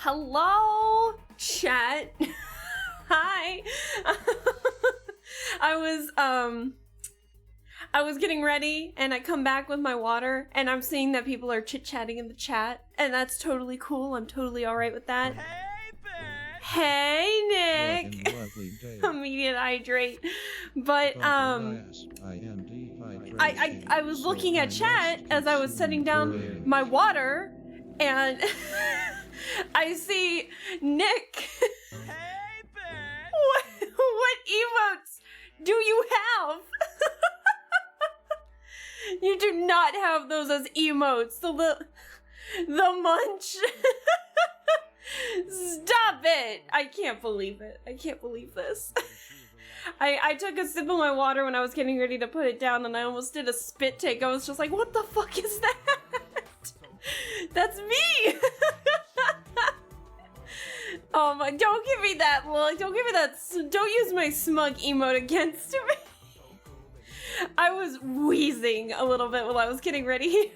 Hello, chat. Hi. I was getting ready and I come back with my water and I'm seeing that people are chit-chatting in the chat and that's totally cool. I'm totally all right with that. Hey, Nick. Immediate hydrate. But I was looking at chat as I was setting down my water and I see Nick. What emotes do you have? You do not have those as emotes. The munch. Stop it! I can't believe it. I can't believe this. I took a sip of my water when I was getting ready to put it down and I almost did a spit take. I was just like, what the fuck is that? That's me! Oh my, don't give me that look. Don't give me that. Don't use my smug emote against me. I was wheezing a little bit while I was getting ready here.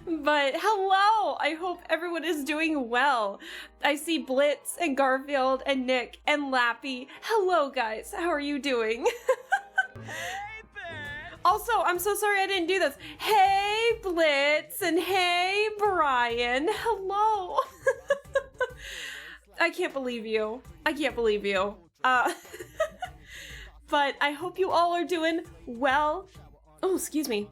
But hello! I hope everyone is doing well. I see Blitz and Garfield and Nick and Lappy. Hello guys, how are you doing? Also, I'm so sorry I didn't do this. Hey Blitz and hey Brian. Hello. I can't believe you. I can't believe you. But I hope you all are doing well. Oh, excuse me.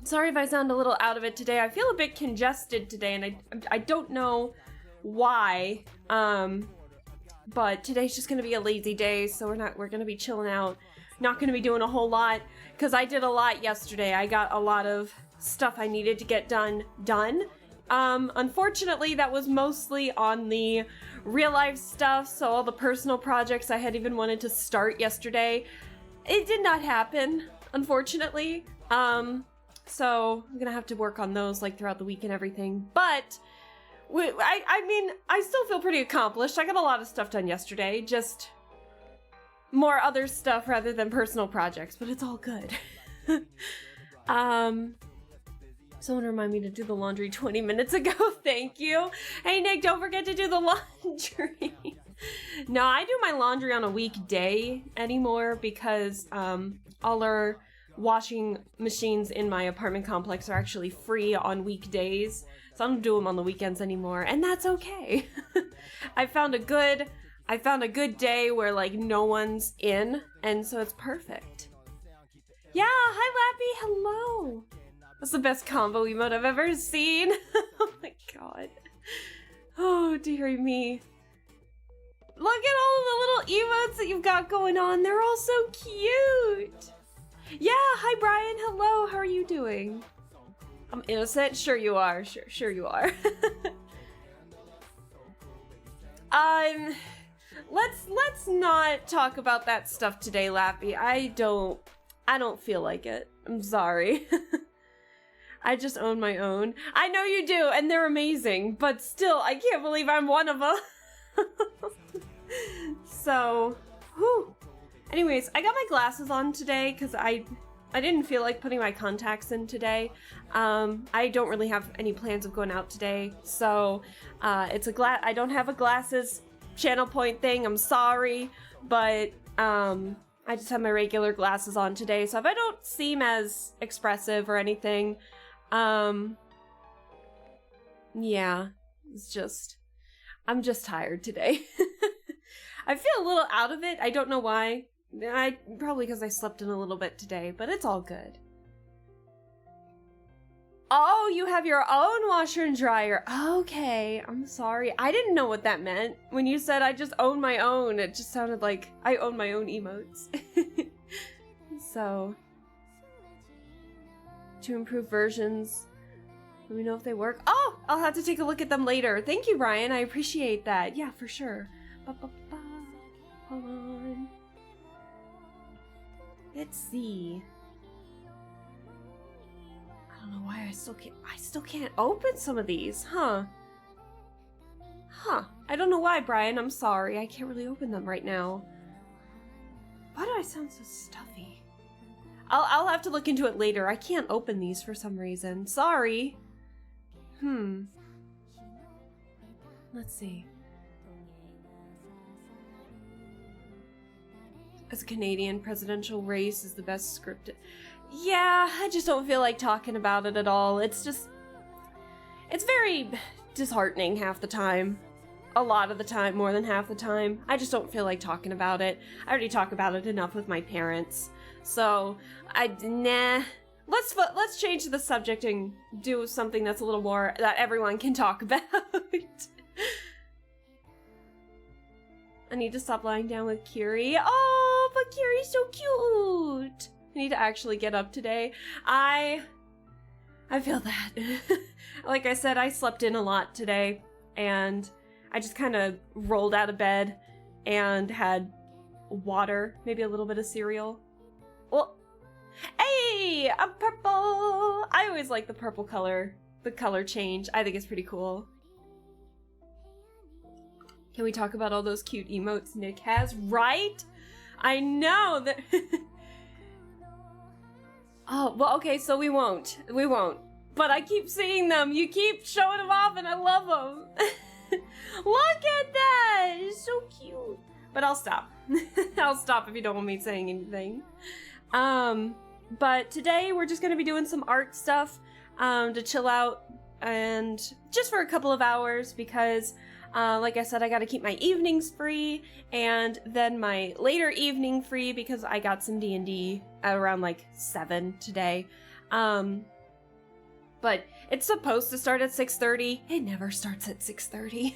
Sorry if I sound a little out of it today. I feel a bit congested today and I don't know why. But today's just gonna be a lazy day, so we're gonna be chilling out. Not gonna be doing a whole lot because I did a lot yesterday. I got a lot of stuff I needed to get done. Unfortunately, that was mostly on the real life stuff, so all the personal projects I had even wanted to start yesterday, it did not happen, unfortunately. So I'm gonna have to work on those like throughout the week and everything. But I mean, I still feel pretty accomplished. I got a lot of stuff done yesterday, just more other stuff rather than personal projects, but it's all good. Someone remind me to do the laundry 20 minutes ago. Thank you. Hey Nick, don't forget to do the laundry. No, I do my laundry on a weekday anymore because all our washing machines in my apartment complex are actually free on weekdays. So I don't do them on the weekends anymore, and that's okay. I found a good day where like no one's in, and so it's perfect. Yeah, hi Lappy, hello. That's the best combo emote I've ever seen. Oh my god. Oh dearie me. Look at all the little emotes that you've got going on. They're all so cute. Yeah, hi Brian, hello, how are you doing? I'm innocent? Sure you are, sure you are. Let's not talk about that stuff today, Lappy. I don't feel like it. I'm sorry. I just own my own. I know you do, and they're amazing, but still, I can't believe I'm one of them. So, whew. Anyways, I got my glasses on today because I didn't feel like putting my contacts in today. I don't really have any plans of going out today, so I don't have a glasses channel point thing. I'm sorry, but I just have my regular glasses on today, so if I don't seem as expressive or anything, yeah, I'm just tired today. I feel a little out of it. I don't know why. Probably because I slept in a little bit today, but it's all good. Oh, you have your own washer and dryer. Okay, I'm sorry. I didn't know what that meant. When you said I just own my own, it just sounded like I own my own emotes. So, to improve versions, let me know if they work. Oh, I'll have to take a look at them later. Thank you, Brian. I appreciate that. Yeah, for sure. Hold on. Let's see. I don't know why I still can't open some of these, huh? I don't know why, Brian. I'm sorry. I can't really open them right now. Why do I sound so stuffy? I'll have to look into it later. I can't open these for some reason. Sorry. let's see. As a Canadian, presidential race is the best scripted. Yeah, I just don't feel like talking about it at all. It's very disheartening half the time. A lot of the time, more than half the time. I just don't feel like talking about it. I already talk about it enough with my parents. So, nah. Let's change the subject and do something that's a little more, that everyone can talk about. I need to stop lying down with Kiri. Oh, but Kiri's so cute. I need to actually get up today. I feel that. Like I said, I slept in a lot today, and I just kind of rolled out of bed and had water, maybe a little bit of cereal. Well, hey, I'm purple. I always like the purple color, the color change. I think it's pretty cool. Can we talk about all those cute emotes Nick has? Right? I know that. Oh, well, okay, so we won't. We won't. But I keep seeing them. You keep showing them off and I love them. Look at that. It's so cute. But I'll stop. I'll stop if you don't want me saying anything. But today we're just going to be doing some art stuff to chill out and just for a couple of hours because like I said, I gotta keep my evenings free and then my later evening free because I got some D&D at around like 7 today. But it's supposed to start at 6:30. It never starts at 6:30.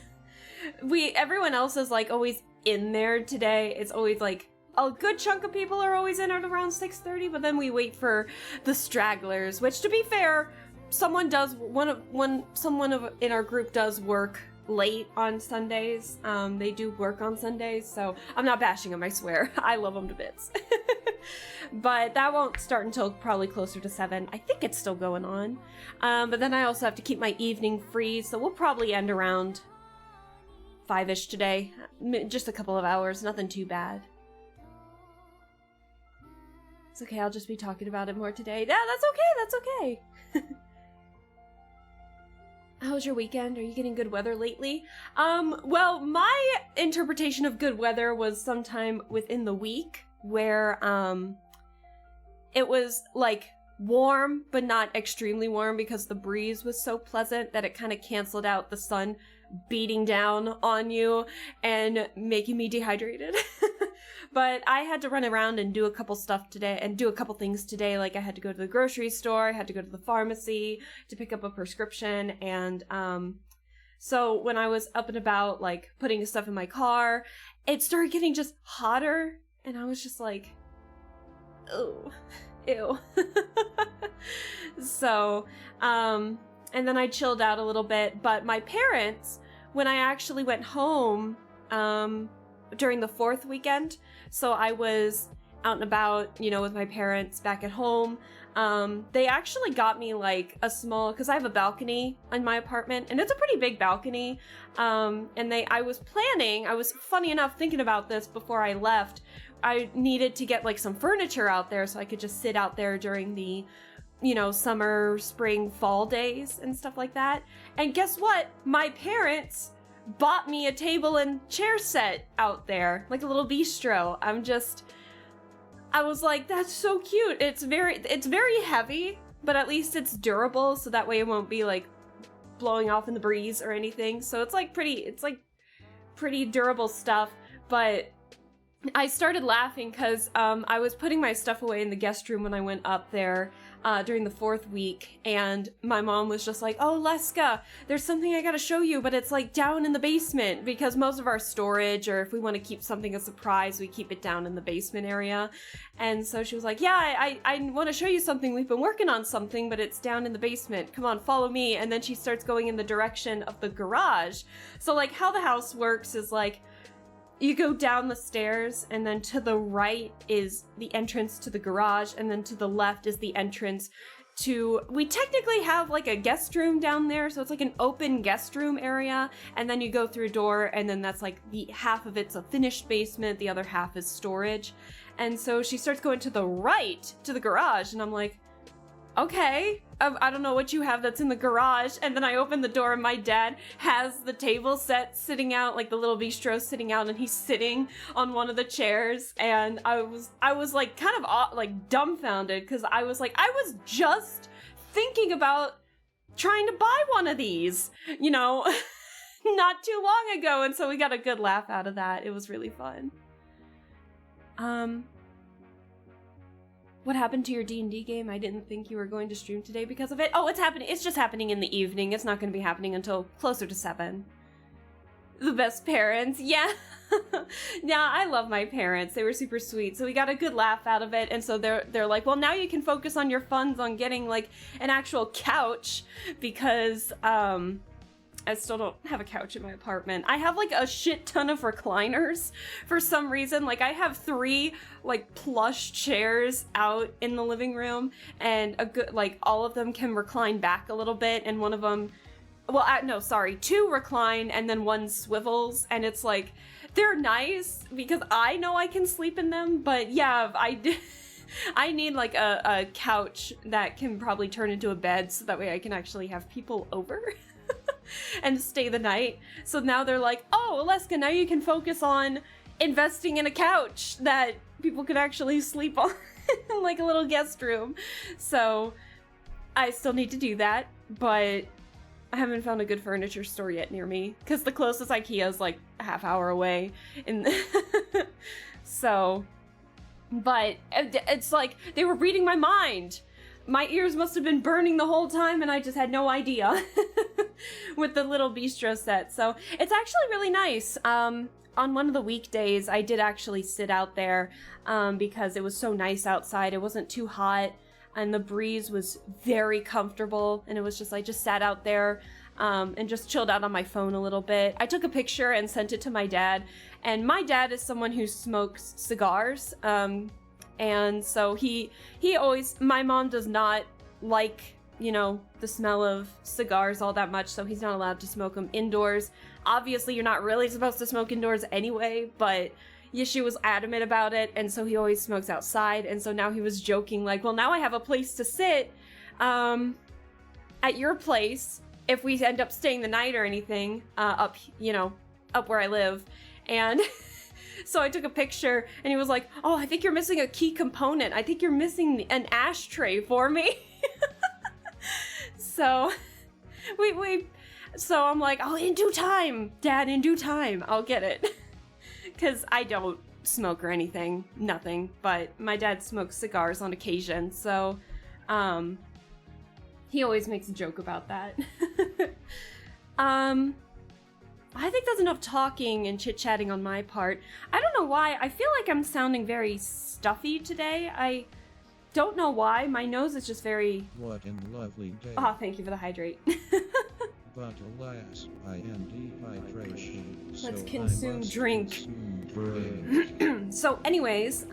Everyone else is like always in there today. It's always like a good chunk of people are always in at around 6:30, but then we wait for the stragglers, which to be fair, someone in our group does work late on Sundays. They do work on Sundays, so I'm not bashing them, I swear. I love them to bits. But that won't start until probably closer to 7. I think it's still going on. But then I also have to keep my evening free, so we'll probably end around 5-ish today. Just a couple of hours, nothing too bad. It's okay, I'll just be talking about it more today. Yeah, that's okay. How was your weekend? Are you getting good weather lately? Well, my interpretation of good weather was sometime within the week where, it was, like, warm, but not extremely warm because the breeze was so pleasant that it kind of canceled out the sun beating down on you and making me dehydrated. But I had to run around and do a couple things today. Like I had to go to the grocery store, I had to go to the pharmacy to pick up a prescription, and so when I was up and about, like putting stuff in my car, it started getting just hotter, and I was just like, oh, ew. So, and then I chilled out a little bit, but my parents, when I actually went home, during the 4th weekend, so I was out and about, you know, with my parents back at home, they actually got me like a small, because I have a balcony in my apartment, and it's a pretty big balcony, and I was funny enough thinking about this before I left. I needed to get like some furniture out there so I could just sit out there during the, you know, summer, spring, fall days and stuff like that. And guess what? My parents bought me a table and chair set out there, like a little bistro. I was like, that's so cute. It's very heavy, but at least it's durable, so that way it won't be like blowing off in the breeze or anything. So it's like pretty durable stuff. But I started laughing because I was putting my stuff away in the guest room when I went up there during the 4th week, and my mom was just like, oh, Leska, there's something I gotta show you, but it's like down in the basement, because most of our storage, or if we want to keep something a surprise, we keep it down in the basement area. And so she was like, yeah, I want to show you something. We've been working on something, but it's down in the basement. Come on, follow me. And then she starts going in the direction of the garage. So like how the house works is like, you go down the stairs, and then to the right is the entrance to the garage, and then to the left is the entrance to... We technically have like a guest room down there, so it's like an open guest room area, and then you go through a door, and then that's like the half of it's a finished basement, the other half is storage. And so she starts going to the right to the garage, and I'm like, okay, I don't know what you have that's in the garage. And then I open the door and my dad has the table set sitting out, like the little bistro sitting out, and he's sitting on one of the chairs. And I was like kind of like dumbfounded, because I was just thinking about trying to buy one of these, you know, not too long ago. And so we got a good laugh out of that. It was really fun. What happened to your D&D game? I didn't think you were going to stream today because of it. Oh, it's happening. It's just happening in the evening. It's not going to be happening until closer to 7. The best parents. Yeah. Yeah, I love my parents. They were super sweet. So we got a good laugh out of it. And so they're like, well, now you can focus on your funds on getting like an actual couch, because I still don't have a couch in my apartment. I have like a shit ton of recliners for some reason. Like I have 3 like plush chairs out in the living room, and a good, like all of them can recline back a little bit, and one of them, well, no, sorry, 2 recline and then 1 swivels, and it's like, they're nice because I know I can sleep in them, but yeah, I need like a couch that can probably turn into a bed, so that way I can actually have people over and stay the night. So now they're like, oh, Aleska, now you can focus on investing in a couch that people could actually sleep on, like a little guest room. So I still need to do that, but I haven't found a good furniture store yet near me, because the closest IKEA is like a half hour away. So, but it's like they were reading my mind. My ears must have been burning the whole time, and I just had no idea with the little bistro set. So it's actually really nice. On one of the weekdays, I did actually sit out there because it was so nice outside. It wasn't too hot, and the breeze was very comfortable. And it was just, I just sat out there and just chilled out on my phone a little bit. I took a picture and sent it to my dad. And my dad is someone who smokes cigars. And so he always, my mom does not like, you know, the smell of cigars all that much, so he's not allowed to smoke them indoors. Obviously, you're not really supposed to smoke indoors anyway, but Yeshu was adamant about it, and so he always smokes outside. And so now he was joking, like, well, now I have a place to sit at your place if we end up staying the night or anything, up where I live. And so I took a picture, and he was like, oh, I think you're missing a key component. I think you're missing an ashtray for me. So so I'm like, oh, in due time, Dad, in due time, I'll get it. Because I don't smoke or anything, nothing, but my dad smokes cigars on occasion, so he always makes a joke about that. I think that's enough talking and chit-chatting on my part. I don't know why. I feel like I'm sounding very stuffy today. I don't know why. My nose is just very... What a lovely day. Oh, thank you for the hydrate. But alas, I am dehydration. Let's so consume drink. So anyways,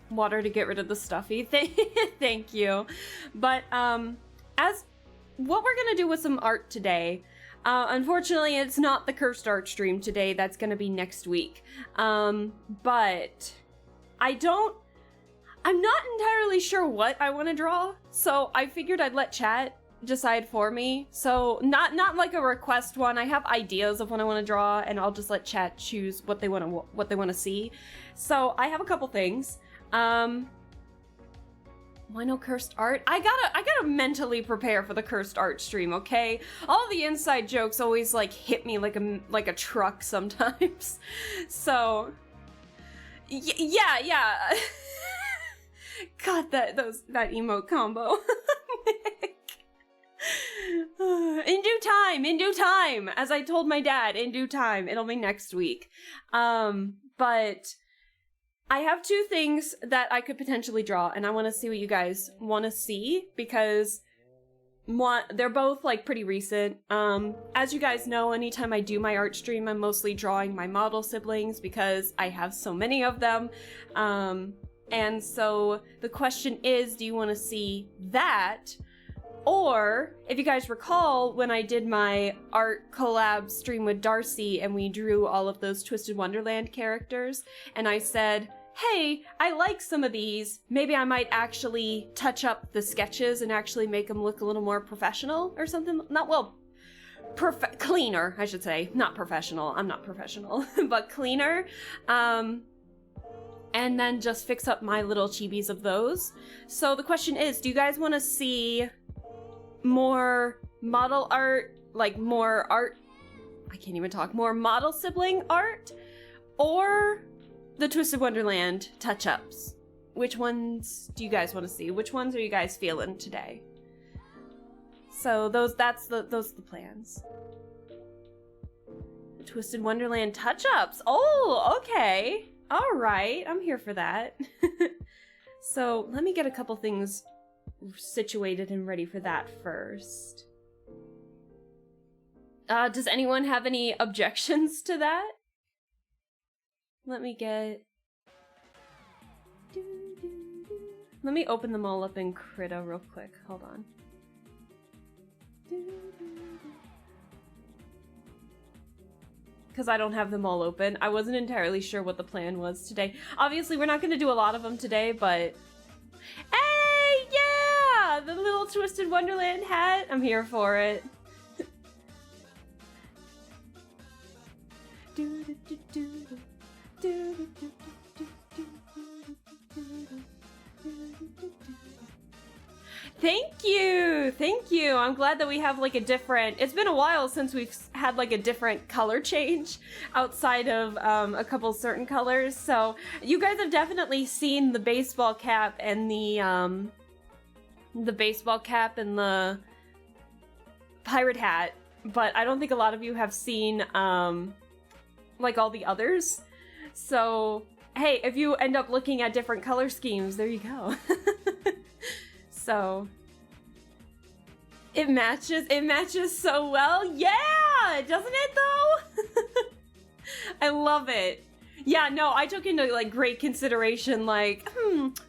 water to get rid of the stuffy. Thank you. But as what we're gonna do with some art today, unfortunately it's not the cursed art stream today, that's gonna be next week. But I'm not entirely sure what I want to draw, so I figured I'd let chat decide for me. So not like a request one. I have ideas of what I want to draw, and I'll just let chat choose what they want to see. So I have a couple things. Why no cursed art? I gotta mentally prepare for the cursed art stream, okay? All the inside jokes always like hit me like a truck sometimes. So yeah. God, that emote combo. In due time, as I told my dad, in due time. It'll be next week. But I have 2 things that I could potentially draw, and I want to see what you guys want to see, because they're both like pretty recent. As you guys know, anytime I do my art stream, I'm mostly drawing my model siblings because I have so many of them. And so the question is, do you want to see that? Or, if you guys recall, when I did my art collab stream with Darcy and we drew all of those Twisted Wonderland characters, and I said, hey, I like some of these. Maybe I might actually touch up the sketches and actually make them look a little more professional or something. Not, well, cleaner, I should say. Not professional. I'm not professional, but cleaner. And then just fix up my little chibis of those. So the question is, do you guys want to see more model art, like more art? I can't even talk. More model sibling art, or the Twisted Wonderland touch-ups? Which ones do you guys want to see? Which ones are you guys feeling today? So those are the plans. Twisted Wonderland touch-ups. Oh, okay. All right, I'm here for that. So let me get a couple things situated and ready for that first. Does anyone have any objections to that? Let me open them all up in Krita real quick. Hold on. Because I don't have them all open. I wasn't entirely sure what the plan was today. Obviously, we're not going to do a lot of them today, but... Hey, yeah! The little Twisted Wonderland hat. I'm here for it. Thank you. I'm glad that we have like a different, it's been a while since we've had like a different color change outside of a couple certain colors. So you guys have definitely seen the baseball cap and the pirate hat, but I don't think a lot of you have seen like all the others. So hey, if you end up looking at different color schemes, there you go. So it matches so well. Yeah, doesn't it though? I love it. Yeah, no, I took into like great consideration like,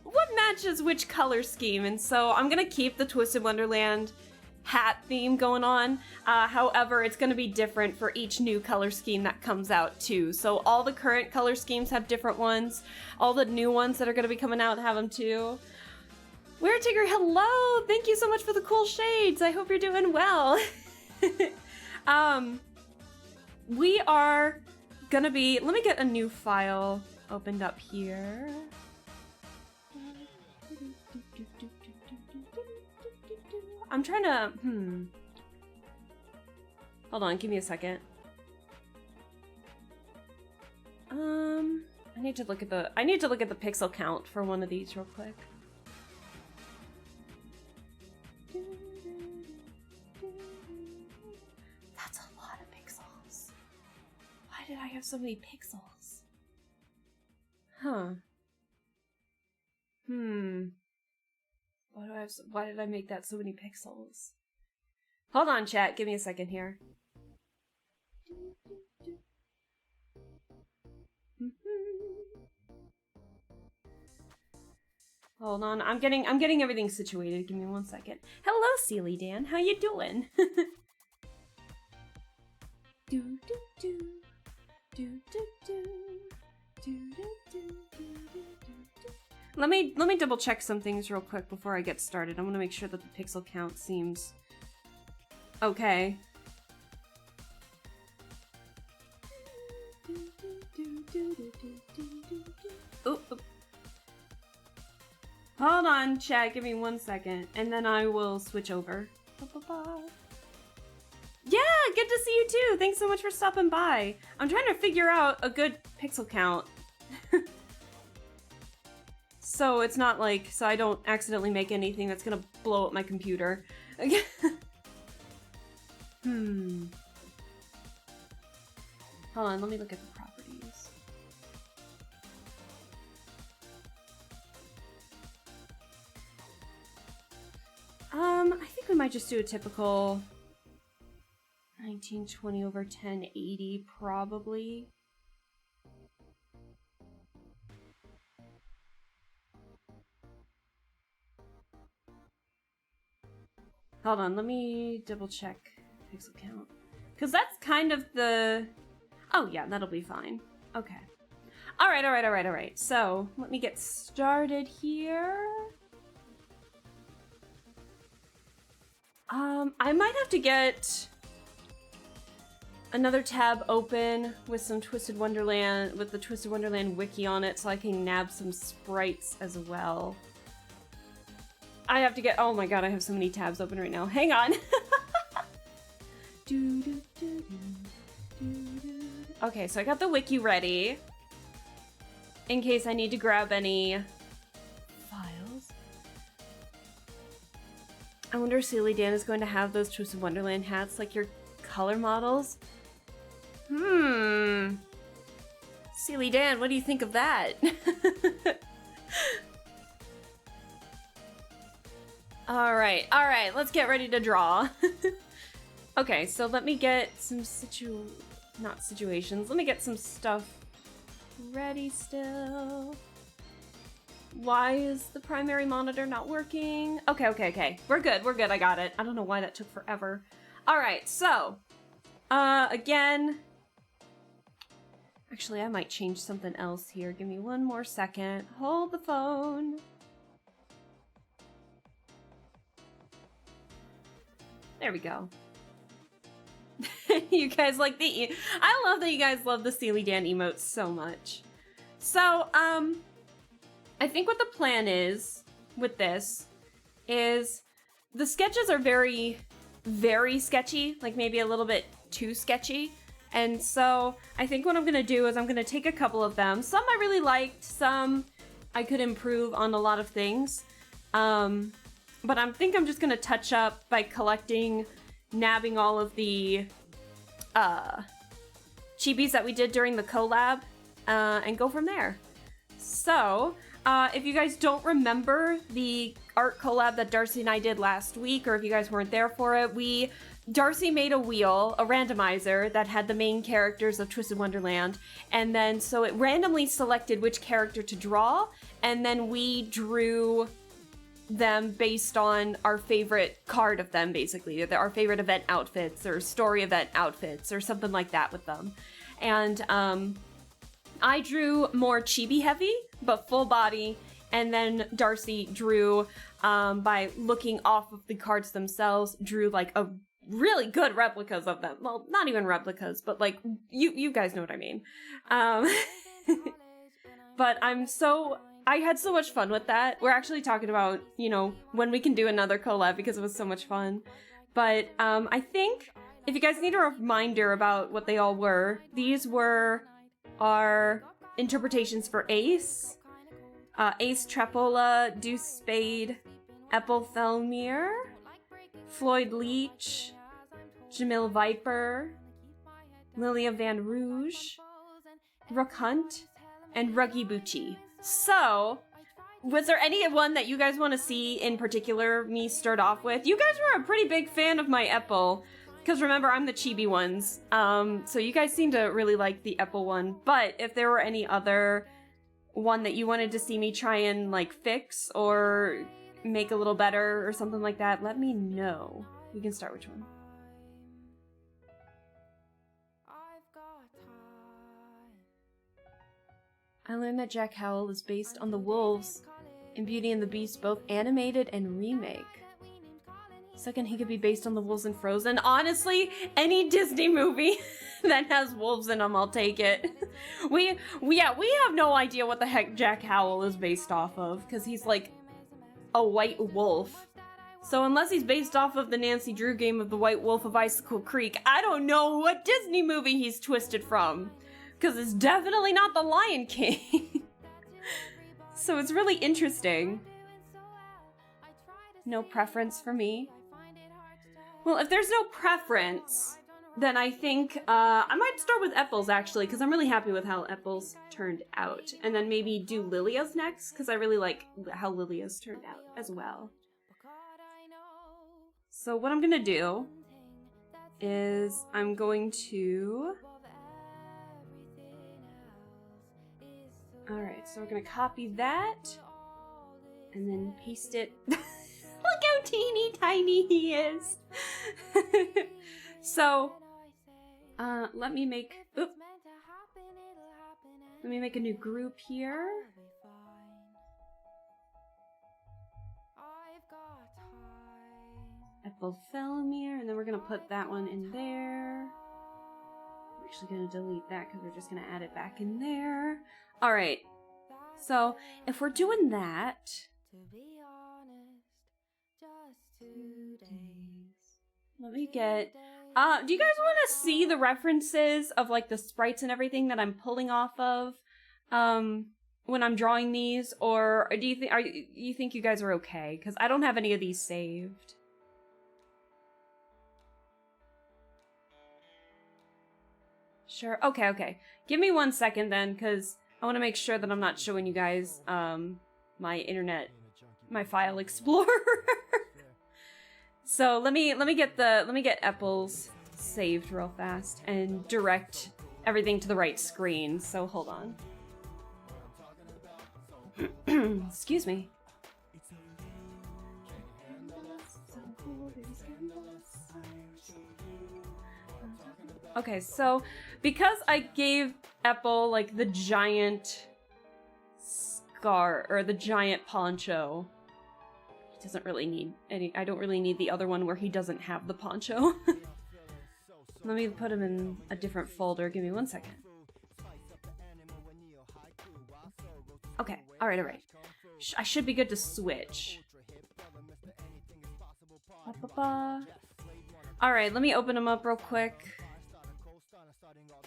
what matches which color scheme? And so I'm gonna keep the Twisted Wonderland hat theme going on. However, it's gonna be different for each new color scheme that comes out too. So all the current color schemes have different ones. All the new ones that are gonna be coming out have them too. Where Tigger, hello! Thank you so much for the cool shades. I hope you're doing well. We are gonna be, let me get a new file opened up here. I'm trying to, hold on, give me a second. I need to look at the pixel count for one of these real quick. That's a lot of pixels. Why did I have so many pixels? Huh. Why did I make that so many pixels? Hold on, chat. Give me a second here. Hold on, I'm getting everything situated. Give me 1 second. Hello, Sealy Dan. How you doing? Let me double check some things real quick before I get started. I want to make sure that the pixel count seems okay. Oop. Hold on, chat, give me 1 second, and then I will switch over. Yeah, good to see you too! Thanks so much for stopping by. I'm trying to figure out a good pixel count. So it's not like, so I don't accidentally make anything that's gonna blow up my computer. Hold on, let me look at the properties. I think we might just do a typical 1920 over 1080, probably. Hold on, let me double check pixel count. Because that's kind of the... Oh yeah, that'll be fine. Okay. All right. So let me get started here. I might have to get another tab open with some Twisted Wonderland, with the Twisted Wonderland wiki on it, so I can nab some sprites as well. I have to get, oh my god, I have so many tabs open right now. Hang on. Okay, so I got the wiki ready in case I need to grab any files. I wonder if Silly Dan is going to have those Twisted Wonderland hats like your color models. Silly Dan, what do you think of that? All right, let's get ready to draw. Okay, so let me get some let me get some stuff ready still. Why is the primary monitor not working? Okay. We're good, I got it. I don't know why that took forever. All right, so, again, actually, I might change something else here. Give me one more second. Hold the phone. There we go. You guys like I love that you guys love the Steely Dan emotes so much. So, I think what the plan is with this is the sketches are very, very sketchy, like maybe a little bit too sketchy. And so I think what I'm gonna do is I'm gonna take a couple of them. Some I really liked, some I could improve on a lot of things. But I think I'm just gonna touch up by nabbing all of the chibis that we did during the collab, and go from there. So, if you guys don't remember the art collab that Darcy and I did last week, or if you guys weren't there for it, Darcy made a wheel, a randomizer, that had the main characters of Twisted Wonderland, and then so it randomly selected which character to draw, and then we drew them based on our favorite card of them, basically. Our favorite event outfits, or story event outfits, or something like that with them. And, I drew more chibi heavy, but full body, and then Darcy drew, by looking off of the cards themselves, drew like a really good replicas of them. Well, not even replicas, but like, you guys know what I mean. But I had so much fun with that. We're actually talking about, when we can do another collab because it was so much fun. But, I think if you guys need a reminder about what they all were, these were our interpretations for Ace, Ace Trappola, Deuce Spade, Epel Thelmere, Floyd Leach, Jamil Viper, Lilia Van Rouge, Rook Hunt, and Ruggy Bucci. So, was there any one that you guys want to see in particular me start off with? You guys were a pretty big fan of my Epel. Because remember, I'm the chibi ones, so you guys seem to really like the Epel one, but if there were any other one that you wanted to see me try and, like, fix or make a little better or something like that, let me know. You can start which one. I learned that Jack Howell is based on the wolves in Beauty and the Beast, both animated and remake. Second, he could be based on the wolves in Frozen. Honestly, any Disney movie that has wolves in them, I'll take it. We have no idea what the heck Jack Howell is based off of, because he's like a white wolf. So unless he's based off of the Nancy Drew game of the White Wolf of Icicle Creek, I don't know what Disney movie he's twisted from, because it's definitely not the Lion King. So it's really interesting. No preference for me. Well, if there's no preference, then I think I might start with Epel's, actually, because I'm really happy with how Epel's turned out. And then maybe do Lilia's next, because I really like how Lilia's turned out as well. So what I'm going to do is I'm going to... Alright, so we're going to copy that, and then paste it... Look how teeny tiny he is. So, let me Let me make a new group here. Epel Felomir, and then we're gonna put that one in there. I'm actually gonna delete that because we're just gonna add it back in there. All right. So if we're doing that, let me get. Do you guys want to see the references of like the sprites and everything that I'm pulling off of, when I'm drawing these, or do you think you guys are okay? Because I don't have any of these saved. Sure. Okay. Okay. Give me 1 second then, because I want to make sure that I'm not showing you guys my file explorer. So let me get Epel's saved real fast and direct everything to the right screen. So hold on. Excuse me. Okay, so because I gave Epel like the giant scar or the giant poncho, he doesn't really need any. I don't really need the other one where he doesn't have the poncho. Let me put him in a different folder. Give me 1 second. Okay, all right. I should be good to switch. All right, let me open him up real quick.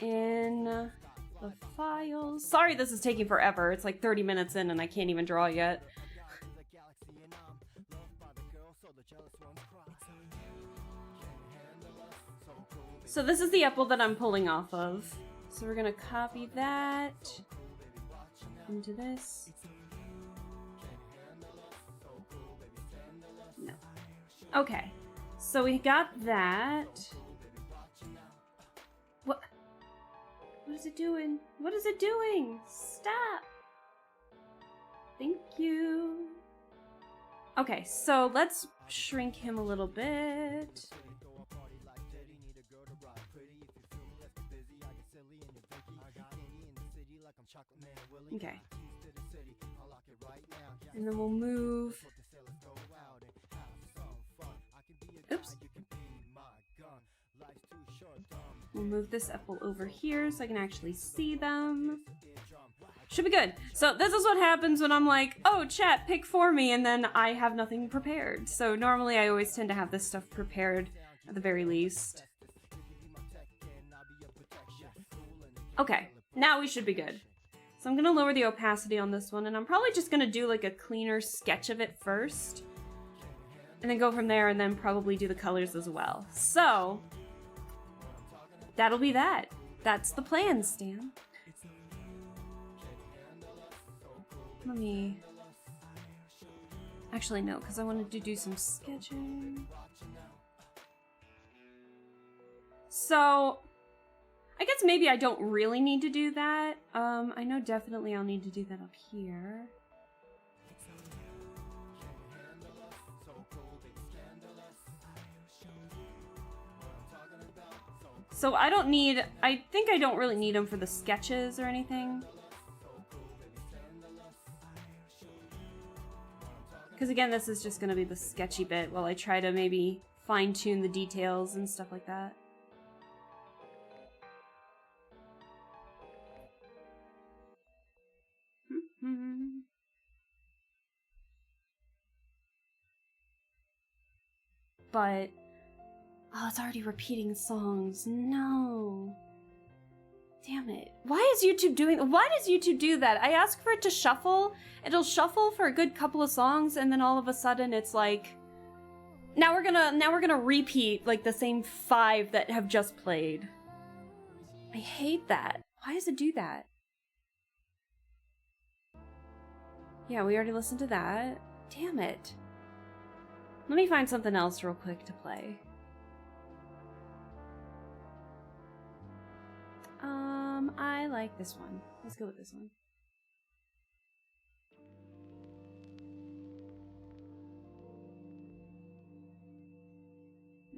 In the files. Sorry this is taking forever. It's like 30 minutes in and I can't even draw yet. So this is the Epel that I'm pulling off of. So we're gonna copy that into this. No. Okay. So we got that. What? What is it doing? What is it doing? Stop! Thank you. Okay, so let's shrink him a little bit. Okay. And then we'll move. Oops. We'll move this Epel over here so I can actually see them. Should be good. So this is what happens when I'm like, oh, chat, pick for me, and then I have nothing prepared. So normally I always tend to have this stuff prepared at the very least. Okay, now we should be good. So I'm gonna lower the opacity on this one, and I'm probably just gonna do like a cleaner sketch of it first. And then go from there, and then probably do the colors as well. So that'll be that. That's the plan, Stan. Let me... Actually, no, because I wanted to do some sketching. So I guess maybe I don't really need to do that. I know definitely I'll need to do that up here. So I don't need, I think I don't really need them for the sketches or anything. Because again, this is just going to be the sketchy bit while I try to maybe fine-tune the details and stuff like that. But... oh, it's already repeating songs. No. Damn it. Why is YouTube doing... why does YouTube do that? I ask for it to shuffle. It'll shuffle for a good couple of songs, and then all of a sudden it's like... Now we're gonna repeat, like, the same 5 that have just played. I hate that. Why does it do that? Yeah, we already listened to that. Damn it. Let me find something else real quick to play. I like this one. Let's go with this one.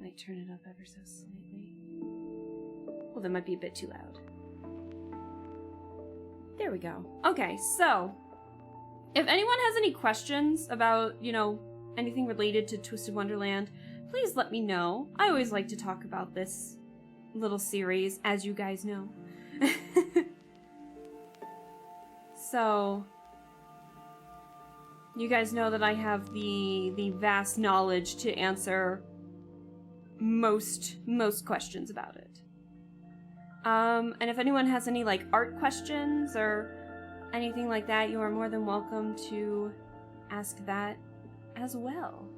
Might turn it up ever so slightly. Well, that might be a bit too loud. There we go. Okay, so if anyone has any questions about, you know, anything related to Twisted Wonderland, please let me know. I always like to talk about this little series, as you guys know. So, you guys know that I have the vast knowledge to answer most questions about it. And if anyone has any, like, art questions or anything like that, you are more than welcome to ask that as well.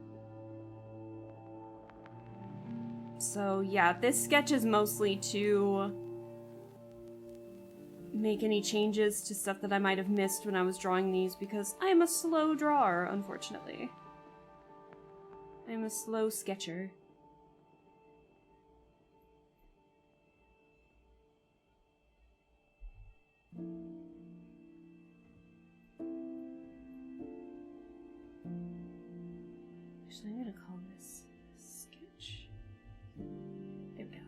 So yeah, this sketch is mostly to make any changes to stuff that I might have missed when I was drawing these, because I am a slow drawer, unfortunately. I am a slow sketcher. Actually, I'm gonna call this sketch. There we go.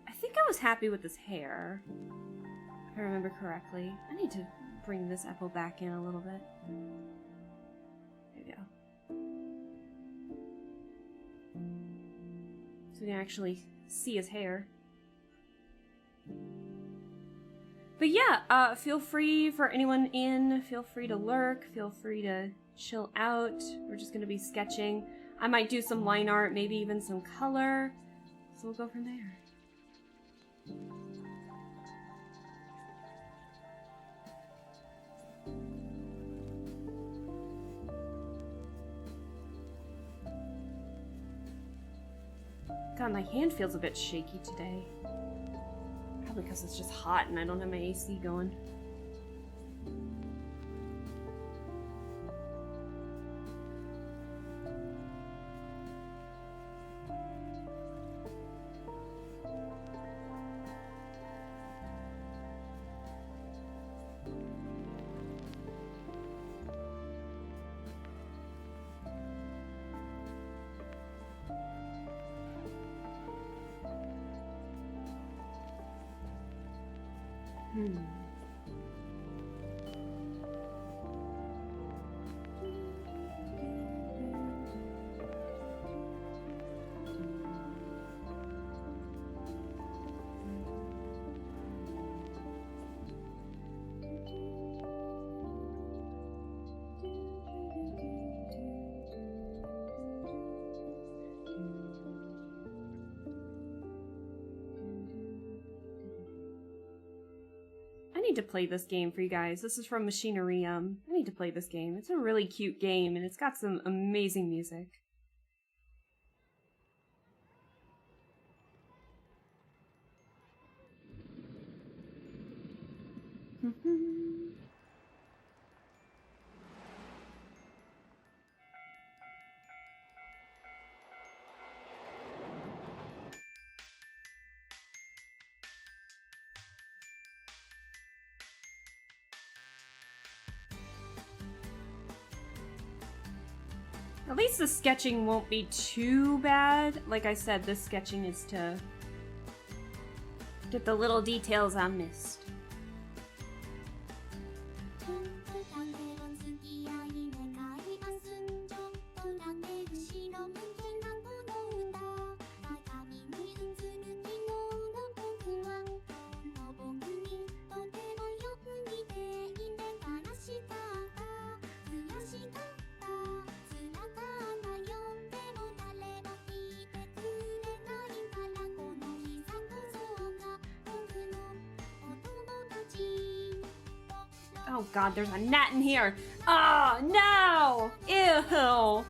I think I was happy with this hair, if I remember correctly. I need to bring this Epel back in a little bit. There we go. So we can actually see his hair. But yeah, feel free for anyone in, feel free to lurk, feel free to chill out. We're just gonna be sketching. I might do some line art, maybe even some color. So we'll go from there. God, my hand feels a bit shaky today. Probably because it's just hot and I don't have my AC going. I need to play this game for you guys. This is from Machinarium. I need to play this game. It's a really cute game, and it's got some amazing music. At least the sketching won't be too bad. Like I said, this sketching is to get the little details I missed. Oh god, there's a gnat in here! Oh, no! Ew!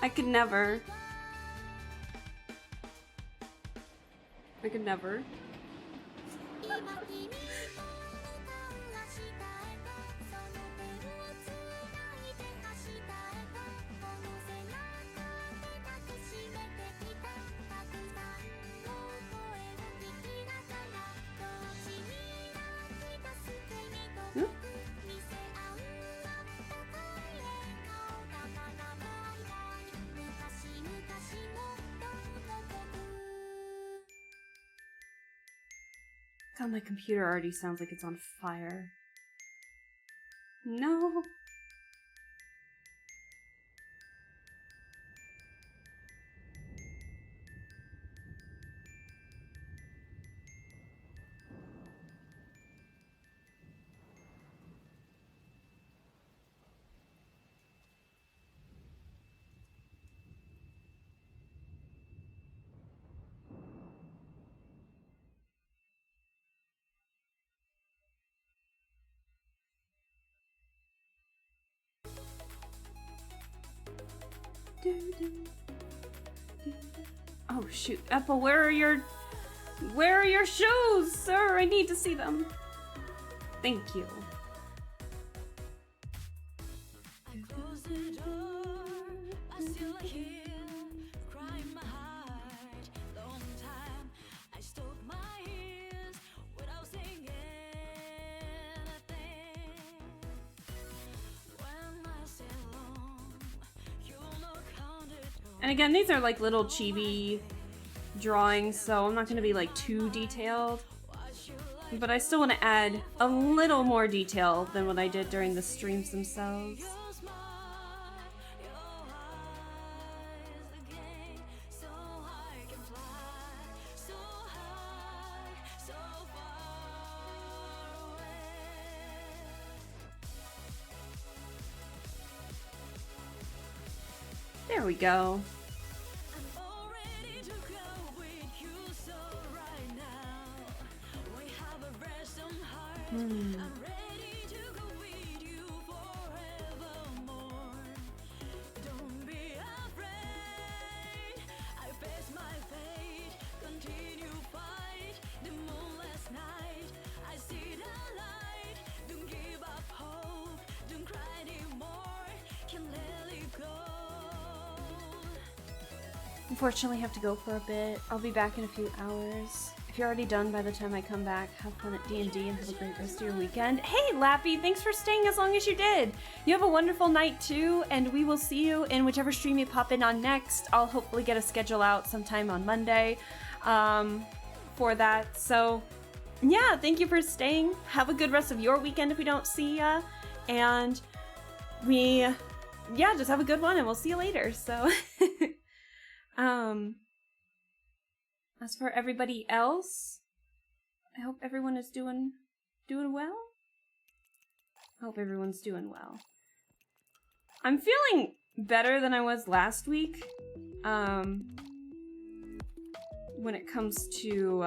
I could never. I could never. God, my computer already sounds like it's on fire. No. Oh shoot, Epel, where are your shoes, sir? I need to see them. Thank you. And again, these are like little chibi drawings, so I'm not going to be like too detailed. But I still want to add a little more detail than what I did during the streams themselves. There we go. Unfortunately, I have to go for a bit. I'll be back in a few hours. If you're already done by the time I come back, have fun at D&D and have a great rest of your weekend. Hey, Lappy, thanks for staying as long as you did. You have a wonderful night too, and we will see you in whichever stream you pop in on next. I'll hopefully get a schedule out sometime on Monday for that. So, yeah, thank you for staying. Have a good rest of your weekend if we don't see ya. And just have a good one, and we'll see you later. So... As for everybody else, I hope everyone is doing well. I hope everyone's doing well. I'm feeling better than I was last week. When it comes to,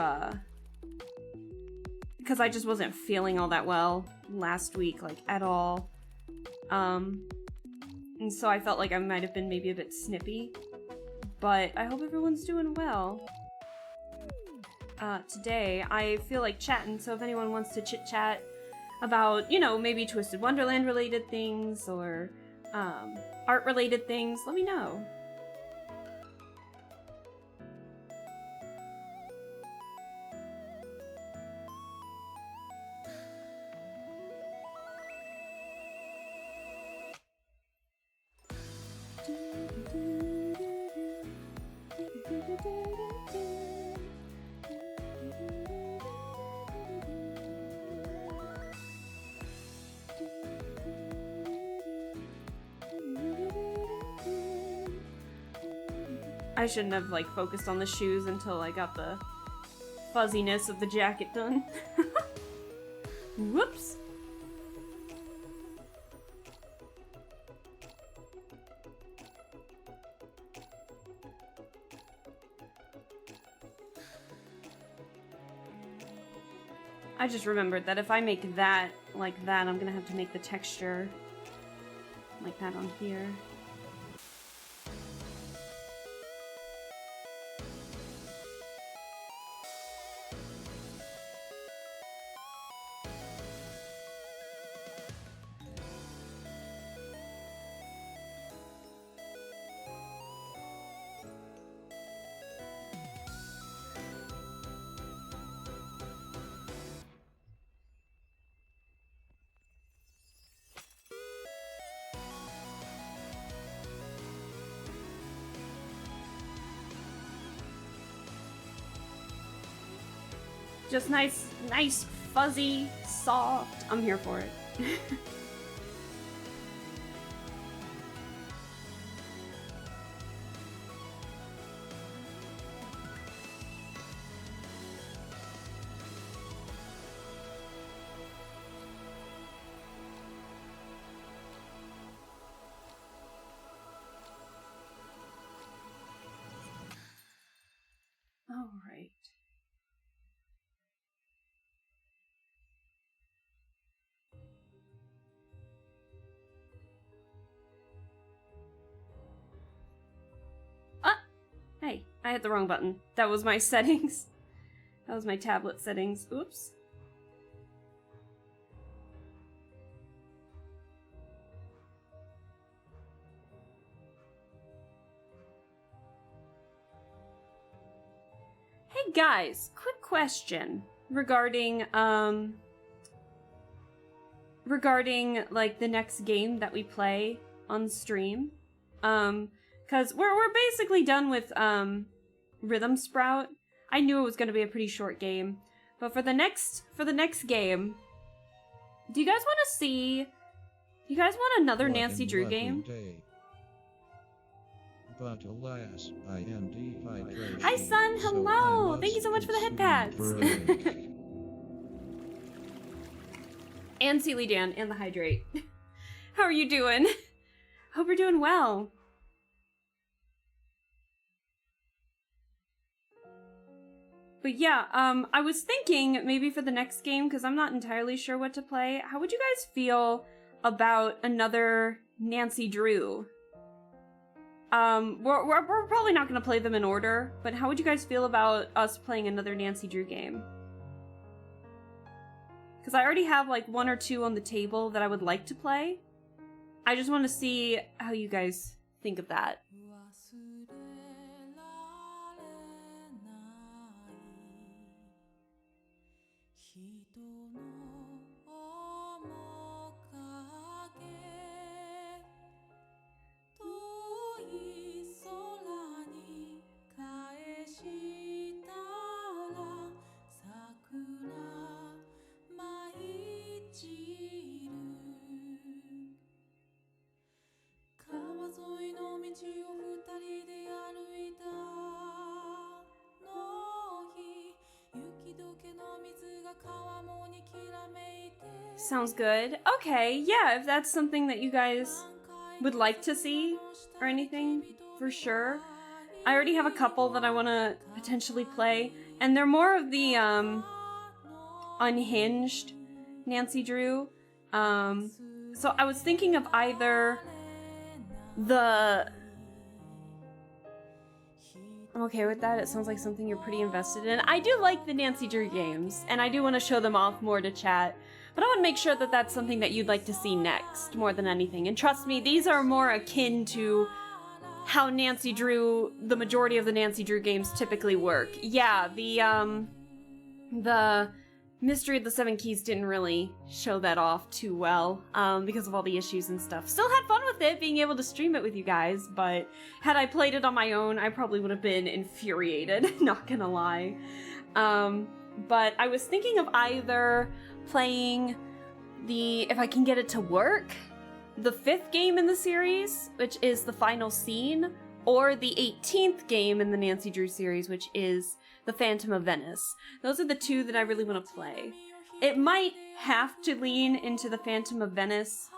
because I just wasn't feeling all that well last week, like, at all. And so I felt like I might have been maybe a bit snippy. But I hope everyone's doing well. Today, I feel like chatting, so if anyone wants to chit-chat about, maybe Twisted Wonderland related things, or art related things, let me know. I shouldn't have, focused on the shoes until I got the fuzziness of the jacket done. Whoops! I just remembered that if I make that like that, I'm gonna have to make the texture like that on here. Just nice, fuzzy, soft. I'm here for it. All right. Hey, I hit the wrong button. That was my settings. That was my tablet settings. Oops. Hey guys, quick question regarding like the next game that we play on stream. Cause we're basically done with Rhythm Sprout. I knew it was gonna be a pretty short game, but for the next game, do you guys want to see? Do you guys want another Nancy Drew game? Day. But alas, I am dehydrated. Hi, son. Hello. Thank you so much for the head pads. And Sealy Dan and the hydrate. How are you doing? Hope you're doing well. But yeah, I was thinking maybe for the next game, because I'm not entirely sure what to play, how would you guys feel about another Nancy Drew? We're probably not going to play them in order, but how would you guys feel about us playing another Nancy Drew game? Because I already have like 1 or 2 on the table that I would like to play. I just want to see how you guys think of that. Sounds good. Okay, yeah, if that's something that you guys would like to see or anything, for sure. I already have a couple that I want to potentially play, and they're more of the unhinged Nancy Drew. So I was thinking of either the... I'm okay with that. It sounds like something you're pretty invested in. I do like the Nancy Drew games, and I do want to show them off more to chat. But I want to make sure that that's something that you'd like to see next, more than anything. And trust me, these are more akin to how Nancy Drew, the majority of the Nancy Drew games typically work. Yeah, the Mystery of the Seven Keys didn't really show that off too well, because of all the issues and stuff. Still had fun with it, being able to stream it with you guys, but had I played it on my own, I probably would have been infuriated, not gonna lie. But I was thinking of either playing if I can get it to work, the 5th game in the series, which is the final scene, or the 18th game in the Nancy Drew series, which is the Phantom of Venice. Those are the 2 that I really want to play. It might have to lean into the Phantom of Venice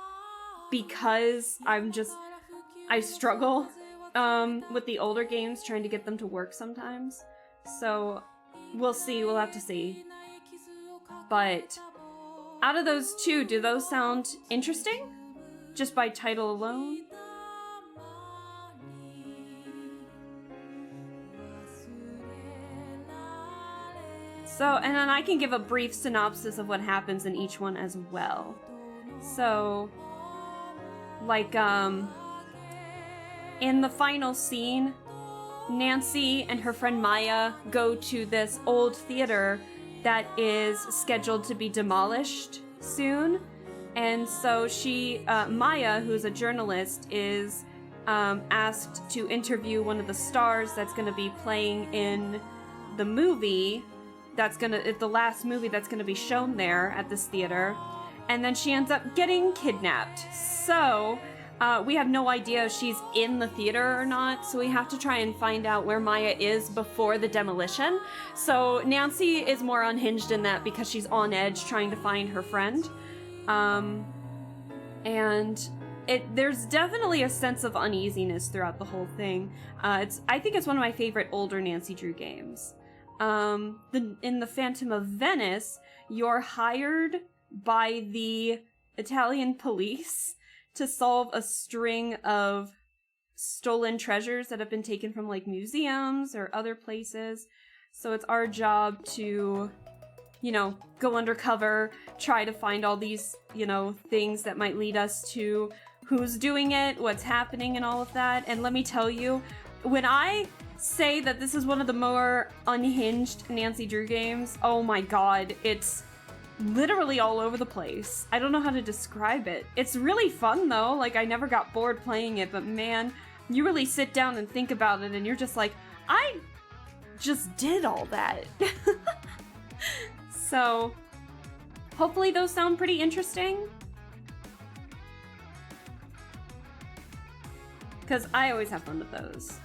because I struggle with the older games, trying to get them to work sometimes. So we'll see, we'll have to see. But out of those 2, do those sound interesting? Just by title alone? So, and then I can give a brief synopsis of what happens in each one as well. So, like, in the final scene, Nancy and her friend Maya go to this old theater that is scheduled to be demolished soon. And so Maya, who's a journalist, is asked to interview one of the stars that's going to be playing in the movie, the last movie that's gonna be shown there at this theater, and then she ends up getting kidnapped. So we have no idea if she's in the theater or not, so we have to try and find out where Maya is before the demolition. So Nancy is more unhinged in that because she's on edge trying to find her friend. And there's definitely a sense of uneasiness throughout the whole thing. I think it's one of my favorite older Nancy Drew games. In the Phantom of Venice, you're hired by the Italian police to solve a string of stolen treasures that have been taken from like museums or other places. So it's our job to, you know, go undercover, try to find all these, you know, things that might lead us to who's doing it, what's happening, and all of that. And let me tell you, when I say that this is one of the more unhinged Nancy Drew games, oh my god, it's literally all over the place. I don't know how to describe it. It's really fun though, like I never got bored playing it, but man, you really sit down and think about it and you're just like, I just did all that. So, hopefully those sound pretty interesting. Because I always have fun with those.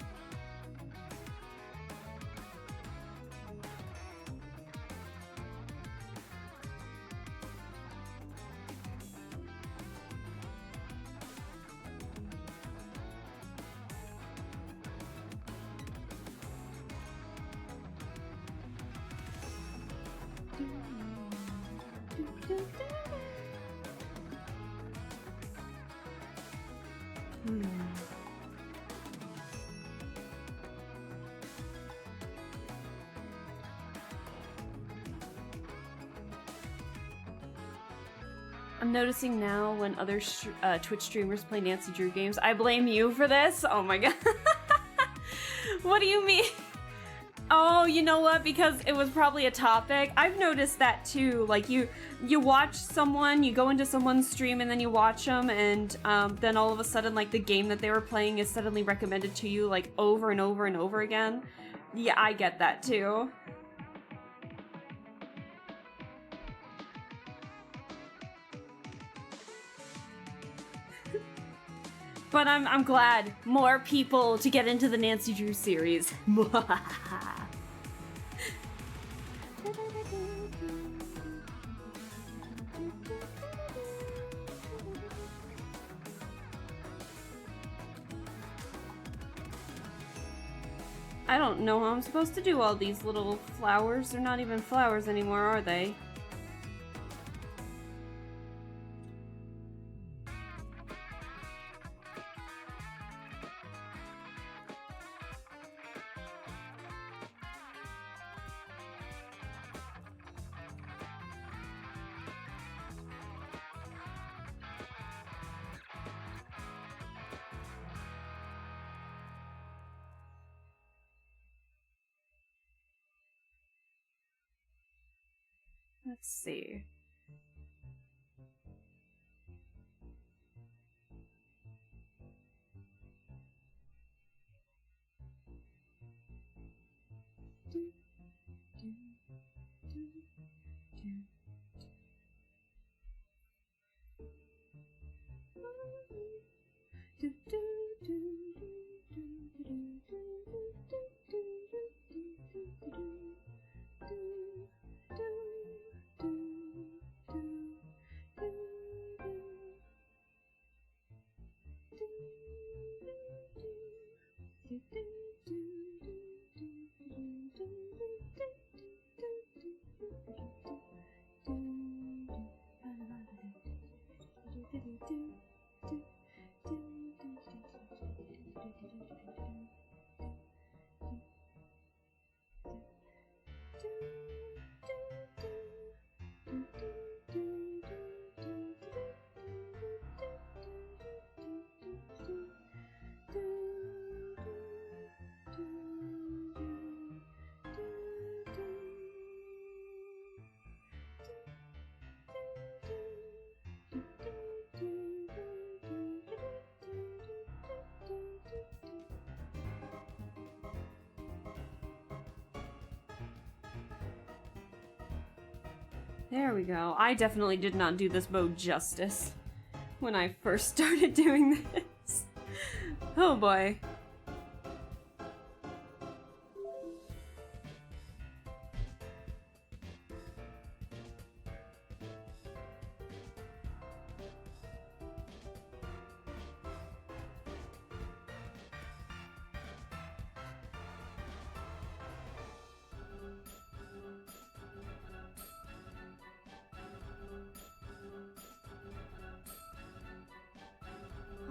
I'm noticing now when other Twitch streamers play Nancy Drew games, I blame you for this. Oh my god. What do you mean? Oh, you know what? Because it was probably a topic. I've noticed that too. Like you watch someone, you go into someone's stream and then you watch them, and then all of a sudden, like the game that they were playing is suddenly recommended to you, like over and over and over again. Yeah, I get that too. But I'm glad more people to get into the Nancy Drew series. I don't know how I'm supposed to do all these little flowers. They're not even flowers anymore, are they? Let's see. There we go. I definitely did not do this mode justice when I first started doing this. Oh boy.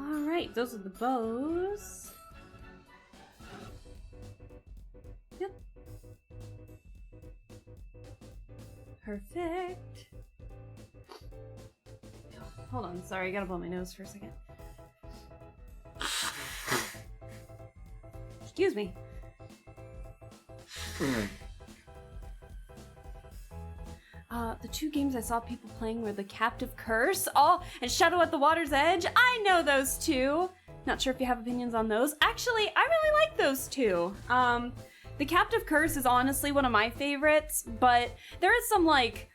Alright, those are the bows. Yep. Perfect. Hold on, sorry, I gotta blow my nose for a second. Excuse me. The two games I saw people playing were The Captive Curse, and Shadow at the Water's Edge. I know those two. Not sure if you have opinions on those. Actually, I really like those two. The Captive Curse is honestly one of my favorites, but there is some, like,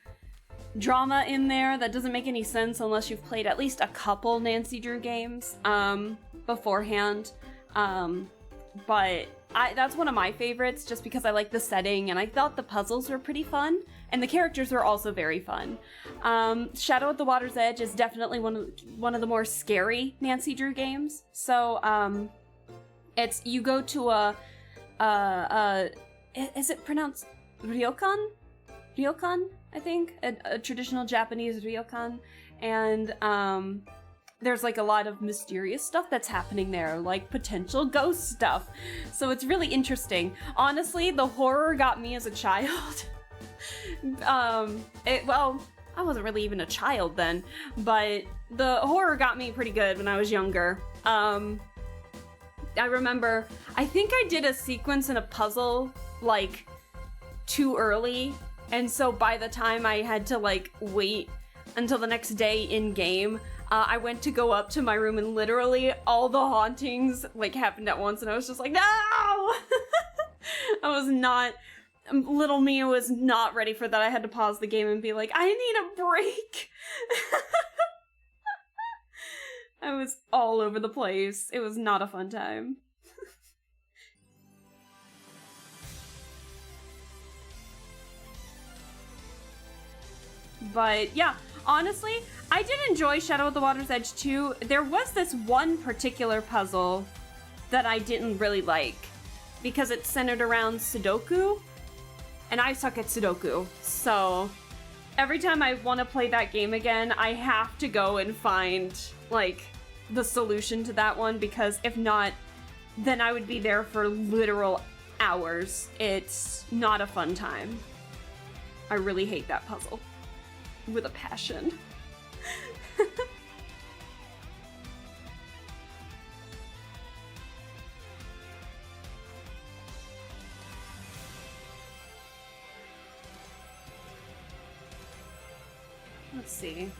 drama in there that doesn't make any sense unless you've played at least a couple Nancy Drew games, beforehand. But that's one of my favorites just because I like the setting and I thought the puzzles were pretty fun and the characters were also very fun. Shadow at the Water's Edge is definitely one of the more scary Nancy Drew games. So you go to is it pronounced ryokan? Ryokan, I think, a traditional Japanese ryokan, and there's like a lot of mysterious stuff that's happening there, like potential ghost stuff. So it's really interesting. Honestly, the horror got me as a child. Well, I wasn't really even a child then, but the horror got me pretty good when I was younger. I remember, I think I did a sequence in a puzzle, like, too early, and so by the time I had to, like, wait until the next day in-game, I went to go up to my room and literally all the hauntings, like, happened at once, and I was just like, no! Little Mia was not ready for that. I had to pause the game and be like, I need a break! I was all over the place. It was not a fun time. But yeah, honestly, I did enjoy Shadow at the Water's Edge too. There was this one particular puzzle that I didn't really like because it's centered around Sudoku, and I suck at Sudoku. So every time I want to play that game again, I have to go and find, like, the solution to that one, because if not, then I would be there for literal hours. It's not a fun time. I really hate that puzzle. With a passion. Let's see.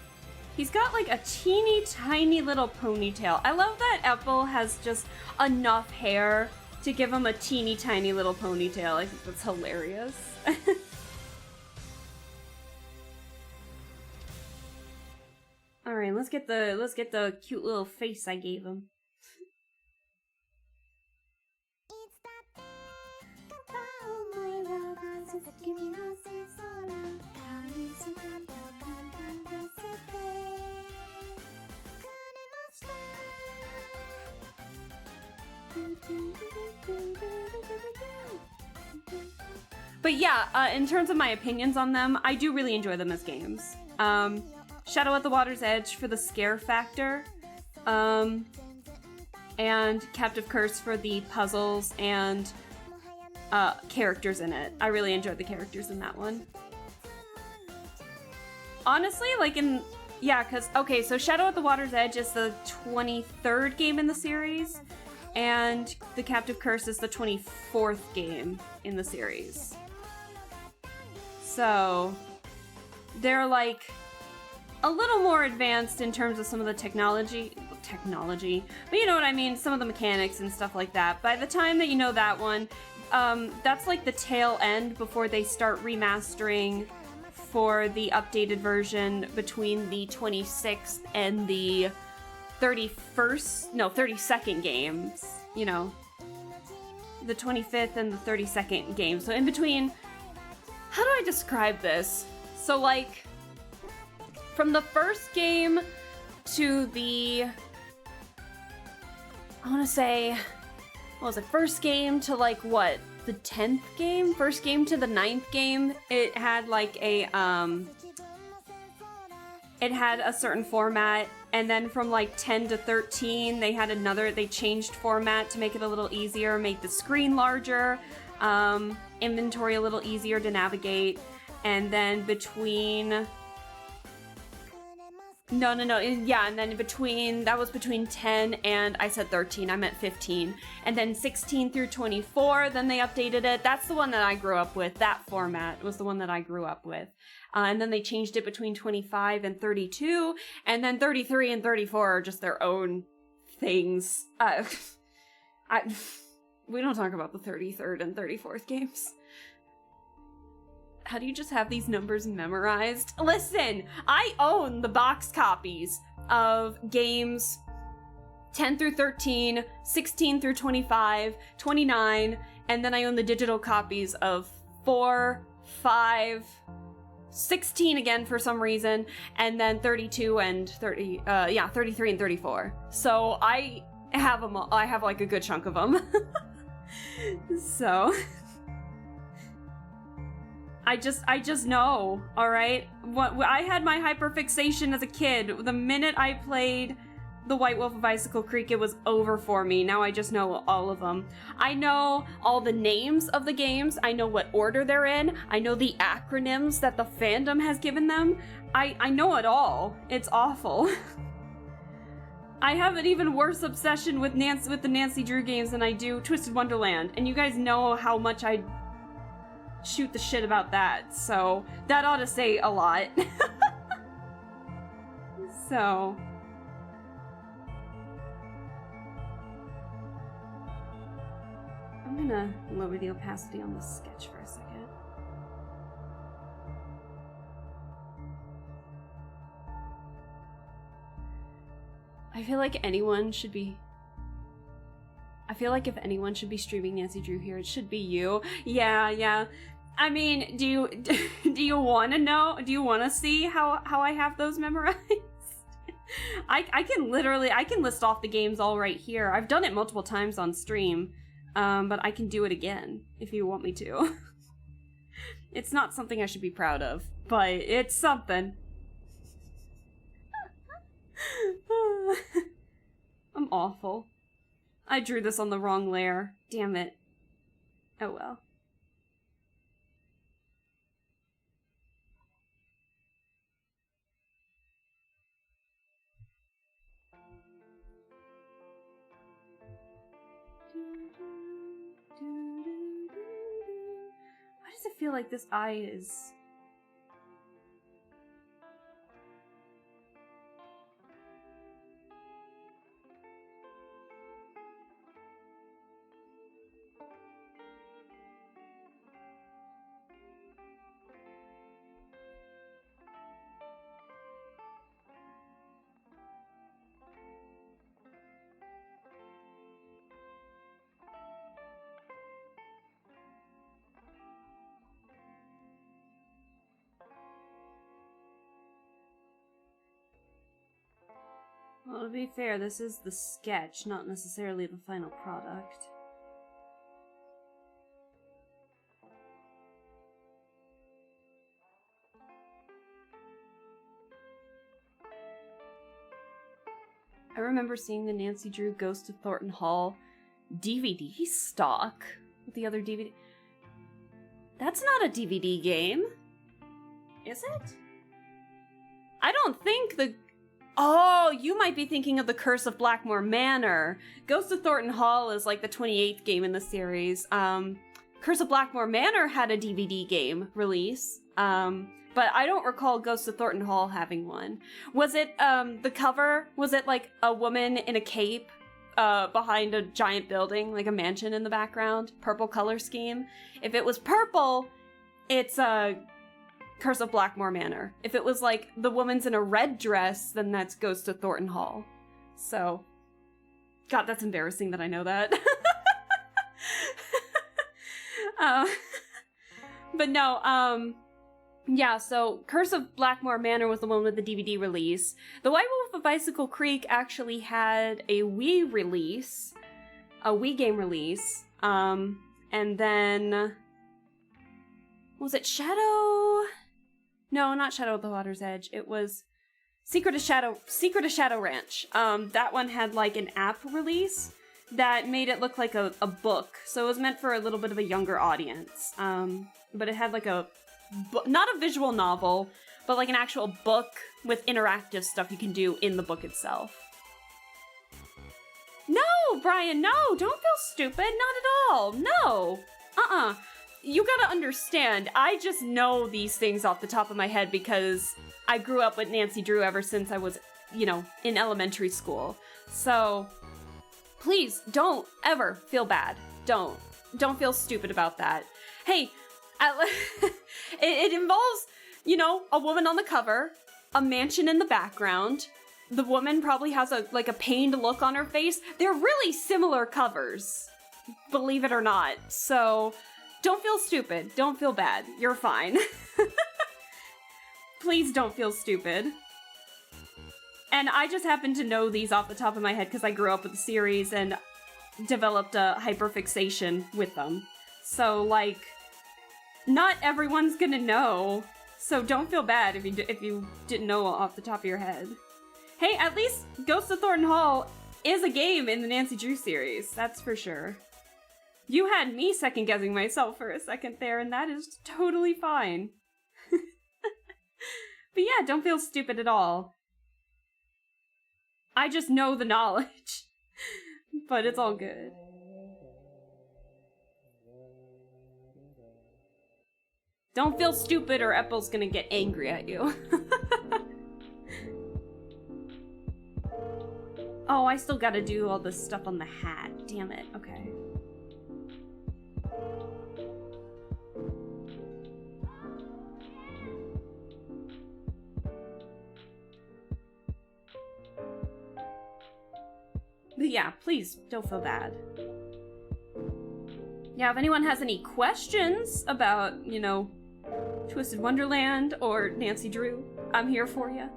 He's got like a teeny tiny little ponytail. I love that Epel has just enough hair to give him a teeny tiny little ponytail. I think that's hilarious. All right, let's get the cute little face I gave him. But yeah, in terms of my opinions on them, I do really enjoy them as games. Shadow at the Water's Edge for the scare factor, and Captive Curse for the puzzles and characters in it. I really enjoyed the characters in that one. Honestly, like so Shadow at the Water's Edge is the 23rd game in the series, and the Captive Curse is the 24th game in the series. So they're like a little more advanced in terms of some of the technology, but you know what I mean, some of the mechanics and stuff like that. By the time that you know that one, that's like the tail end before they start remastering for the updated version between the 26th and the 32nd games, you know, the 25th and the 32nd game. So in between, how do I describe this? So like, from the first game to the, I want to say, what was it, first game to like what, the 10th game? First game to the 9th game, it had like a, it had a certain format, and then from like 10 to 13, they changed format to make it a little easier, made the screen larger, inventory a little easier to navigate, and then between... and then that was between 10 and, I said 13, I meant 15. And then 16 through 24, then they updated it. That's the one that I grew up with. That format was the one that I grew up with. And then they changed it between 25 and 32, and then 33 and 34 are just their own things. We don't talk about the 33rd and 34th games. How do you just have these numbers memorized? Listen, I own the box copies of games 10 through 13, 16 through 25, 29, and then I own the digital copies of 4, 5, 16 again for some reason, and then 32 and 33 and 34. So I have them all. I have like a good chunk of them. So... I just know, alright? I had my hyperfixation as a kid. The minute I played The White Wolf of Icicle Creek, it was over for me. Now I just know all of them. I know all the names of the games. I know what order they're in. I know the acronyms that the fandom has given them. I know it all. It's awful. I have an even worse obsession with the Nancy Drew games than I do Twisted Wonderland. And you guys know how much I shoot the shit about that, so that ought to say a lot. So I'm gonna lower the opacity on this sketch for a second. I feel like if anyone should be streaming Nancy Drew here, it should be you. Yeah. I mean, do you want to know? Do you want to see how I have those memorized? I can list off the games all right here. I've done it multiple times on stream, but I can do it again if you want me to. It's not something I should be proud of, but it's something. I'm awful. I drew this on the wrong layer. Damn it. Oh well. Why does it feel like this eye is... Well, to be fair, this is the sketch, not necessarily the final product. I remember seeing the Nancy Drew Ghost of Thornton Hall DVD stock with the other DVD. That's not a DVD game, is it? I don't think the... Oh, you might be thinking of the Curse of Blackmore Manor. Ghost of Thornton Hall is like the 28th game in the series. Curse of Blackmore Manor had a DVD game release, but I don't recall Ghost of Thornton Hall having one. Was it, the cover, was it like a woman in a cape behind a giant building, like a mansion in the background? Purple color scheme? If it was purple, it's Curse of Blackmore Manor. If it was like the woman's in a red dress, then that goes to Thornton Hall. So, God, that's embarrassing that I know that. But no, yeah, so Curse of Blackmore Manor was the one with the DVD release. The White Wolf of Bicycle Creek actually had a Wii release, a Wii game release, and then, was it Shadow? No, not Shadow of the Water's Edge. It was Secret of Shadow Ranch. That one had like an app release that made it look like a book. So it was meant for a little bit of a younger audience. But it had like not a visual novel, but like an actual book with interactive stuff you can do in the book itself. No, Brian, no, don't feel stupid, not at all, no, You gotta understand, I just know these things off the top of my head because I grew up with Nancy Drew ever since I was, in elementary school. So, please, don't ever feel bad. Don't feel stupid about that. Hey, it involves, a woman on the cover, a mansion in the background. The woman probably has a pained look on her face. They're really similar covers, believe it or not. So don't feel stupid. Don't feel bad. You're fine. Please don't feel stupid. And I just happen to know these off the top of my head because I grew up with the series and developed a hyperfixation with them. So, not everyone's gonna know, so don't feel bad if you didn't know off the top of your head. Hey, at least Ghost of Thornton Hall is a game in the Nancy Drew series, that's for sure. You had me second-guessing myself for a second there, and that is totally fine. But yeah, don't feel stupid at all. I just know the knowledge, but it's all good. Don't feel stupid or Epel's gonna get angry at you. Oh, I still gotta do all this stuff on the hat. Damn it. Okay. But yeah, please don't feel bad. Yeah, if anyone has any questions about, Twisted Wonderland or Nancy Drew, I'm here for you.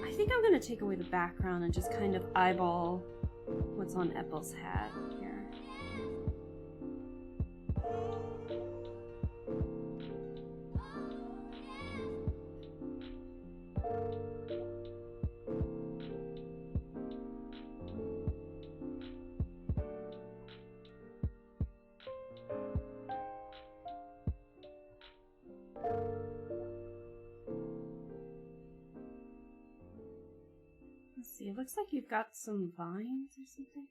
I think I'm gonna take away the background and just kind of eyeball what's on Epel's hat here. Let's see, it looks like you've got some vines or something.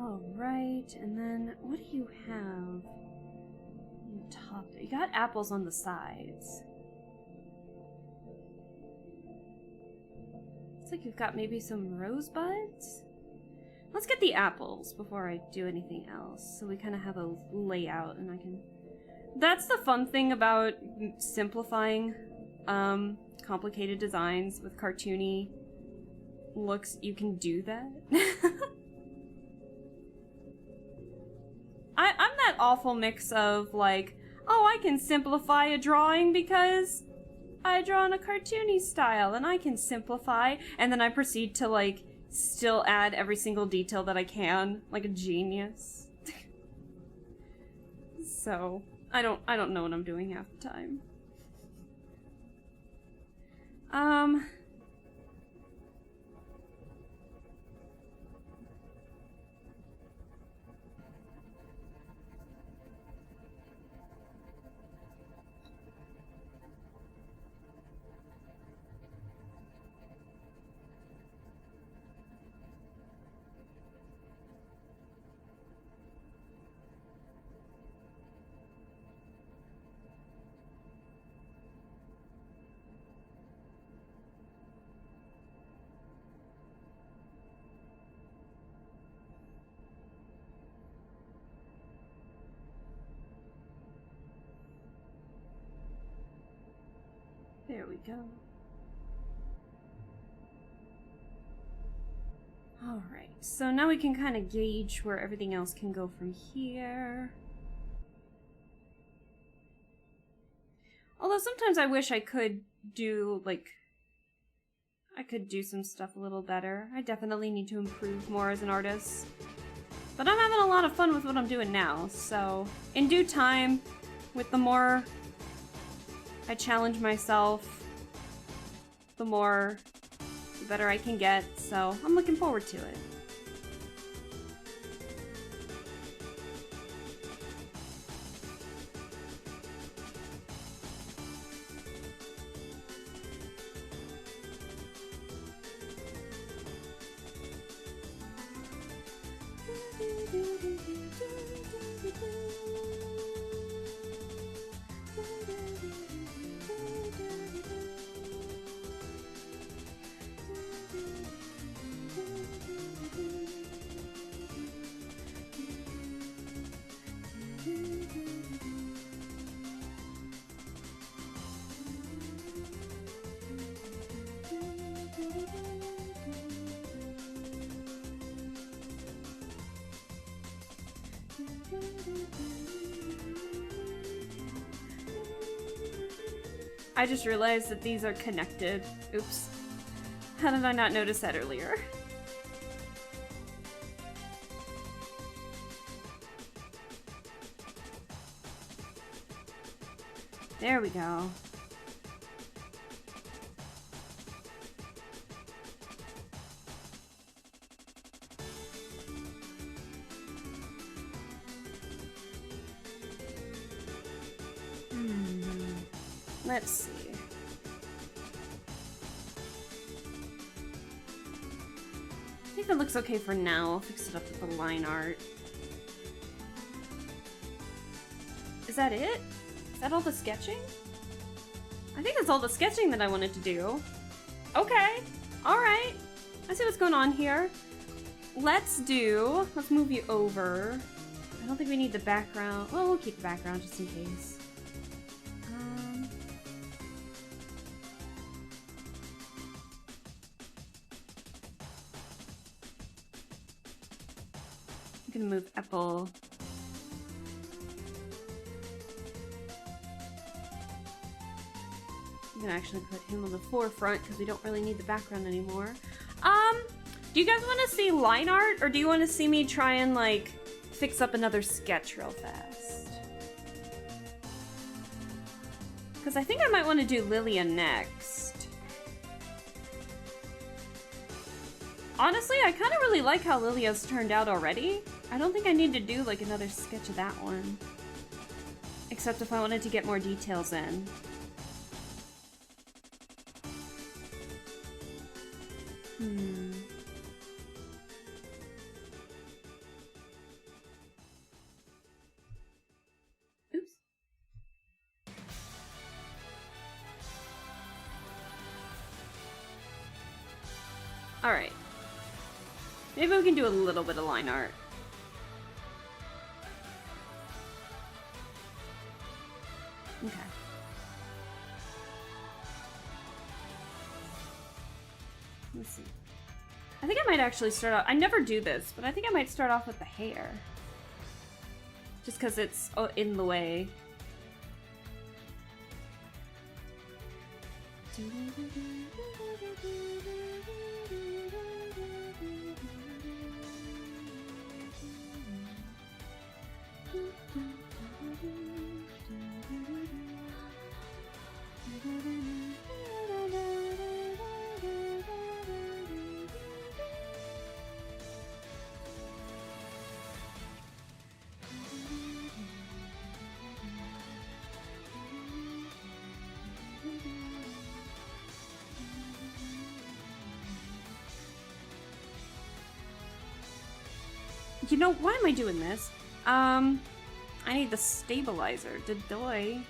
Alright, and then what do you have on top there? You got apples on the sides. Looks like you've got maybe some rosebuds? Let's get the apples before I do anything else, so we kind of have a layout and I can... That's the fun thing about simplifying complicated designs with cartoony looks. You can do that. I'm that awful mix of like, oh, I can simplify a drawing because I draw in a cartoony style and I can simplify, and then I proceed to like still add every single detail that I can, like a genius. So I don't know what I'm doing half the time. There we go. Alright, so now we can kind of gauge where everything else can go from here. Although sometimes I wish I could do, like, I could do some stuff a little better. I definitely need to improve more as an artist. But I'm having a lot of fun with what I'm doing now, so in due time, with the more I challenge myself, the better I can get, so I'm looking forward to it. I just realized that these are connected. Oops. How did I not notice that earlier? There we go. Let's see. I think that looks okay for now. I'll fix it up with the line art. Is that it? Is that all the sketching? I think that's all the sketching that I wanted to do. Okay. Alright. I see what's going on here. Let's move you over. I don't think we need the background. Well, we'll keep the background just in case. I'm gonna move Epel. I'm gonna actually put him on the forefront because we don't really need the background anymore. Do you guys want to see line art, or do you want to see me try and, like, fix up another sketch real fast? Because I think I might want to do Lilia next. Honestly, I kind of really like how Lilia's turned out already. I don't think I need to do, like, another sketch of that one. Except if I wanted to get more details in. Oops. Alright. Maybe we can do a little bit of line art. Okay. Let's see. I think I might actually start off. I never do this, but I think I might start off with the hair. Just because it's in the way. You know, why am I doing this? I need the stabilizer. Dodoy.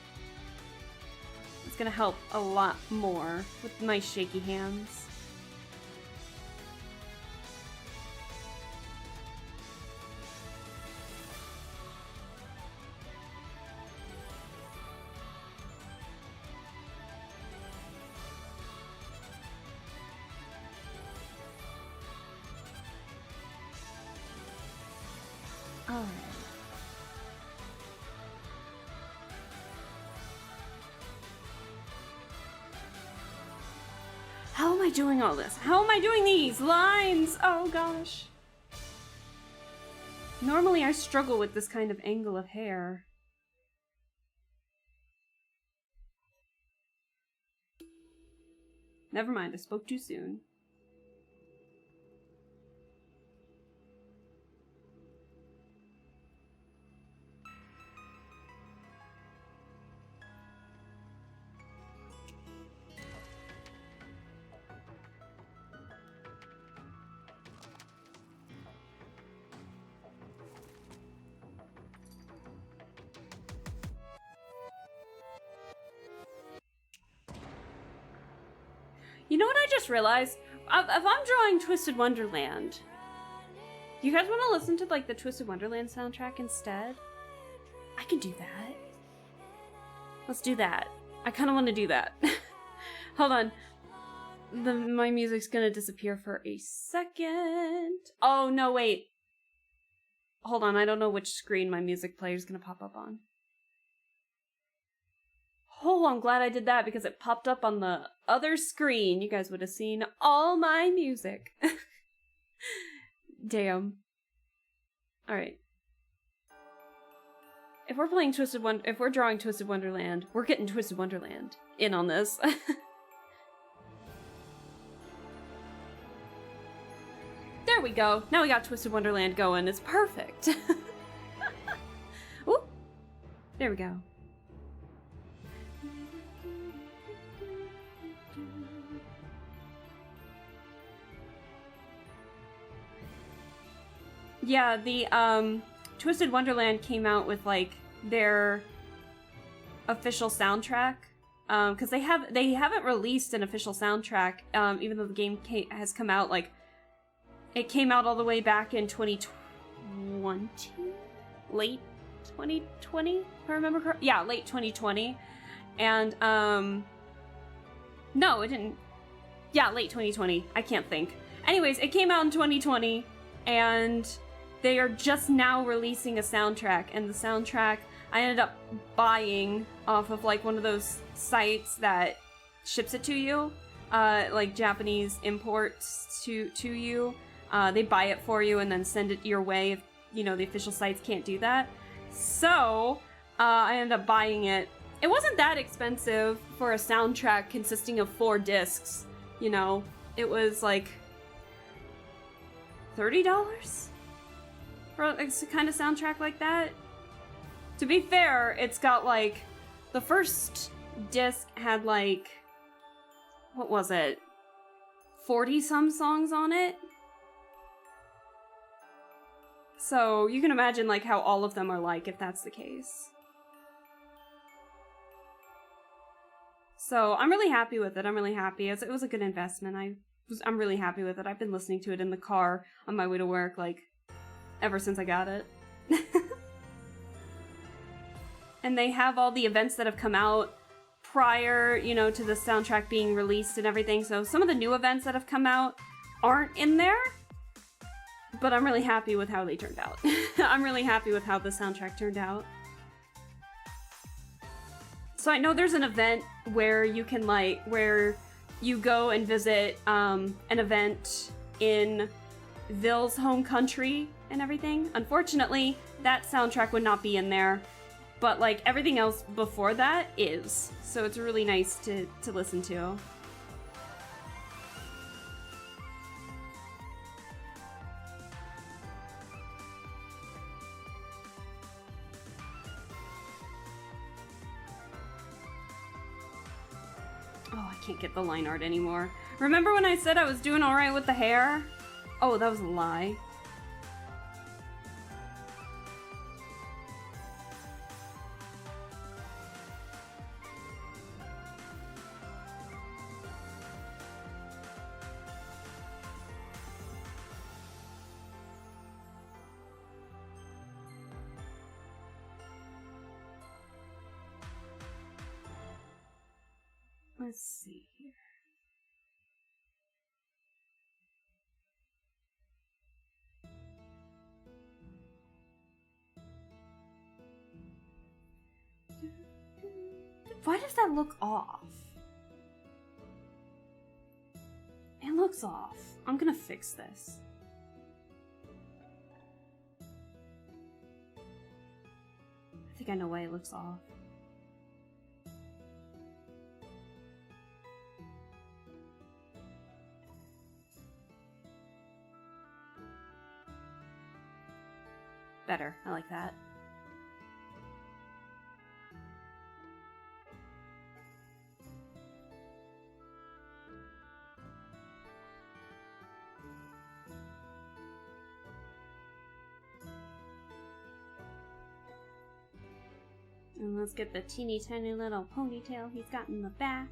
It's gonna help a lot more with my shaky hands. Alright. How am I doing all this? How am I doing these lines? Oh gosh. Normally I struggle with this kind of angle of hair. Never mind, I spoke too soon. You know what I just realized? If I'm drawing Twisted Wonderland, you guys want to listen to like the Twisted Wonderland soundtrack instead? I can do that. Let's do that. I kind of want to do that. Hold on. My music's gonna disappear for a second. Oh, no, wait. Hold on, I don't know which screen my music player's gonna pop up on. Oh, I'm glad I did that because it popped up on the other screen. You guys would have seen all my music. Damn. Alright. If we're playing if we're drawing Twisted Wonderland, we're getting Twisted Wonderland in on this. There we go. Now we got Twisted Wonderland going. It's perfect. Ooh. There we go. Yeah, the Twisted Wonderland came out with like their official soundtrack, because they haven't released an official soundtrack, even though the game has come out, like it came out all the way back in 2020, late 2020, if I remember correctly. Yeah, late 2020, and no, it didn't. Yeah, late 2020. I can't think. Anyways, it came out in 2020, and they are just now releasing a soundtrack, and the soundtrack I ended up buying off of like one of those sites that ships it to you, like Japanese imports to you. They buy it for you and then send it your way if, you know, the official sites can't do that. So, I ended up buying it. It wasn't that expensive for a soundtrack consisting of 4 discs, you know. It was like $30 for a kind of soundtrack like that. To be fair, it's got like, the first disc had like, what was it? 40 some songs on it. So you can imagine like how all of them are like, if that's the case. So I'm really happy with it. I'm really happy. It was a good investment. I'm really happy with it. I've been listening to it in the car on my way to work, like, ever since I got it. And they have all the events that have come out prior, you know, to the soundtrack being released and everything. So some of the new events that have come out aren't in there. But I'm really happy with how they turned out. I'm really happy with how the soundtrack turned out. So I know there's an event where you can like, where you go and visit an event in Ville's home country and everything. Unfortunately, that soundtrack would not be in there, but like everything else before that is. So it's really nice to listen to. Oh, I can't get the line art anymore. Remember when I said I was doing alright with the hair? Oh, that was a lie. Let's see here. Why does that look off? It looks off. I'm gonna fix this. I think I know why it looks off. Better. I like that. And let's get the teeny tiny little ponytail he's got in the back.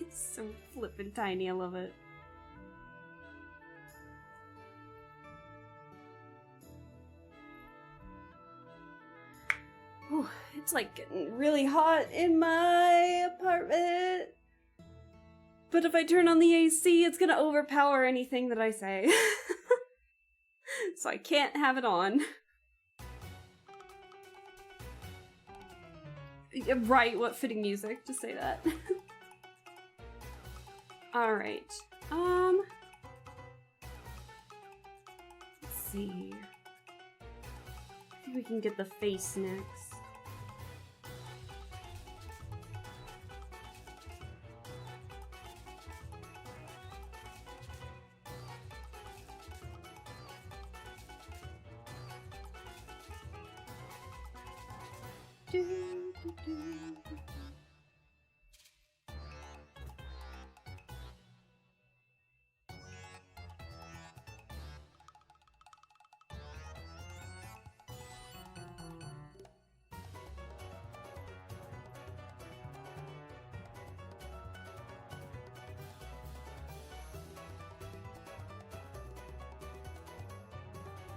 It's so flippin' tiny, I love it. Oh, it's like getting really hot in my apartment. But if I turn on the AC, it's gonna overpower anything that I say. So I can't have it on. Right, what fitting music to say that. Alright. Let's see. I think we can get the face next.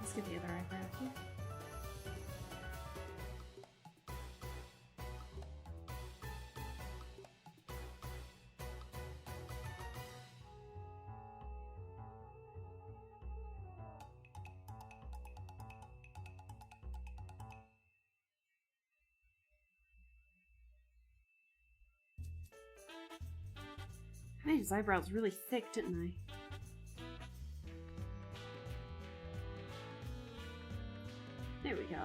Let's get the other eyebrow here. I made his eyebrows really thick, didn't I? There we go.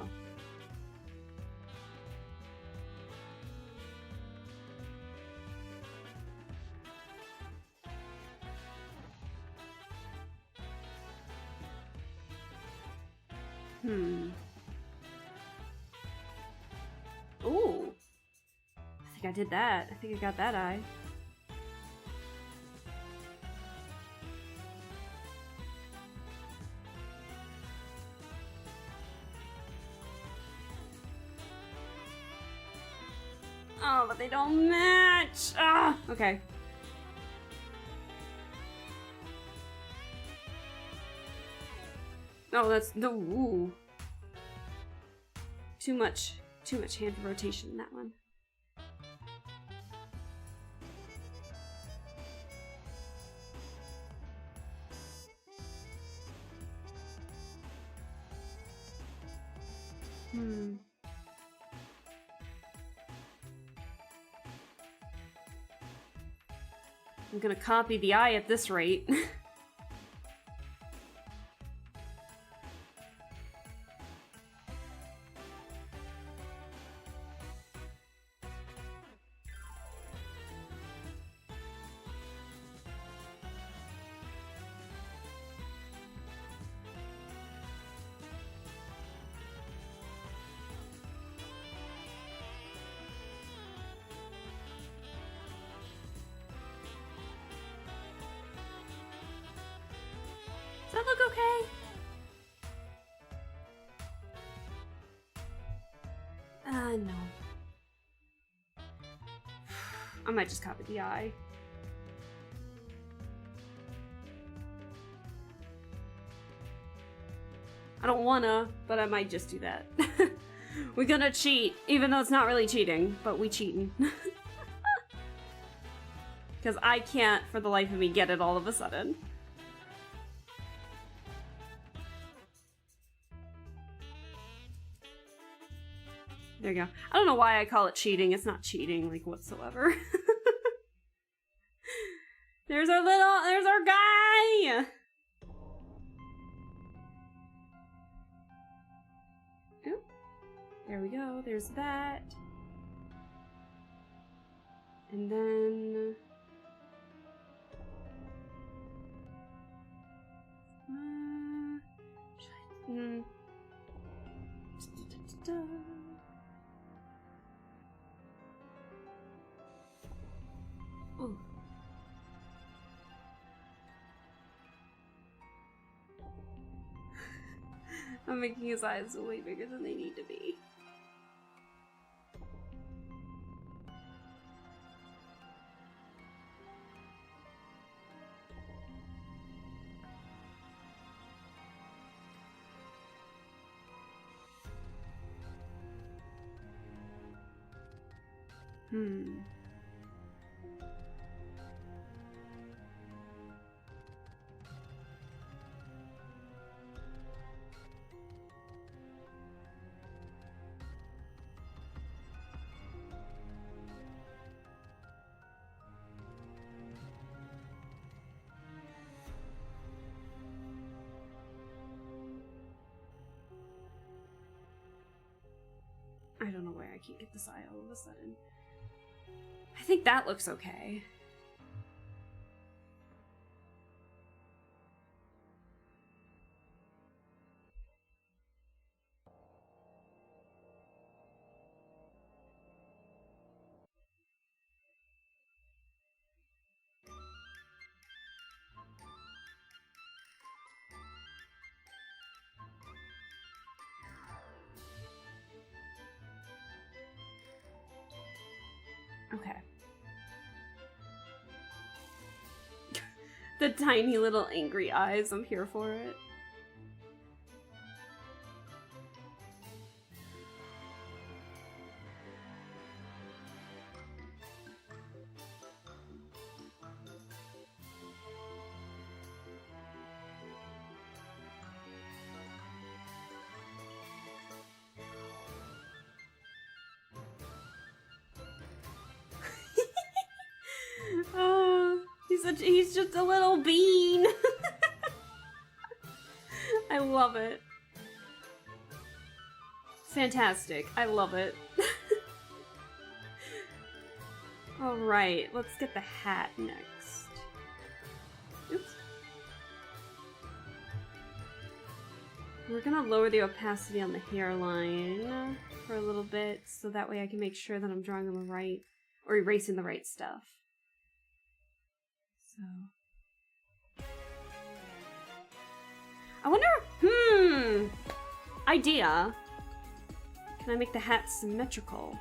Ooh. I think I did that. I think I got that eye. Oh, but they don't match! Ah! Okay. Oh, that's no. Ooh. Too much hand rotation in that one. I'm gonna copy the eye at this rate. Does that look okay? No. I might just copy the eye. I don't wanna, but I might just do that. We're gonna cheat, even though it's not really cheating, but we cheating. Because I can't, for the life of me, get it all of a sudden. There you go. I don't know why I call it cheating. It's not cheating, like, whatsoever. There's our guy! Oh, there we go. There's that. And then... Oh. I'm making his eyes way bigger than they need to be. I don't know why I can't get this eye all of a sudden. I think that looks okay. Okay. The tiny little angry eyes, I'm here for it. Oh, he's just a little bean. I love it. Fantastic. I love it. All right, let's get the hat next. Oops. We're gonna lower the opacity on the hairline for a little bit, so that way I can make sure that I'm drawing on the right, or erasing the right stuff. So, I wonder, idea. Can I make the hat symmetrical?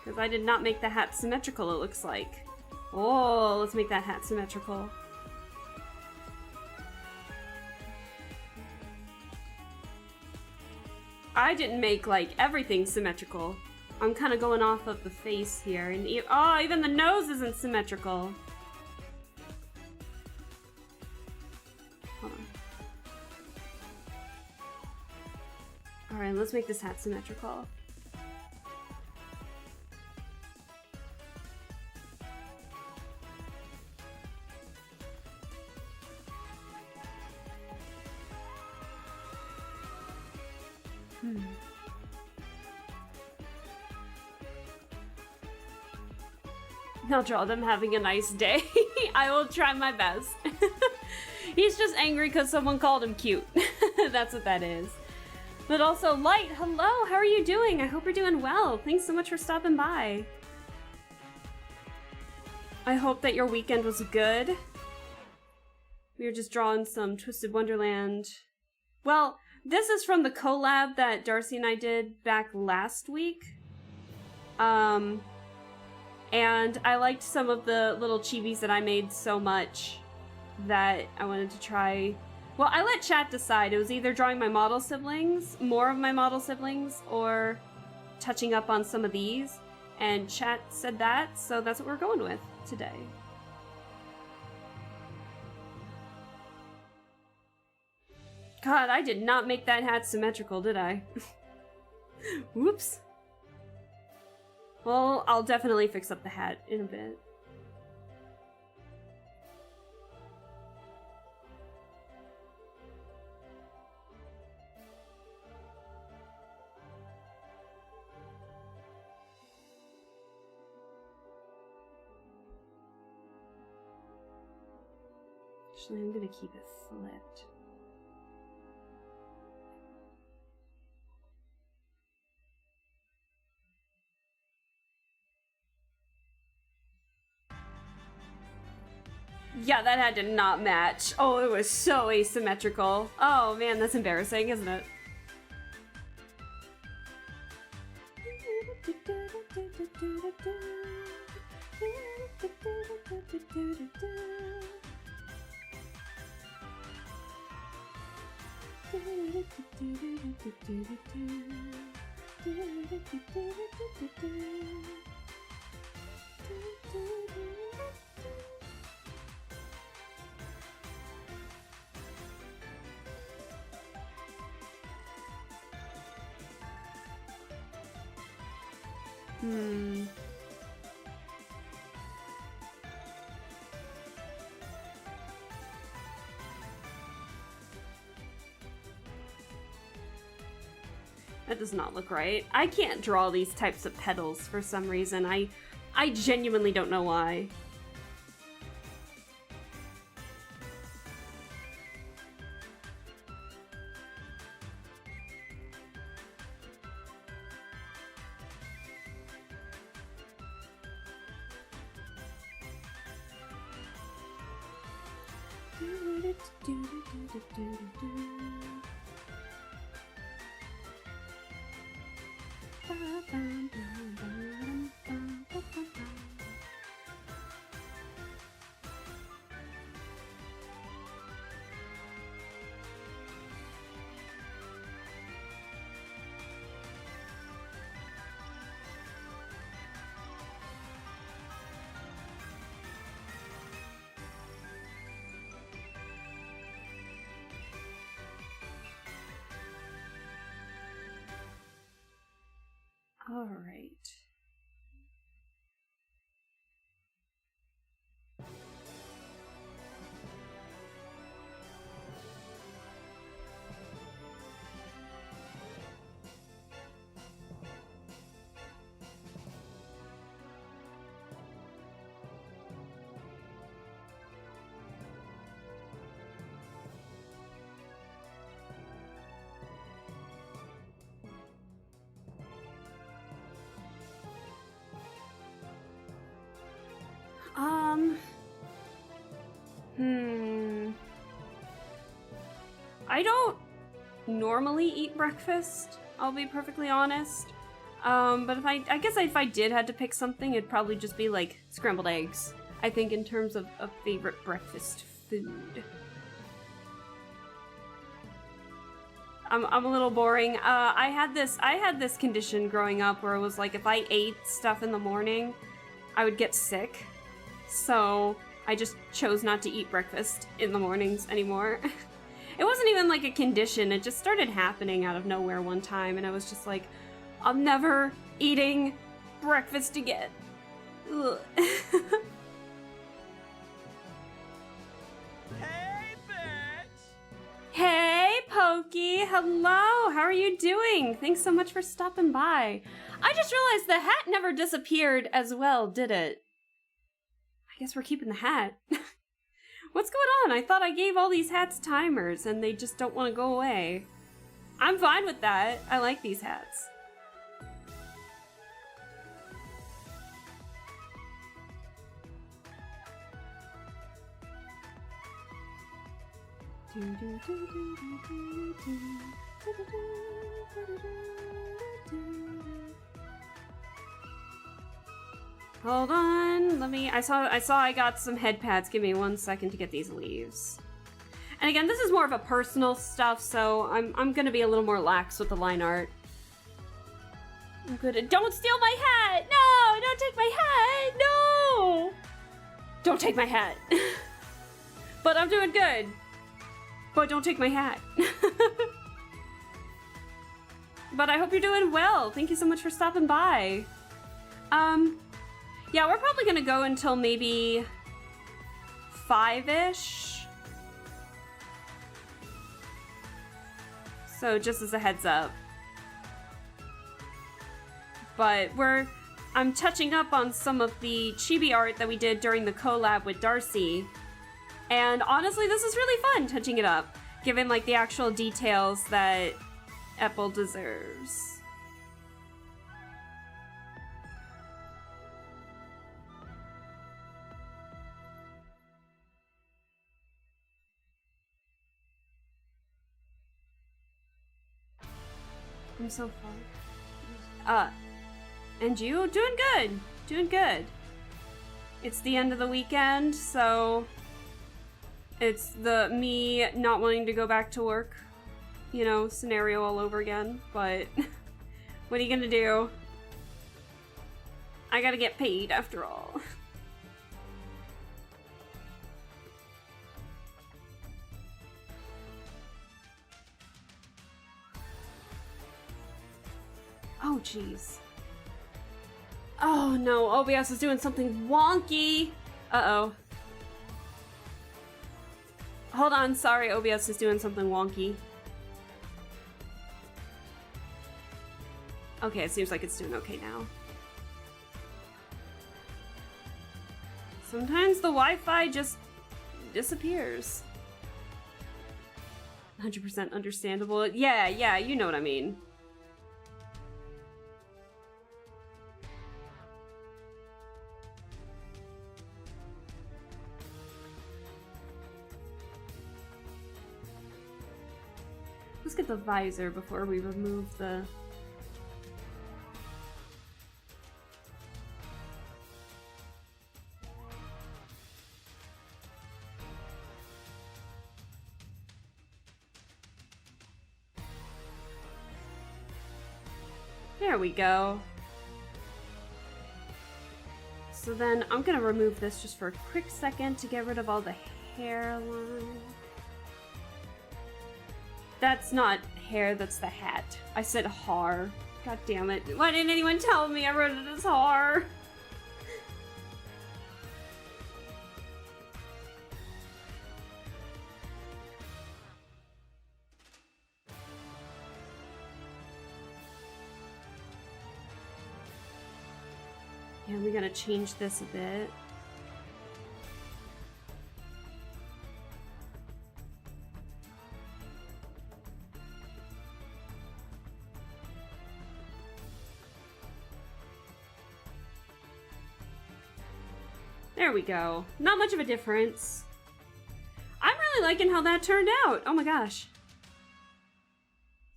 Because I did not make the hat symmetrical, it looks like. Oh, let's make that hat symmetrical. I didn't make, like, everything symmetrical. I'm kind of going off of the face here, and even the nose isn't symmetrical. Hold on. Alright, let's make this hat symmetrical. I'll draw them having a nice day. I will try my best. He's just angry because someone called him cute. That's what that is. But also, Light, hello, how are you doing? I hope you're doing well. Thanks so much for stopping by. I hope that your weekend was good. We were just drawing some Twisted Wonderland. Well, this is from the collab that Darcy and I did back last week. And I liked some of the little chibis that I made so much that I wanted to try. Well, I let chat decide. It was either drawing my model siblings, more of my model siblings, or touching up on some of these. And chat said that, so that's what we're going with today. God, I did not make that hat symmetrical, did I? Whoops. Well, I'll definitely fix up the hat in a bit. Actually, I'm gonna keep it flipped. Yeah, that hat did not match. Oh, it was so asymmetrical. Oh man, that's embarrassing, isn't it? That does not look right. I can't draw these types of petals for some reason. I genuinely don't know why. All right. I don't normally eat breakfast, I'll be perfectly honest. But I guess if I did had to pick something, it'd probably just be like scrambled eggs. I think in terms of a favorite breakfast food. I'm a little boring. I had this condition growing up where it was like if I ate stuff in the morning, I would get sick. So I just chose not to eat breakfast in the mornings anymore. It wasn't even like a condition, it just started happening out of nowhere one time, and I was just like, I'm never eating breakfast again. Ugh. Hey, bitch! Hey, Pokey! Hello! How are you doing? Thanks so much for stopping by. I just realized the hat never disappeared as well, did it? I guess we're keeping the hat. What's going on? I thought I gave all these hats timers and they just don't want to go away. I'm fine with that. I like these hats. Hold on, I saw I got some head pads. Give me 1 second to get these leaves. And again, this is more of a personal stuff, so I'm gonna be a little more lax with the line art. I'm good. Don't steal my hat! No! Don't take my hat! No! Don't take my hat. But I'm doing good. But don't take my hat. But I hope you're doing well. Thank you so much for stopping by. Yeah, we're probably gonna go until maybe 5-ish. So just as a heads up. But I'm touching up on some of the chibi art that we did during the collab with Darcy. And honestly, this is really fun touching it up, given like the actual details that Epel deserves. I'm so far. And you? Doing good. Doing good. It's the end of the weekend, so it's the me not wanting to go back to work, you know, scenario all over again, but what are you gonna do? I gotta get paid after all. Oh, jeez. Oh, no. OBS is doing something wonky. Uh-oh. Hold on. Sorry, OBS is doing something wonky. Okay, it seems like it's doing okay now. Sometimes the Wi-Fi just disappears. 100% understandable. Yeah, you know what I mean. Let's get the visor before we remove the... There we go. So then I'm gonna remove this just for a quick second to get rid of all the hairline. That's not hair, that's the hat. I said har. God damn it. Why didn't anyone tell me I wrote it as har? Yeah, we gotta change this a bit. There we go. Not much of a difference. I'm really liking how that turned out. Oh my gosh.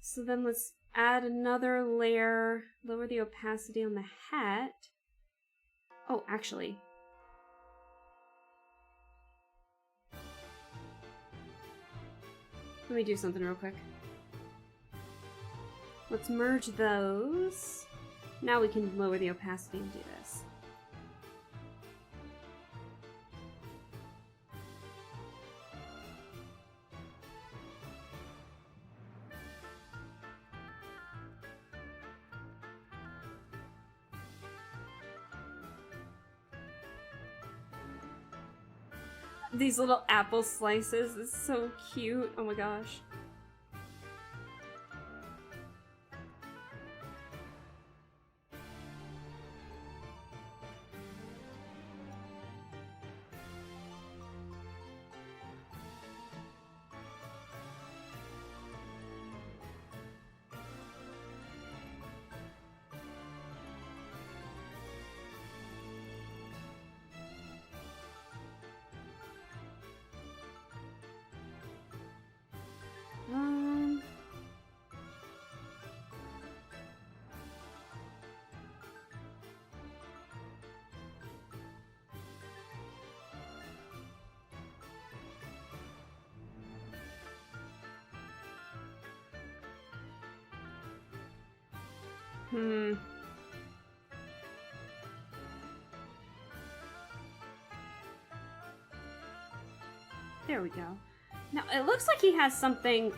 So then let's add another layer. Lower the opacity on the hat. Oh, actually. Let me do something real quick. Let's merge those. Now we can lower the opacity and do this. These little apple slices is so cute. Oh my gosh. There we go. Now, it looks like he has something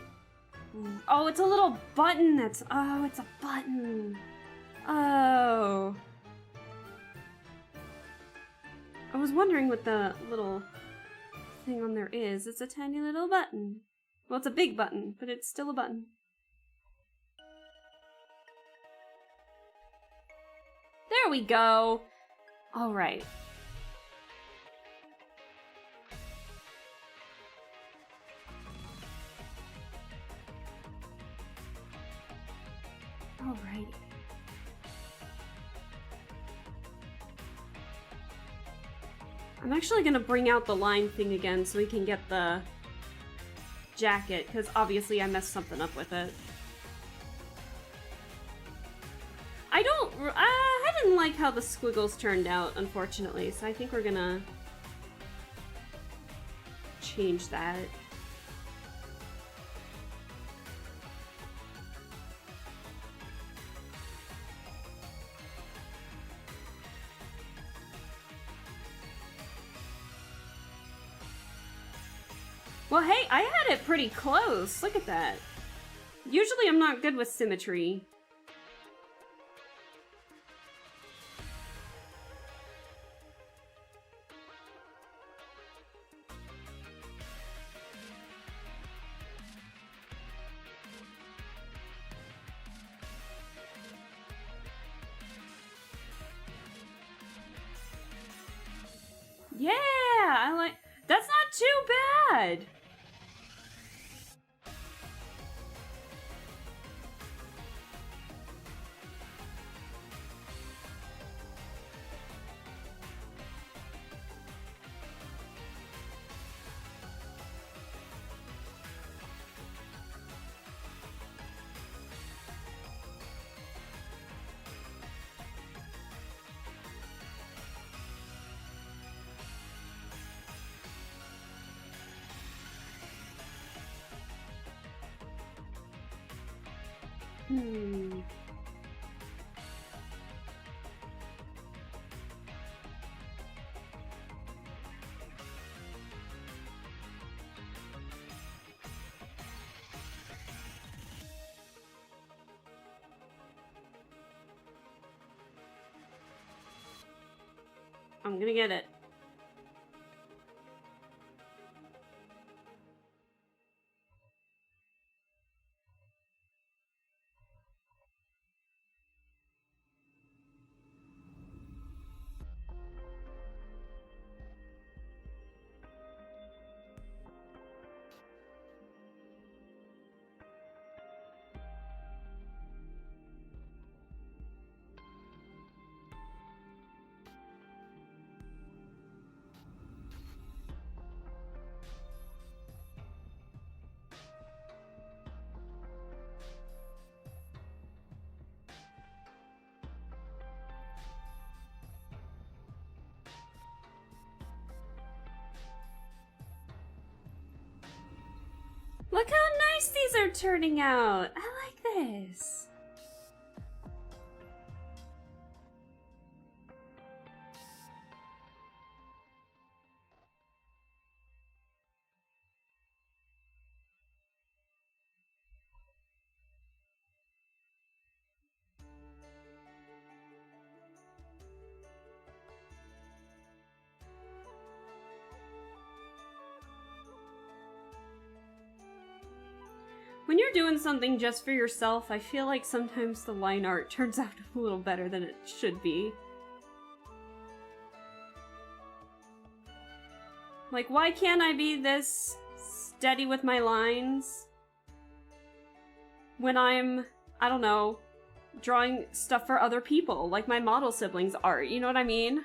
Oh, it's a little button that's... Oh, it's a button. Oh. I was wondering what the little thing on there is. It's a tiny little button. Well, it's a big button, but it's still a button. There we go. All right. Alrighty. I'm actually gonna bring out the line thing again so we can get the jacket, because obviously I messed something up with it. I didn't like how the squiggles turned out, unfortunately, so I think we're gonna change that. Well, hey, I had it pretty close. Look at that. Usually I'm not good with symmetry. Yeah, that's not too bad. I'm gonna get it. Look how nice these are turning out. I like this. When you're doing something just for yourself, I feel like sometimes the line art turns out a little better than it should be. Like, why can't I be this steady with my lines when I'm, I don't know, drawing stuff for other people, like my model siblings' art, you know what I mean?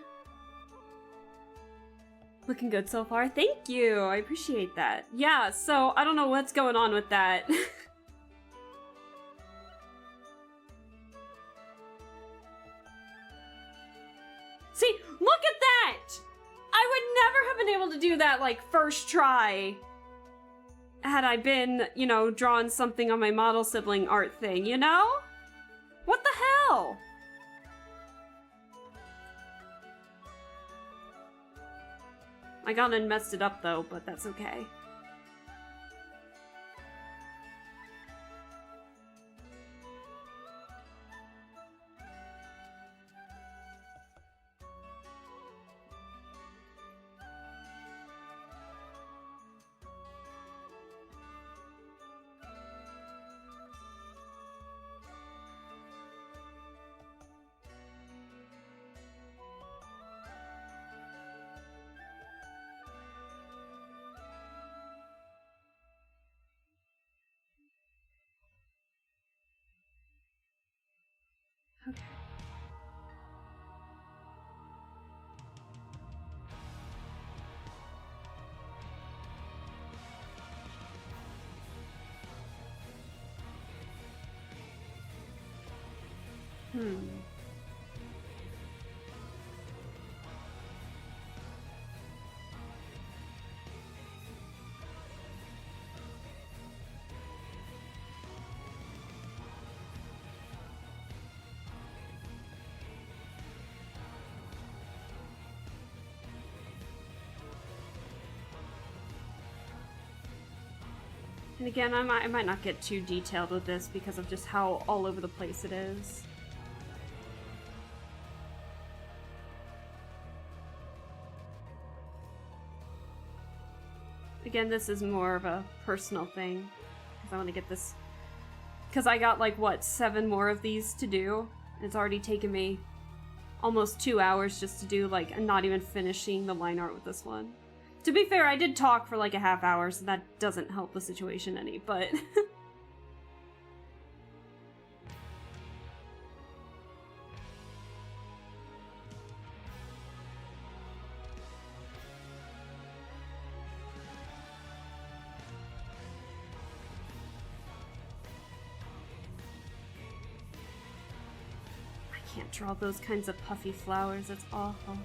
Looking good so far. Thank you. I appreciate that. Yeah, so I don't know what's going on with that. See, look at that! I would never have been able to do that, like, first try had I been, you know, drawing something on my model sibling art thing, you know? What the hell? I got and messed it up though, but that's okay. Okay. And again, I might not get too detailed with this because of just how all over the place it is. Again, this is more of a personal thing because I want to get this, because I got like, what, 7 more of these to do. It's already taken me almost 2 hours just to do, like, not even finishing the line art with this one. To be fair, I did talk for like a half hour, so that doesn't help the situation any, but... I can't draw those kinds of puffy flowers, it's awful.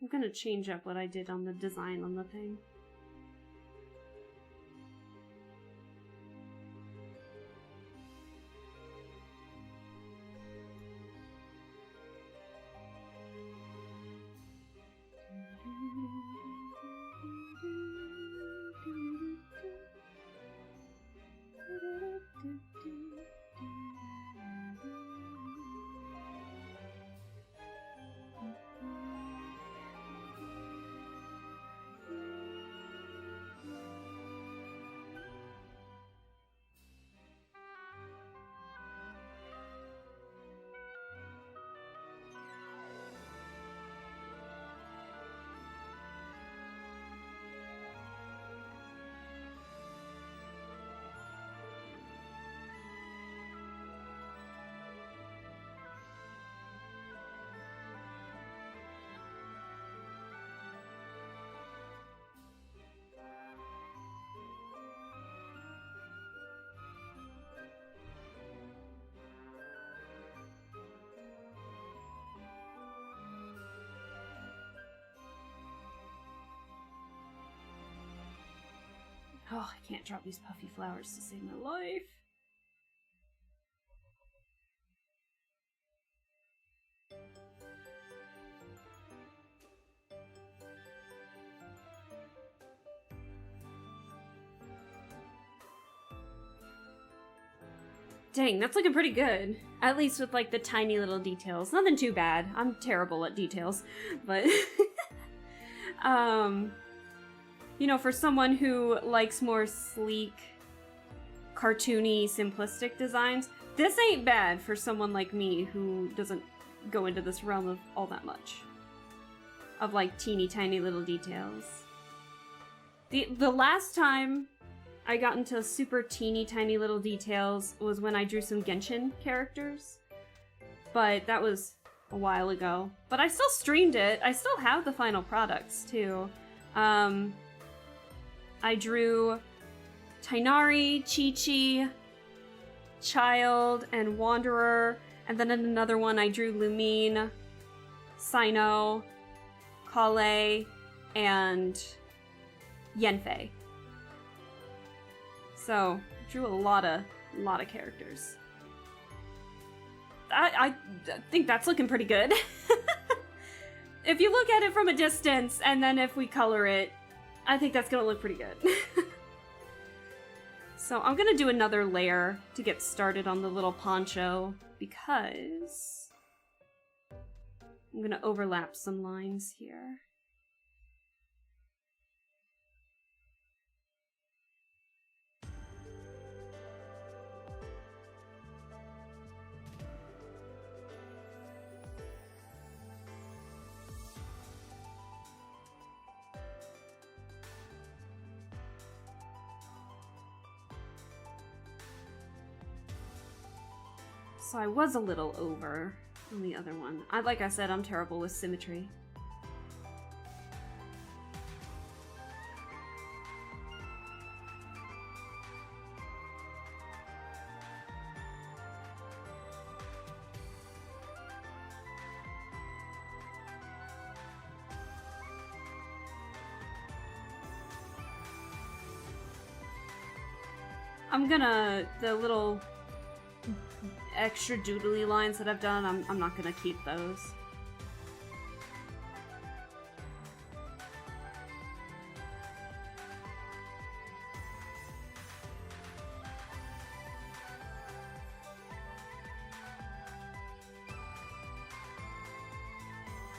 I'm gonna change up what I did on the design on the thing. Oh, I can't drop these puffy flowers to save my life. Dang, that's looking pretty good. At least with like the tiny little details. Nothing too bad. I'm terrible at details, but you know, for someone who likes more sleek, cartoony, simplistic designs, this ain't bad for someone like me who doesn't go into this realm of all that much. Of like teeny tiny little details. The last time I got into super teeny tiny little details was when I drew some Genshin characters. But that was a while ago. But I still streamed it. I still have the final products too. I drew Tainari, Chi-Chi, Child, and Wanderer. And then in another one I drew Lumine, Sino, Kale, and Yenfei. So, drew a lot of characters. I think that's looking pretty good. If you look at it from a distance, and then if we color it, I think that's gonna look pretty good. So I'm gonna do another layer to get started on the little poncho, because I'm gonna overlap some lines here. So I was a little over on the other one. Like I said, I'm terrible with symmetry. The little extra doodly lines that I've done, I'm not gonna keep those.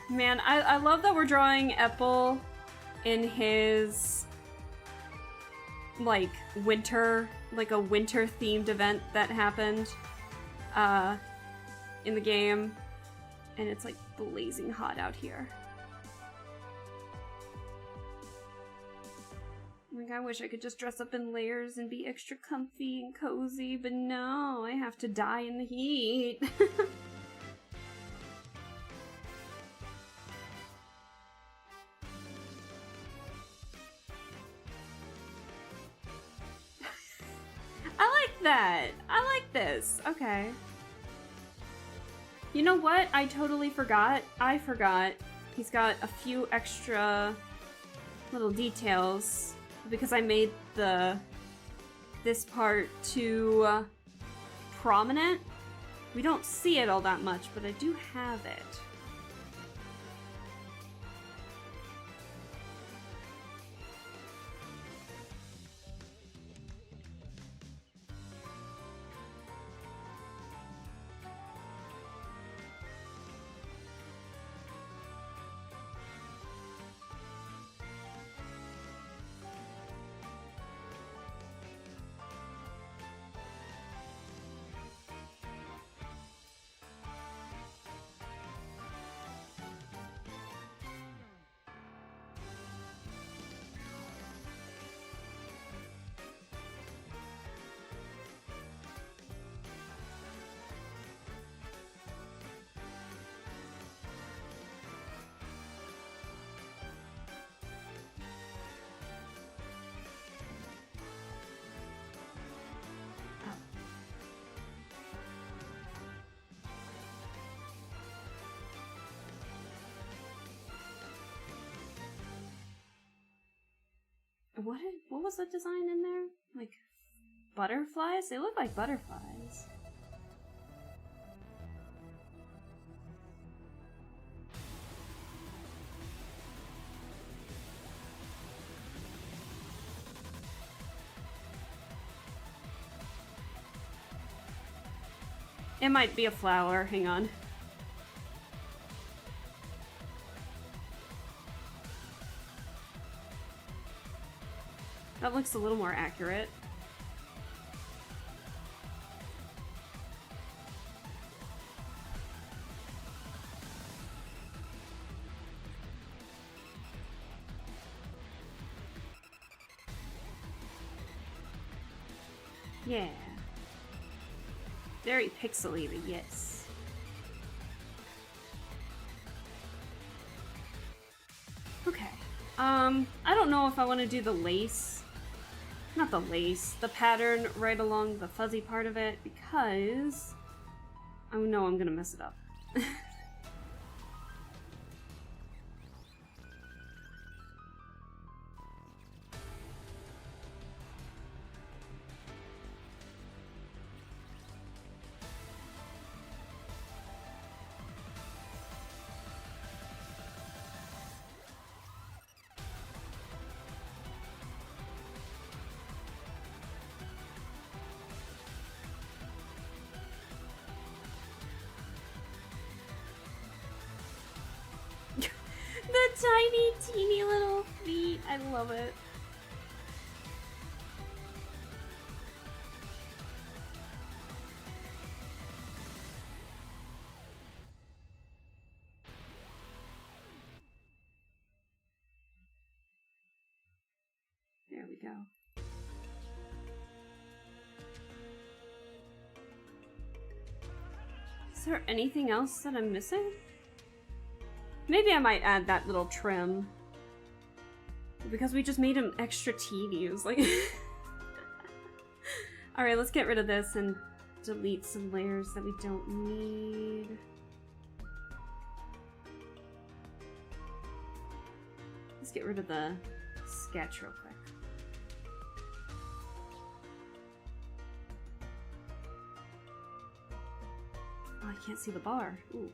Man, I love that we're drawing Epel in his like a winter themed event that happened in the game, and it's like blazing hot out here. Like, I wish I could just dress up in layers and be extra comfy and cozy, but no, I have to die in the heat. That. I like this. Okay. You know what? I totally forgot. I forgot. He's got a few extra little details because I made this part too prominent. We don't see it all that much, but I do have it. What was the design in there? Like butterflies? They look like butterflies. It might be a flower, hang on. That looks a little more accurate. Yeah. Very pixely, but yes. Okay. I don't know if I want to do the lace. Not the lace, the pattern right along the fuzzy part of it, because I know I'm gonna mess it up. tiny, teeny little feet. I love it. There we go. Is there anything else that I'm missing? Maybe I might add that little trim. Because we just made him extra teeny. It was like... Alright, let's get rid of this and delete some layers that we don't need. Let's get rid of the sketch real quick. Oh, I can't see the bar. Ooh.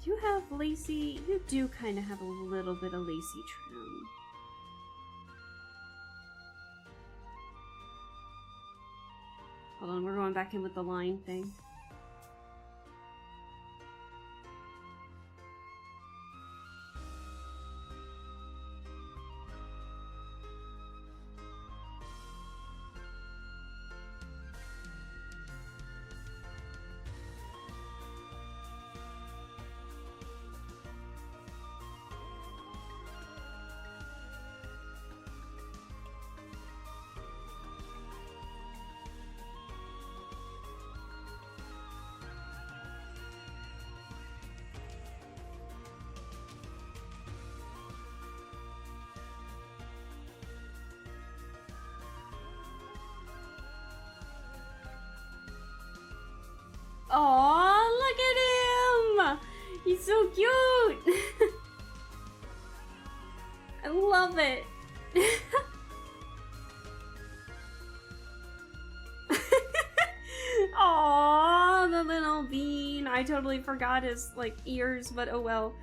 Do you have lacy? You do kind of have a little bit of lacy trim. Hold on, we're going back in with the line thing. Aw, look at him! He's so cute! I love it! Aw, the little bean. I totally forgot his, like, ears, but oh well.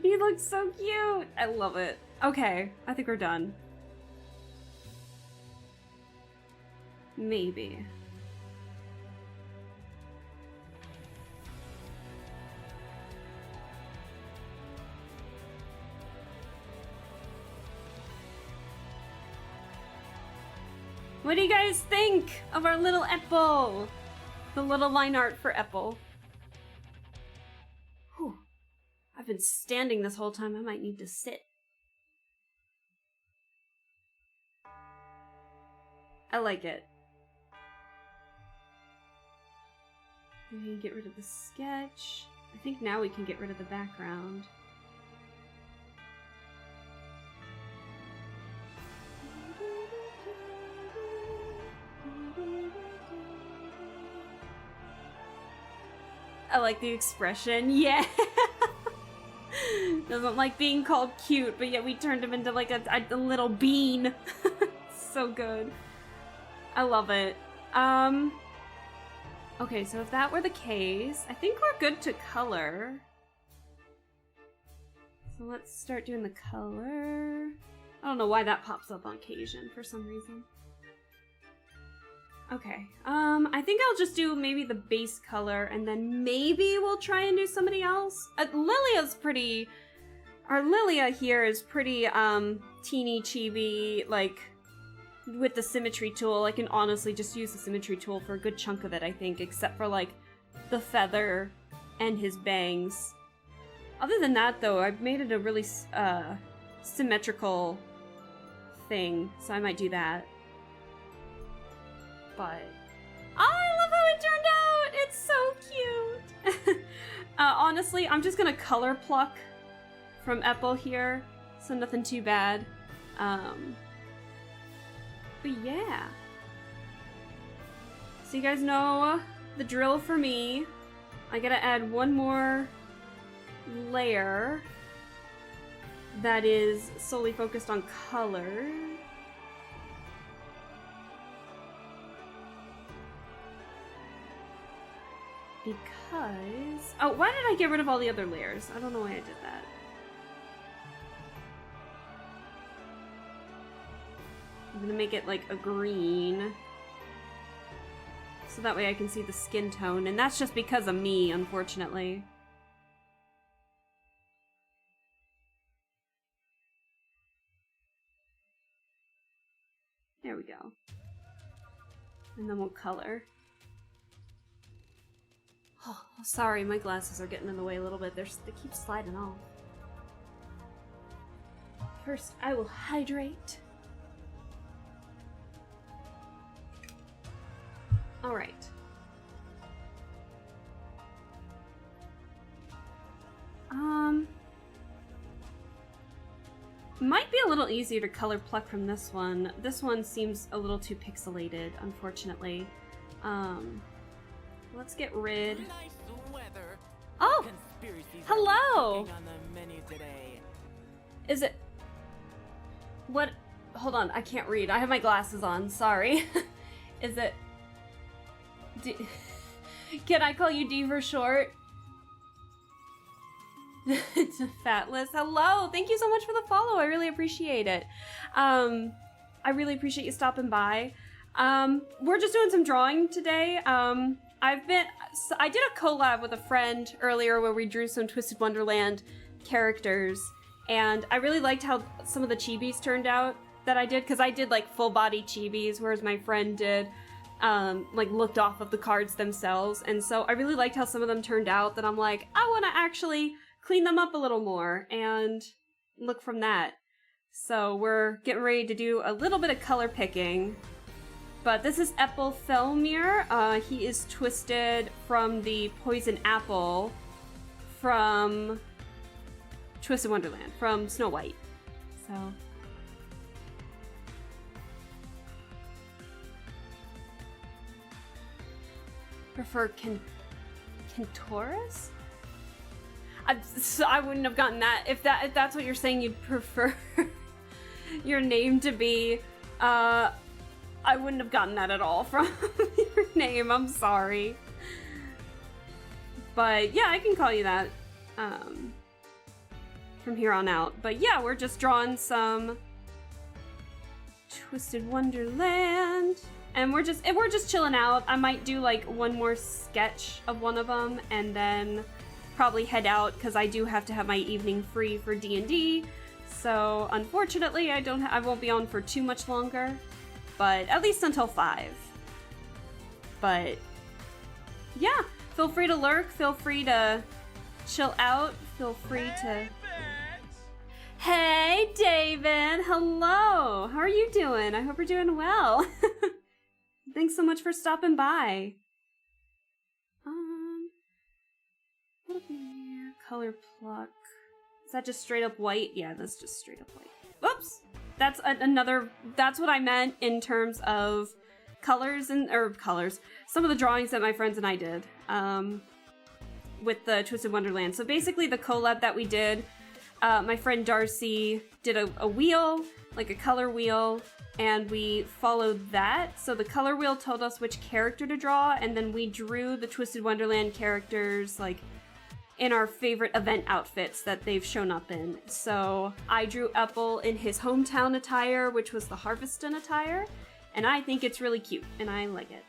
He looks so cute! I love it. Okay, I think we're done. Maybe. What do you guys think of our little Epel? The little line art for Epel. Whew. I've been standing this whole time. I might need to sit. I like it. We can get rid of the sketch. I think now we can get rid of the background. I like the expression. Yeah. Doesn't like being called cute, but yet we turned him into like a little bean. So good. I love it. Okay, so if that were the case, I think we're good to color. So let's start doing the color. I don't know why that pops up on occasion for some reason. Okay. I think I'll just do maybe the base color, and then maybe we'll try and do somebody else. Lilia's pretty... Our Lilia here is pretty, teeny chibi, like, with the symmetry tool. I can honestly just use the symmetry tool for a good chunk of it, I think, except for, like, the feather and his bangs. Other than that, though, I've made it a really, symmetrical thing, so I might do that. But... Oh, I love how it turned out! It's so cute! Honestly, I'm just gonna color pluck from Epel here, so nothing too bad. But yeah. So you guys know the drill for me. I gotta add one more layer that is solely focused on color. Because... Oh, why did I get rid of all the other layers? I don't know why I did that. I'm gonna make it like a green. So that way I can see the skin tone. And that's just because of me, unfortunately. There we go. And then we'll color. Oh, sorry, my glasses are getting in the way a little bit. They keep sliding off. First, I will hydrate. All right. Might be a little easier to color pluck from this one. This one seems a little too pixelated, unfortunately. Let's get rid. Oh, hello. Is it? What? Hold on, I can't read. I have my glasses on. Sorry. Is it? Can I call you D for short? It's a fatless. Hello, thank you so much for the follow. I really appreciate it. I really appreciate you stopping by. We're just doing some drawing today. I did a collab with a friend earlier where we drew some Twisted Wonderland characters, and I really liked how some of the chibis turned out that I did, because I did like full body chibis, whereas my friend did like looked off of the cards themselves. And so I really liked how some of them turned out, that I'm like, I want to actually clean them up a little more and look from that. So we're getting ready to do a little bit of color picking. But this is Epel Felmir. He is twisted from the Poison Apple from Twisted Wonderland, from Snow White. So... Prefer Kentoris? I wouldn't have gotten that. If that's what you're saying, you'd prefer your name to be, I wouldn't have gotten that at all from your name. I'm sorry. But yeah, I can call you that from here on out. But yeah, we're just drawing some Twisted Wonderland. And we're just chilling out. I might do like one more sketch of one of them and then probably head out, because I do have to have my evening free for D&D. So unfortunately, I won't be on for too much longer, but at least until 5. But yeah, feel free to lurk, feel free to chill out, feel free to... Hey, David! Hello! How are you doing? I hope you're doing well. Thanks so much for stopping by. What up here? Color pluck. Is that just straight up white? Yeah, that's just straight up white. Whoops! That's that's what I meant in terms of colors colors. Some of the drawings that my friends and I did, with the Twisted Wonderland. So basically the collab that we did, my friend Darcy did a wheel, like a color wheel, and we followed that. So the color wheel told us which character to draw, and then we drew the Twisted Wonderland characters like in our favorite event outfits that they've shown up in. So I drew Epel in his hometown attire, which was the Harveston attire, And I think it's really cute, and I like it.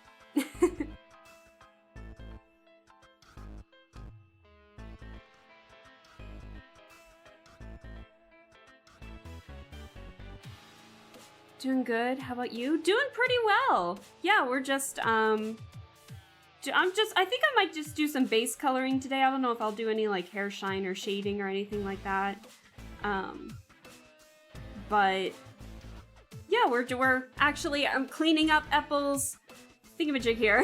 Doing good. How about you? Doing pretty well. Yeah, we're just, I think I might just do some base coloring today. I don't know if I'll do any, like, hair shine or shading or anything like that. But, yeah, we're actually, I'm cleaning up Epel's thingamajig here.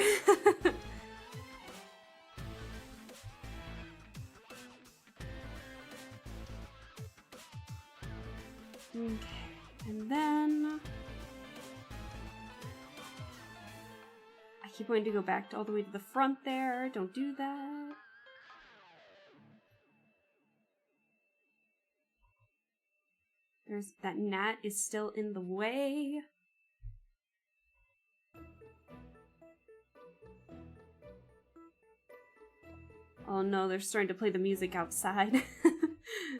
Okay, and then I keep wanting to go back all the way to the front there. Don't do that. There's that gnat is still in the way. Oh no, they're starting to play the music outside.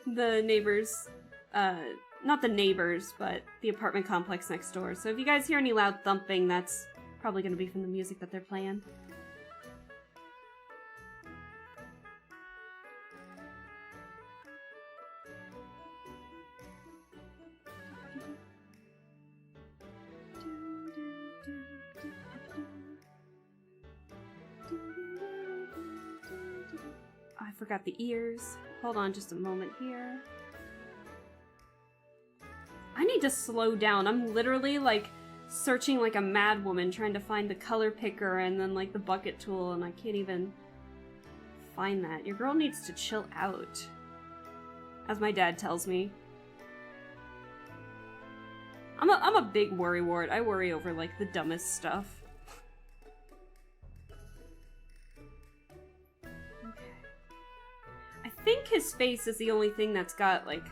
The neighbors, not the neighbors, but the apartment complex next door. So if you guys hear any loud thumping, that's probably going to be from the music that they're playing. I forgot the ears. Hold on just a moment here. I need to slow down. I'm literally like searching like a mad woman trying to find the color picker and then like the bucket tool, and I can't even find that. Your girl needs to chill out, as my dad tells me. I'm a big worrywart. I worry over like the dumbest stuff. Okay. I think his face is the only thing that's got like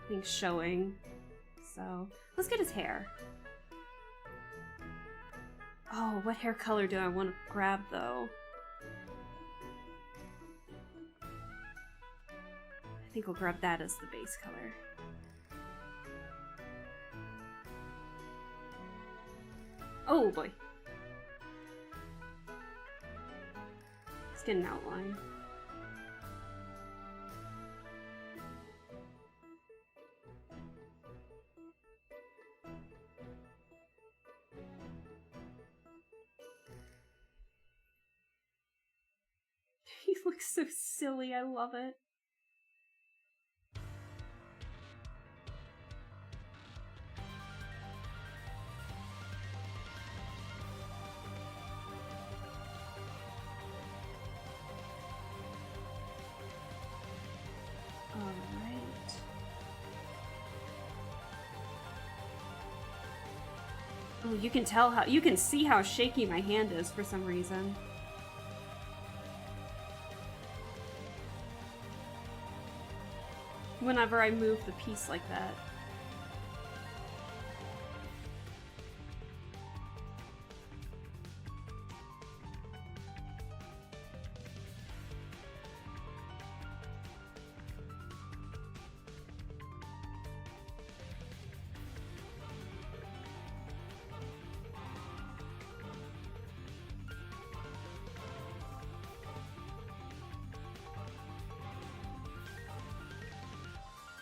things showing. So let's get his hair. Oh, what hair color do I want to grab though? I think we'll grab that as the base color. Oh boy. Let's get an outline. He looks so silly, I love it. Alright. Oh, you can tell how, you can see how shaky my hand is for some reason. Whenever I move the piece like that.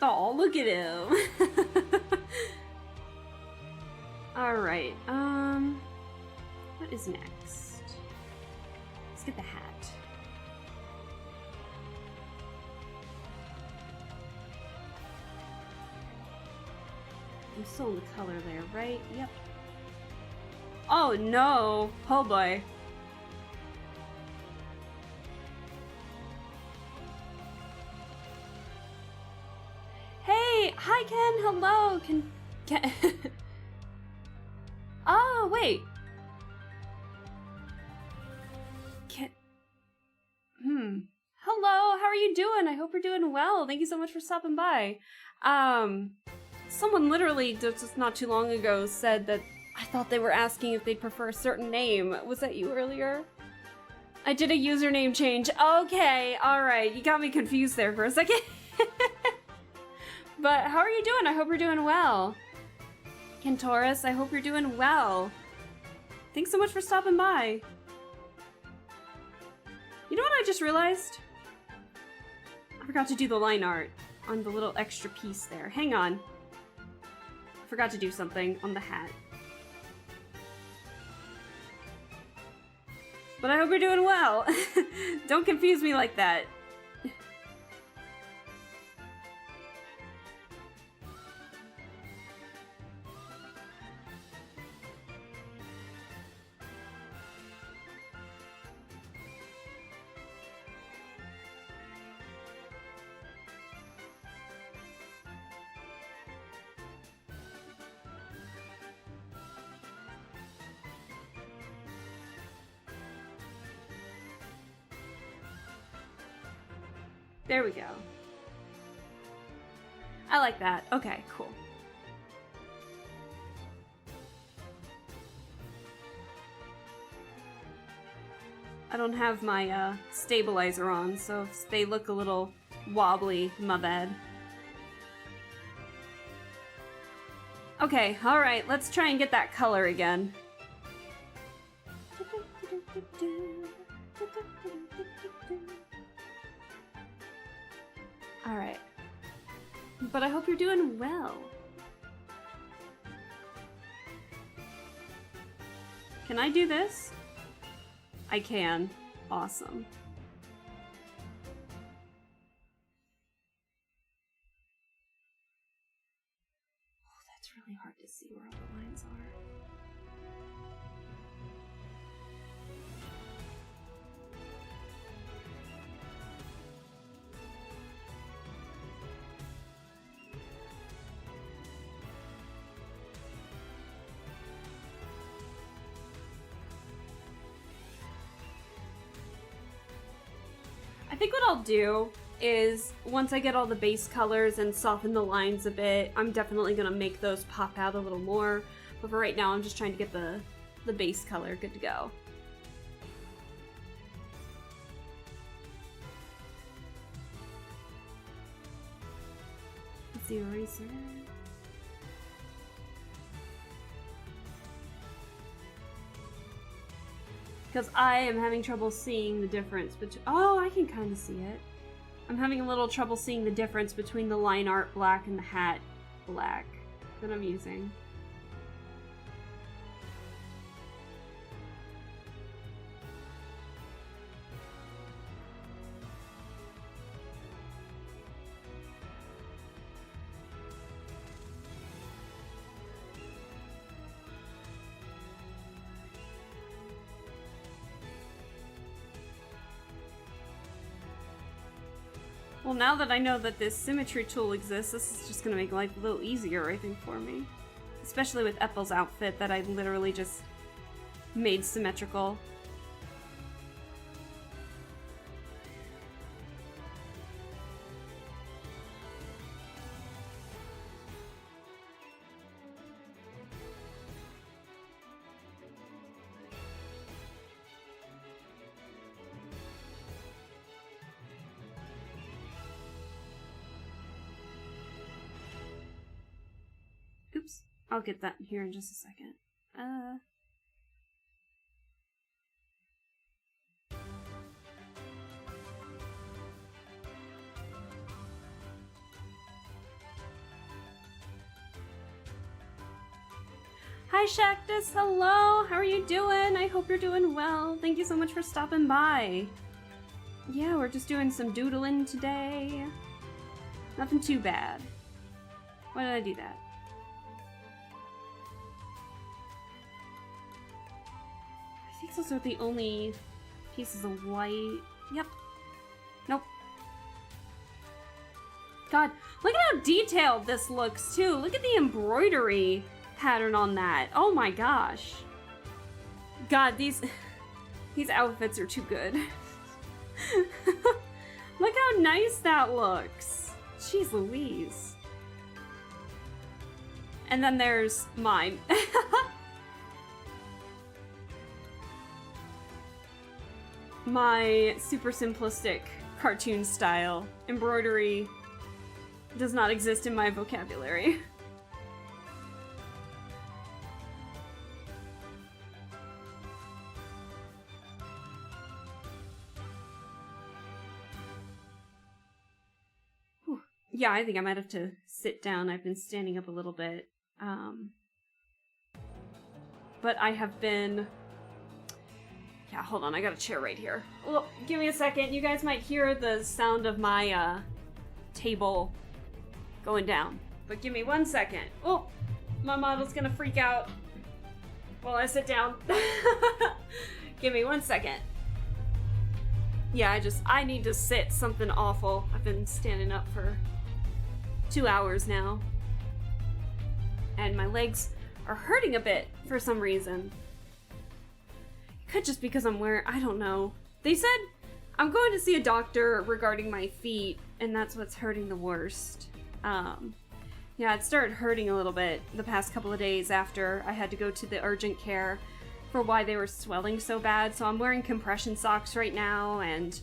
Oh, look at him. Alright, what is next? Let's get the hat. I'm still in the color there, right? Yep. Oh no! Oh boy. Hi Ken, hello. Ken. Oh wait. Ken. Hello. How are you doing? I hope you're doing well. Thank you so much for stopping by. Someone literally just not too long ago said that I thought they were asking if they prefer a certain name. Was that you earlier? I did a username change. Okay, all right. You got me confused there for a second. But how are you doing? I hope you're doing well. Kentoris, I hope you're doing well. Thanks so much for stopping by. You know what I just realized? I forgot to do the line art on the little extra piece there. Hang on. I forgot to do something on the hat. But I hope you're doing well. Don't confuse me like that. There we go. I like that. Okay, cool. I don't have my stabilizer on, so if they look a little wobbly, my bad. Okay, alright, let's try and get that color again. Alright. But I hope you're doing well. Can I do this? I can. Awesome. Oh, that's really hard to see where all the lines are. I think what I'll do is, once I get all the base colors and soften the lines a bit, I'm definitely going to make those pop out a little more. But for right now, I'm just trying to get the base color good to go. Let's see, eraser. Because I am having trouble seeing the difference between... Oh, I can kind of see it. I'm having a little trouble seeing the difference between the line art black and the hat black that I'm using. Well, now that I know that this symmetry tool exists, this is just gonna make life a little easier, I think, for me. Especially with Epel's outfit that I literally just made symmetrical. Oops. I'll get that here in just a second. Hi Shactus, hello! How are you doing? I hope you're doing well. Thank you so much for stopping by. Yeah, we're just doing some doodling today. Nothing too bad. Why did I do that? I think those are the only pieces of white. Yep. Nope. God, look at how detailed this looks too. Look at the embroidery pattern on that. Oh my gosh. God, these outfits are too good. Look how nice that looks. Jeez Louise. And then there's mine. My super simplistic cartoon style. Embroidery does not exist in my vocabulary. yeah, I think I might have to sit down. I've been standing up a little bit. But I have been... Yeah, hold on, I got a chair right here. Well, give me a second. You guys might hear the sound of my table going down. But give me 1 second. Oh, my model's gonna freak out while I sit down. Give me 1 second. Yeah, I need to sit. Something awful. I've been standing up for 2 hours now. And my legs are hurting a bit for some reason. It could just because I'm wearing, I don't know. They said I'm going to see a doctor regarding my feet, and that's what's hurting the worst. Yeah, it started hurting a little bit the past couple of days after I had to go to the urgent care for why they were swelling so bad, so I'm wearing compression socks right now, and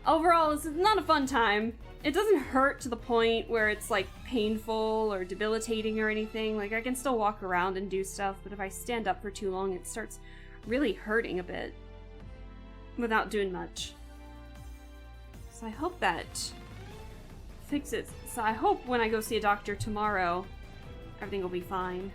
overall, this is not a fun time. It doesn't hurt to the point where it's, like, painful or debilitating or anything. Like, I can still walk around and do stuff, but if I stand up for too long, it starts really hurting a bit without doing much. So I hope that fixes. So I hope when I go see a doctor tomorrow, everything will be fine.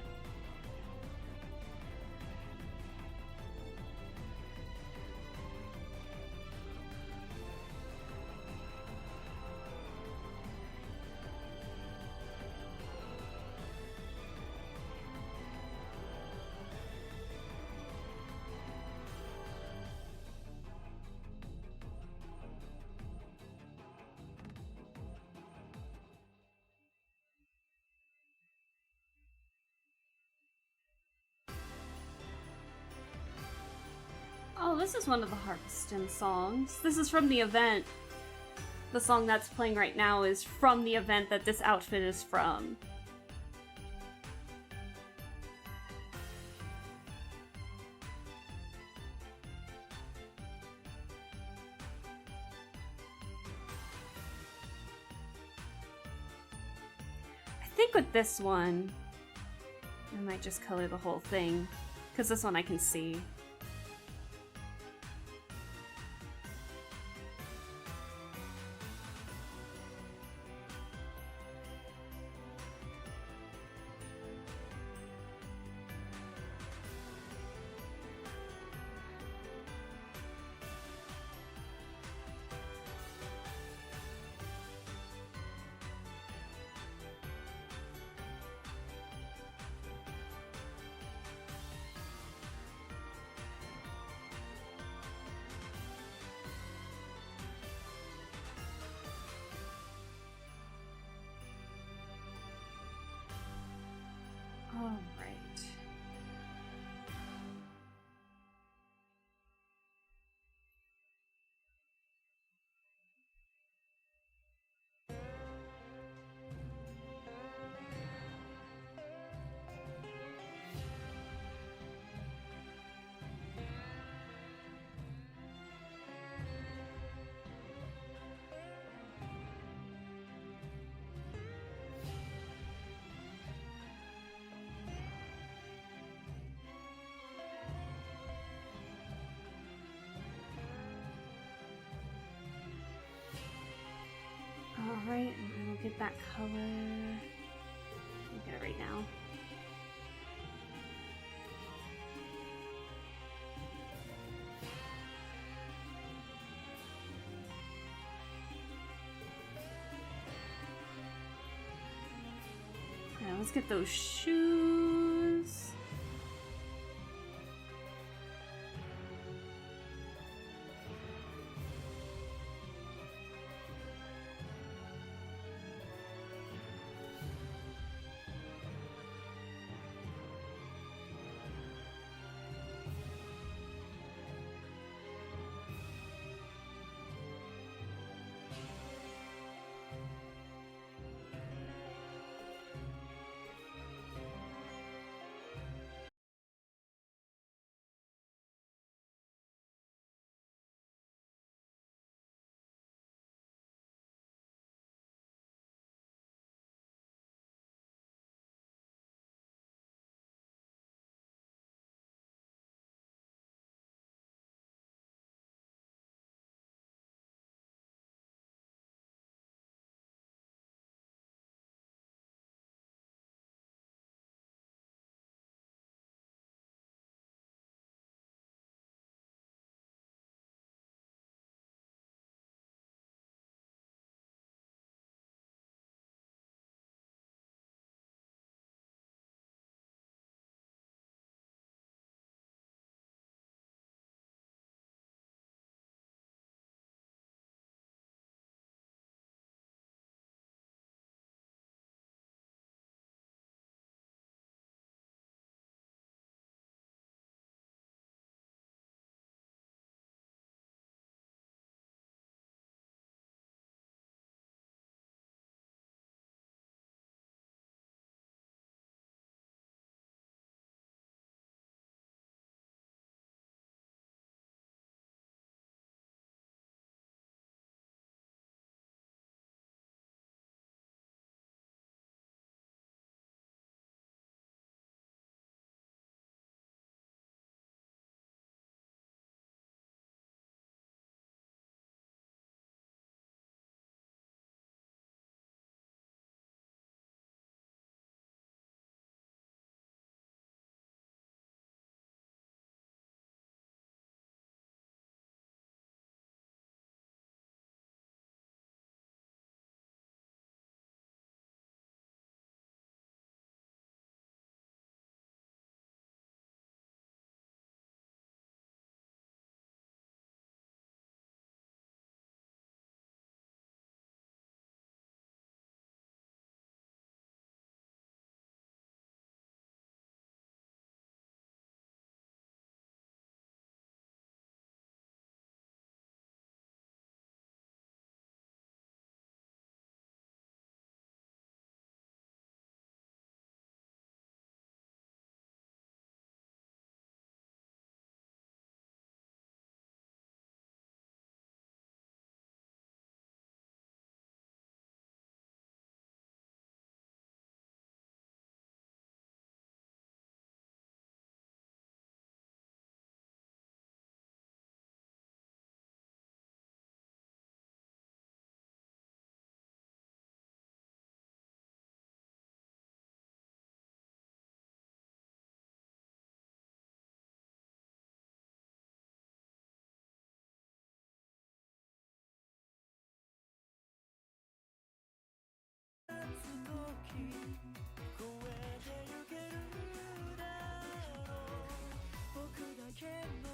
Oh, this is one of the Harvestin songs. This is from the event. The song that's playing right now is from the event that this outfit is from. I think with this one, I might just color the whole thing, because this one I can see. All right. Alright, and we'll get that color. I'll get it right now. Alright, let's get those shoes.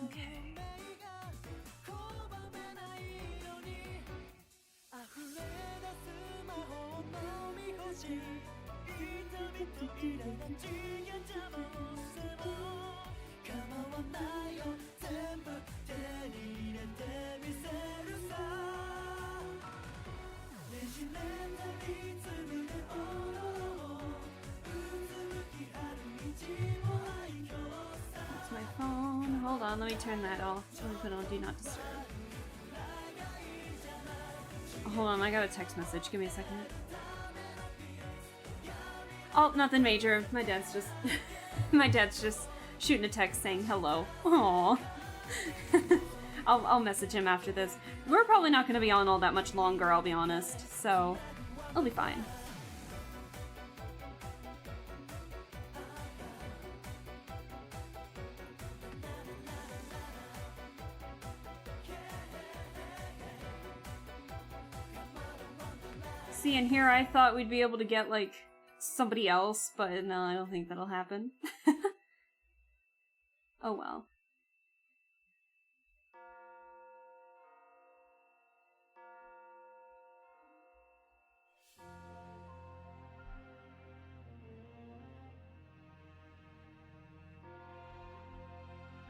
Okay. That's my phone. Hold on, let me turn that off. Let me put on Do Not Disturb. Hold on, I got a text message. Give me a second. Oh, nothing major. My dad's just my dad's just shooting a text saying hello. Aww. I'll message him after this. We're probably not gonna be on all that much longer, I'll be honest. So I'll be fine. See, and here I thought we'd be able to get, like, somebody else, but no, I don't think that'll happen. Oh well.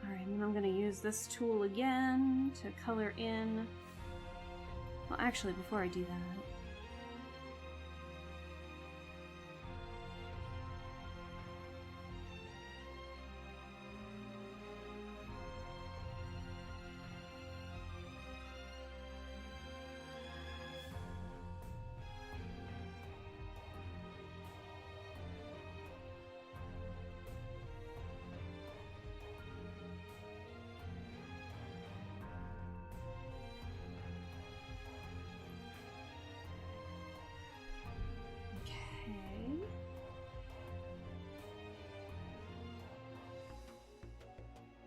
Alright, and then I'm gonna use this tool again to color in. Well, actually, before I do that,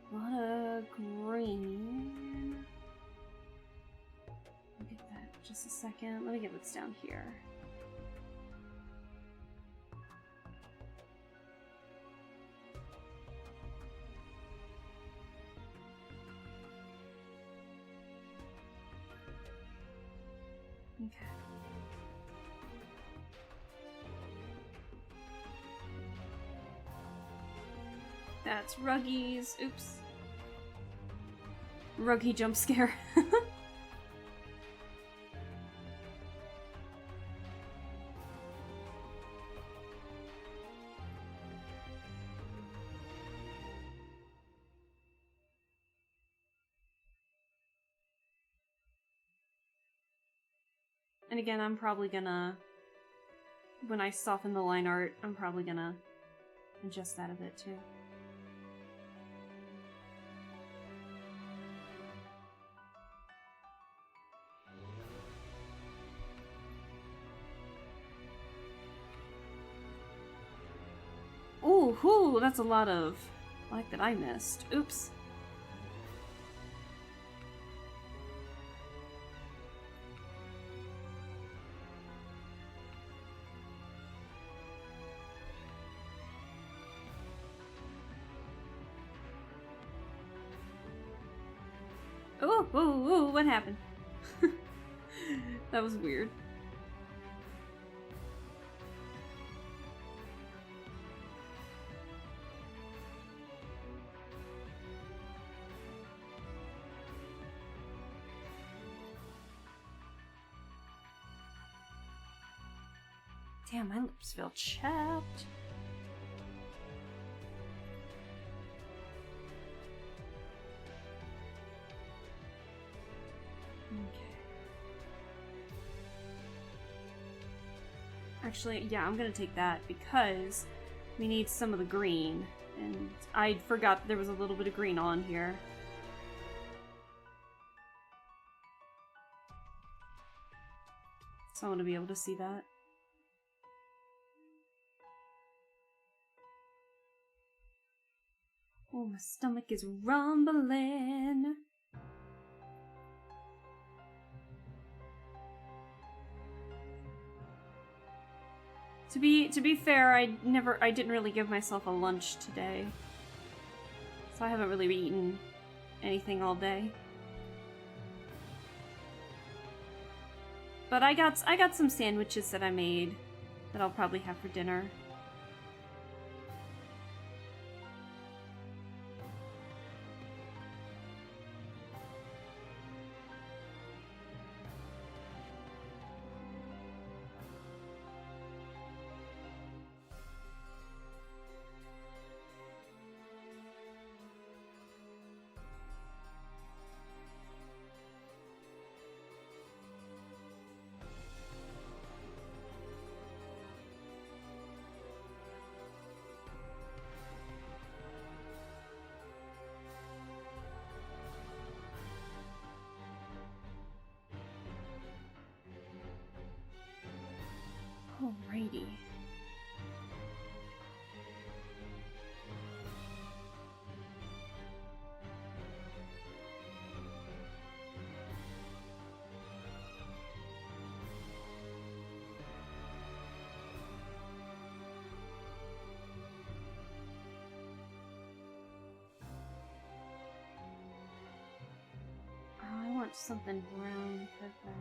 a lot of green. Let me get that just a second. Let me get what's down here. Okay. That's Ruggy's. Oops. Ruggy jump scare. And again, I'm probably gonna, when I soften the line art, I'm probably gonna adjust that a bit too. Ooh, whoo, that's a lot of black that I missed. Oops. Ooh, ooh, ooh, what happened? That was weird. Damn, my lips feel chapped. Okay. Actually, yeah, I'm gonna take that because we need some of the green. And I forgot there was a little bit of green on here. So I want to be able to see that. Oh, my stomach is rumbling. To be fair, I didn't really give myself a lunch today. So I haven't really eaten anything all day. But I got some sandwiches that I made that I'll probably have for dinner. Alrighty. Oh, I want something brown for that one.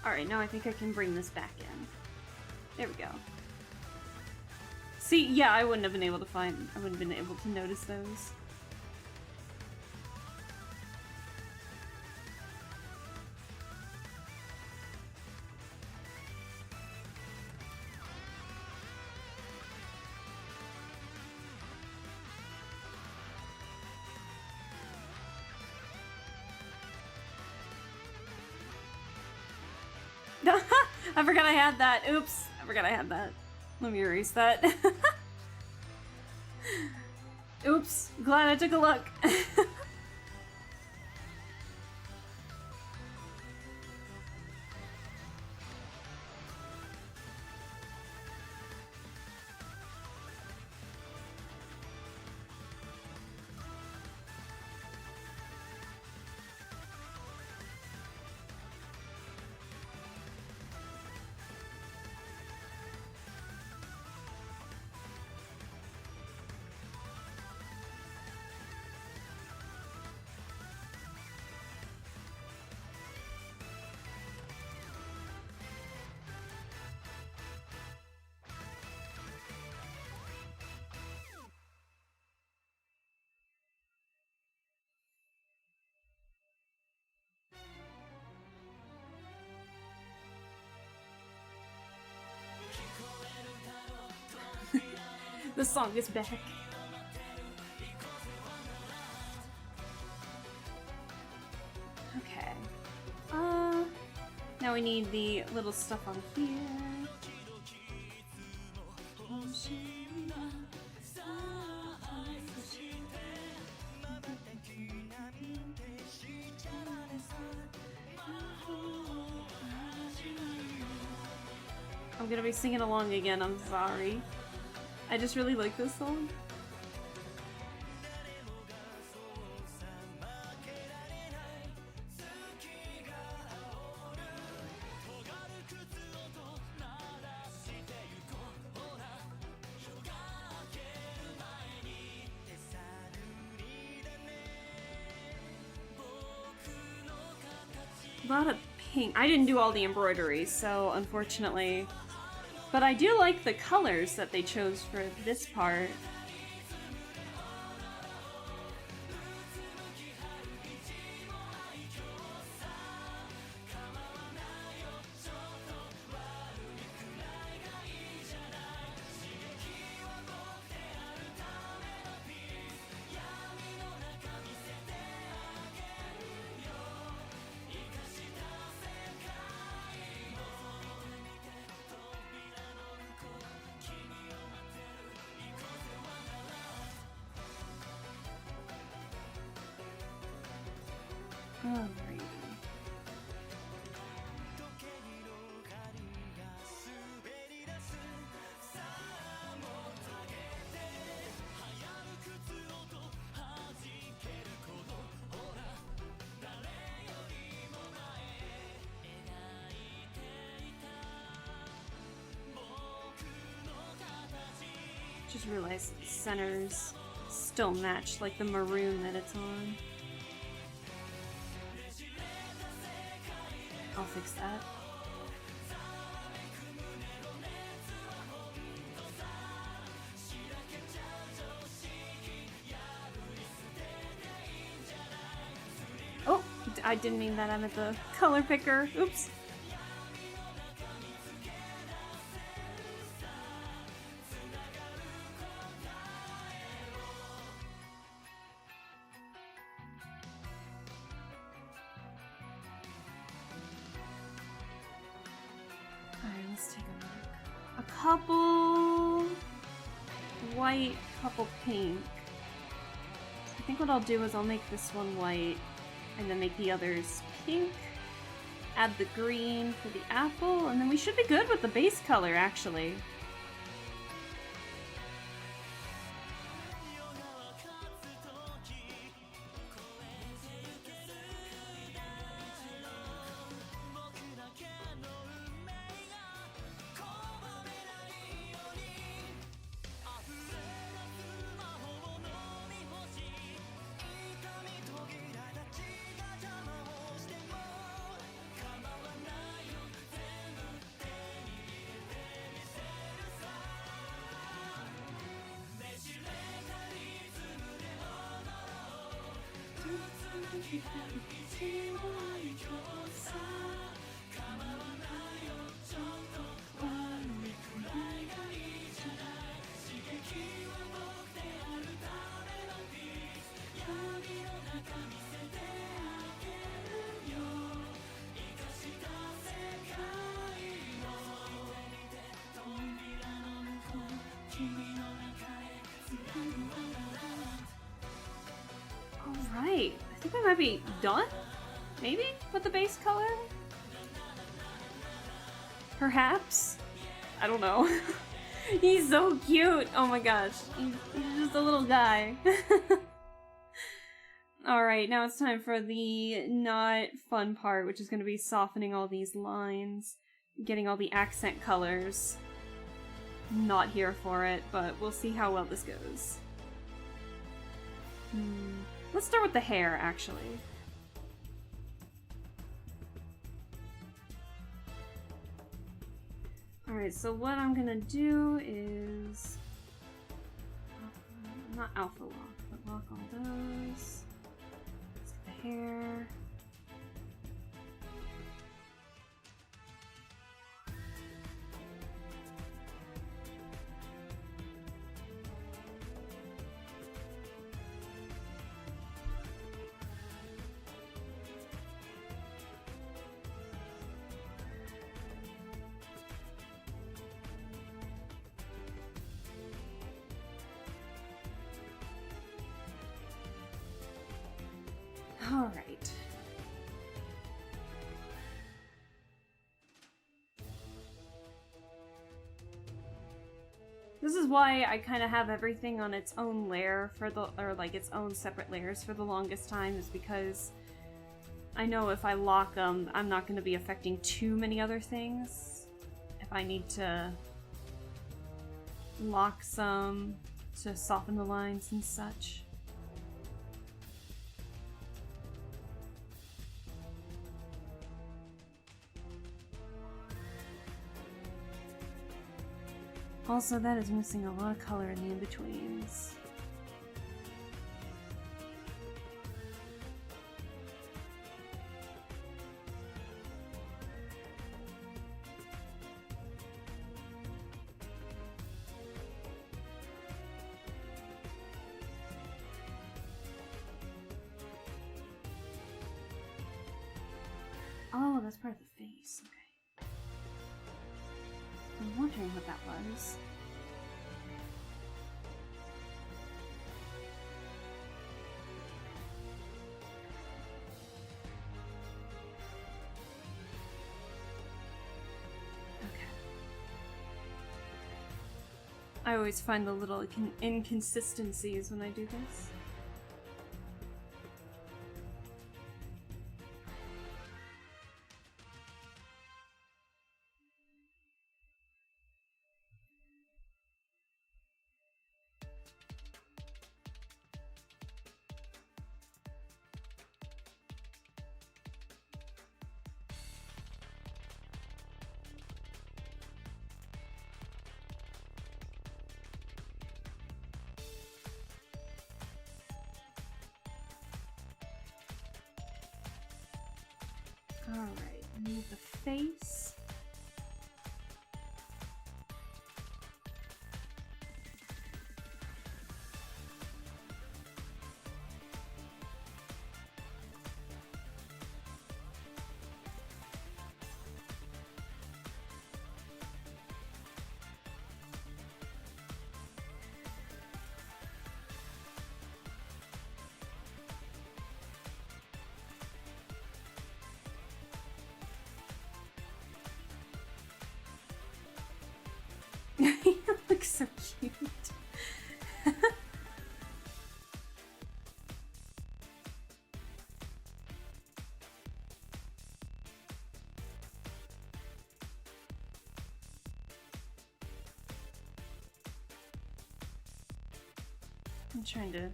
Alright, now I think I can bring this back in. There we go. See, yeah, I wouldn't have been able to notice those. I forgot I had that. Oops. I forgot I had that. Let me erase that. Oops. Glad I took a look. The song is back. Okay. Now we need the little stuff on here. I'm gonna be singing along again, I'm sorry. I just really like this song. A lot of pink. I didn't do all the embroidery, so unfortunately. But I do like the colors that they chose for this part. Alrighty. Just realized centers still match like the maroon that it's on. I'll fix that. Oh, I didn't mean that. I'm at the color picker. Oops. Alright, let's take a look. A couple white, couple pink. I think what I'll do is I'll make this one white and then make the others pink. Add the green for the apple, and then we should be good with the base color, actually. Alright, I think I might be done? Maybe? With the base color? Perhaps? I don't know. He's so cute! Oh my gosh, he's just a little guy. Alright, now it's time for the not fun part, which is going to be softening all these lines, getting all the accent colors. Not here for it, but we'll see how well this goes. Let's start with the hair, actually. Alright, so what I'm gonna do is... not alpha lock, but lock all those. Let's get the hair. Alright. This is why I kind of have everything on its own layer for the, or like its own separate layers for the longest time, is because I know if I lock them, I'm not going to be affecting too many other things. If I need to lock some to soften the lines and such. Also, that is missing a lot of color in the in-betweens. Oh, that's part of the face. Okay. I'm wondering what that was. I always find the little inconsistencies when I do this. Alright, I need the face. You look so cute. I'm trying to...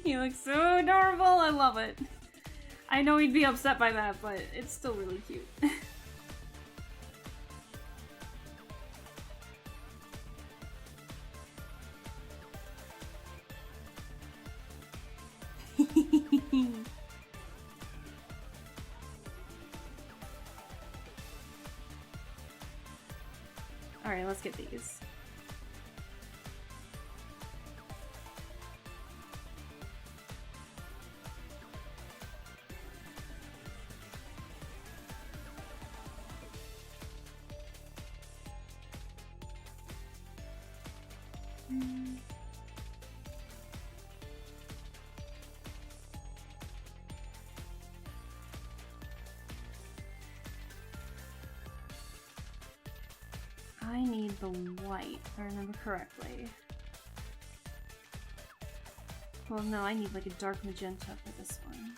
You look so adorable, I love it. I know he'd be upset by that, but it's still really cute. Alright, let's get these. I need the white, if I remember correctly. Well, no, I need like a dark magenta for this one.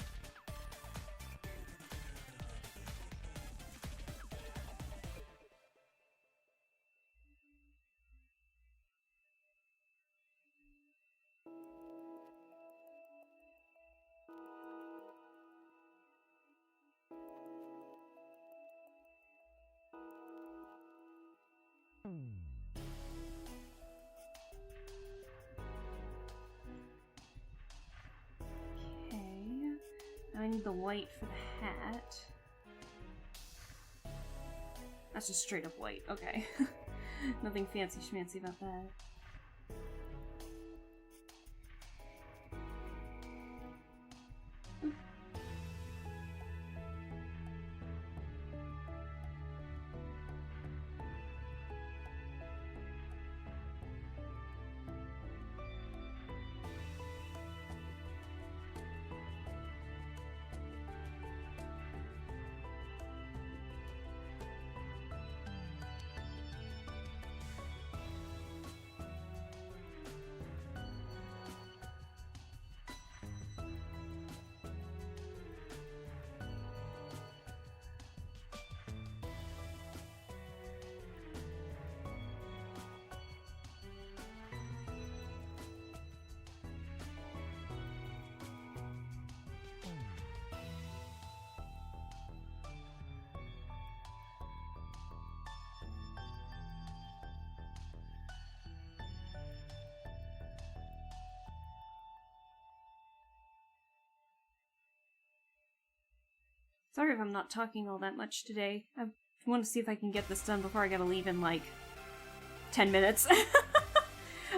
I need the white for the hat. That's just straight up white, okay. Nothing fancy schmancy about that. Sorry if I'm not talking all that much today. I want to see if I can get this done before I gotta leave in like 10 minutes.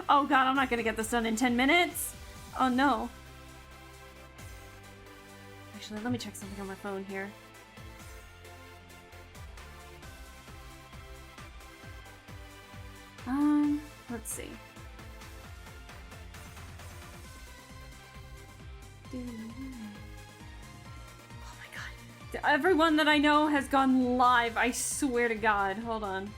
Oh god, I'm not gonna get this done in 10 minutes! Oh no. Actually, let me check something on my phone here. Let's see. Everyone that I know has gone live, I swear to God. Hold on.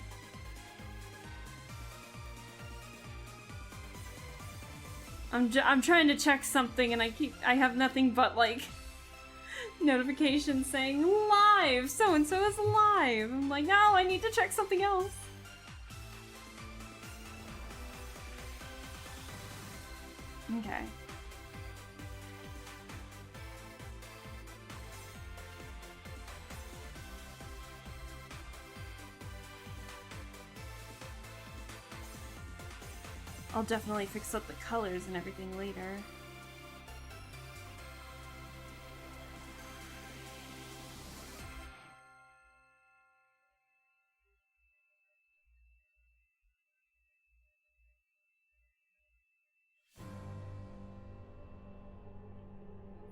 I'm trying to check something and I have nothing but like notifications saying live, so and so is live. I'm like, no, I need to check something else. Okay. I'll definitely fix up the colors and everything later.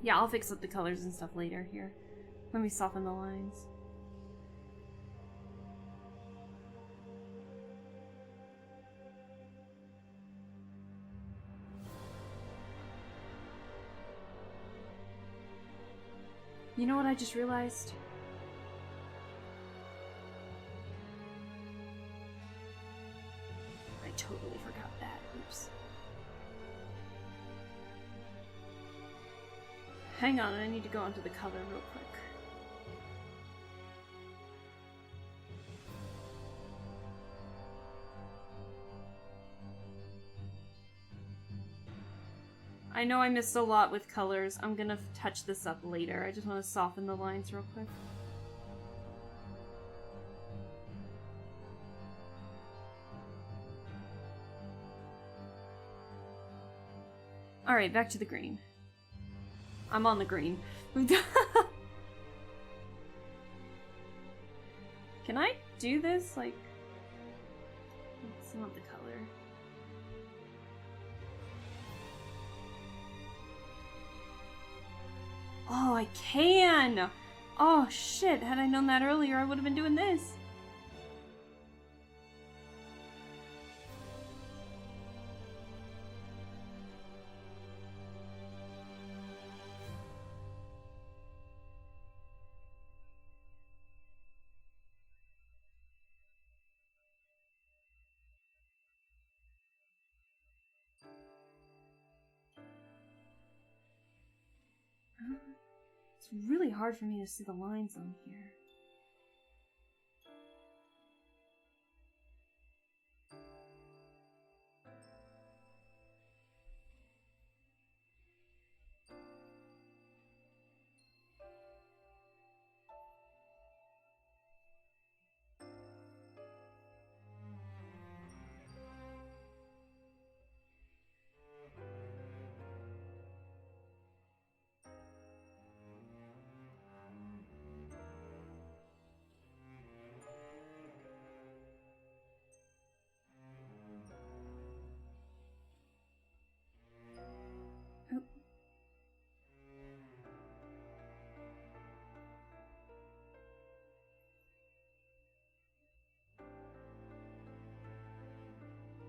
Yeah, I'll fix up the colors and stuff later here. Let me soften the lines. You know what I just realized? I totally forgot that. Oops. Hang on, I need to go onto the color real quick. I know I missed a lot with colors. I'm gonna touch this up later. I just want to soften the lines real quick. Alright, back to the green. I'm on the green. Can I do this? Like, it's not the color. Oh, I can! Oh shit, had I known that earlier, I would have been doing this. It's really hard for me to see the lines on here.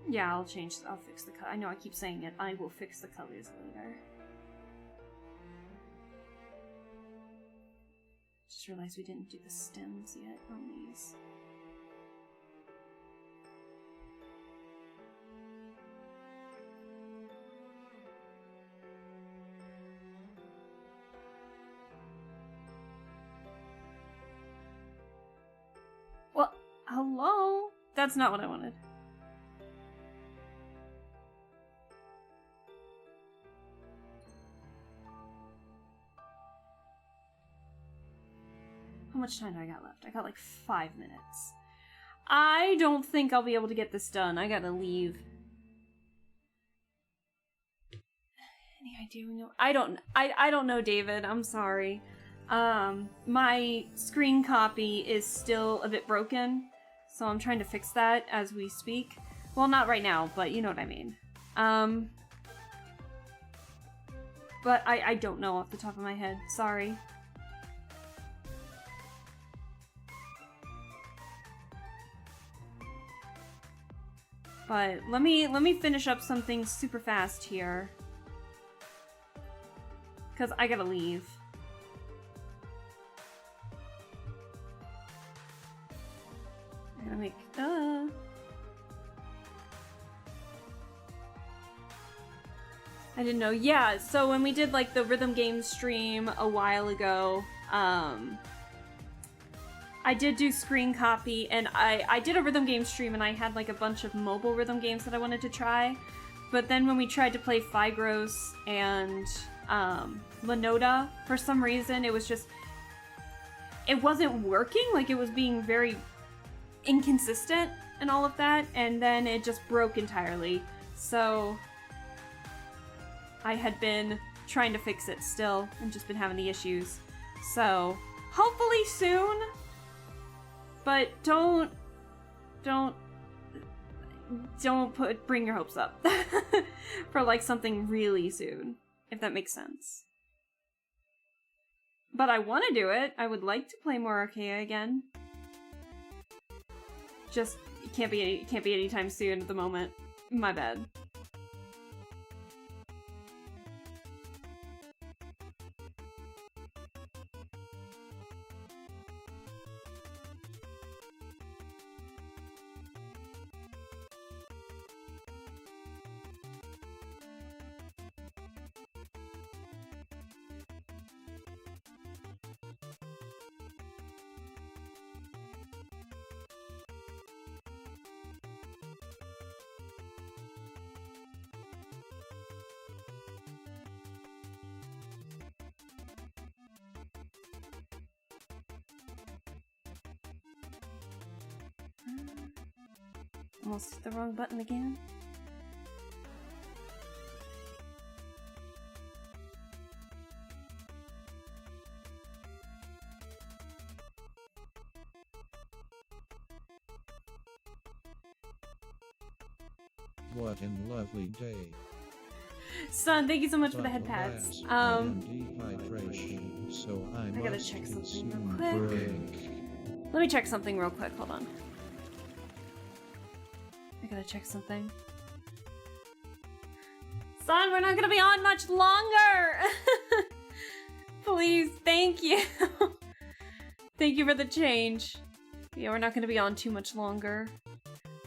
Yeah, I'll fix the color. I know I keep saying it. I will fix the colors later. Just realized we didn't do the stems yet on these. Well, hello? That's not what I wanted. How much time do I got left? I got like 5 minutes. I don't think I'll be able to get this done. I gotta leave. Any idea? I don't know, David. I'm sorry. My screen copy is still a bit broken, so I'm trying to fix that as we speak. Well, not right now, but you know what I mean. But I don't know off the top of my head. Sorry. But let me finish up something super fast here. 'Cause I gotta leave. Like, I didn't know. Yeah, so when we did like the rhythm game stream a while ago, I did do screen copy, and I did a rhythm game stream, and I had like a bunch of mobile rhythm games that I wanted to try. But then when we tried to play Figros and Lenoda, for some reason it wasn't working. Like, it was being very inconsistent and all of that, and then it just broke entirely. So I had been trying to fix it still and just been having the issues. So hopefully soon, but don't bring your hopes up for like something really soon, if that makes sense. But I want to do it. I would like to play more Archaea again. Just it can't be anytime soon at the moment. My bad. Almost hit the wrong button again. What a lovely day. Son, thank you so much for the head Alas, pads. I am dehydration, so I gotta must check something consume real quick. drink. Let me check something real quick. Hold on. I gotta check something. Son, we're not gonna be on much longer! Please, thank you. Thank you for the change. Yeah, we're not gonna be on too much longer.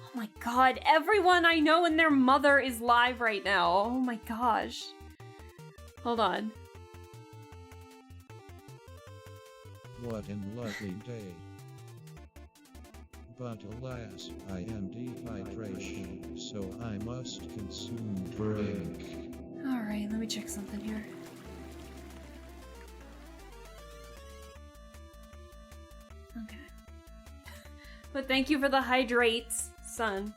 Oh my god, everyone I know and their mother is live right now. Oh my gosh. Hold on. What a lovely day. But alas, I am dehydration, so I must consume drink. Alright, let me check something here. Okay. But thank you for the hydrates, son.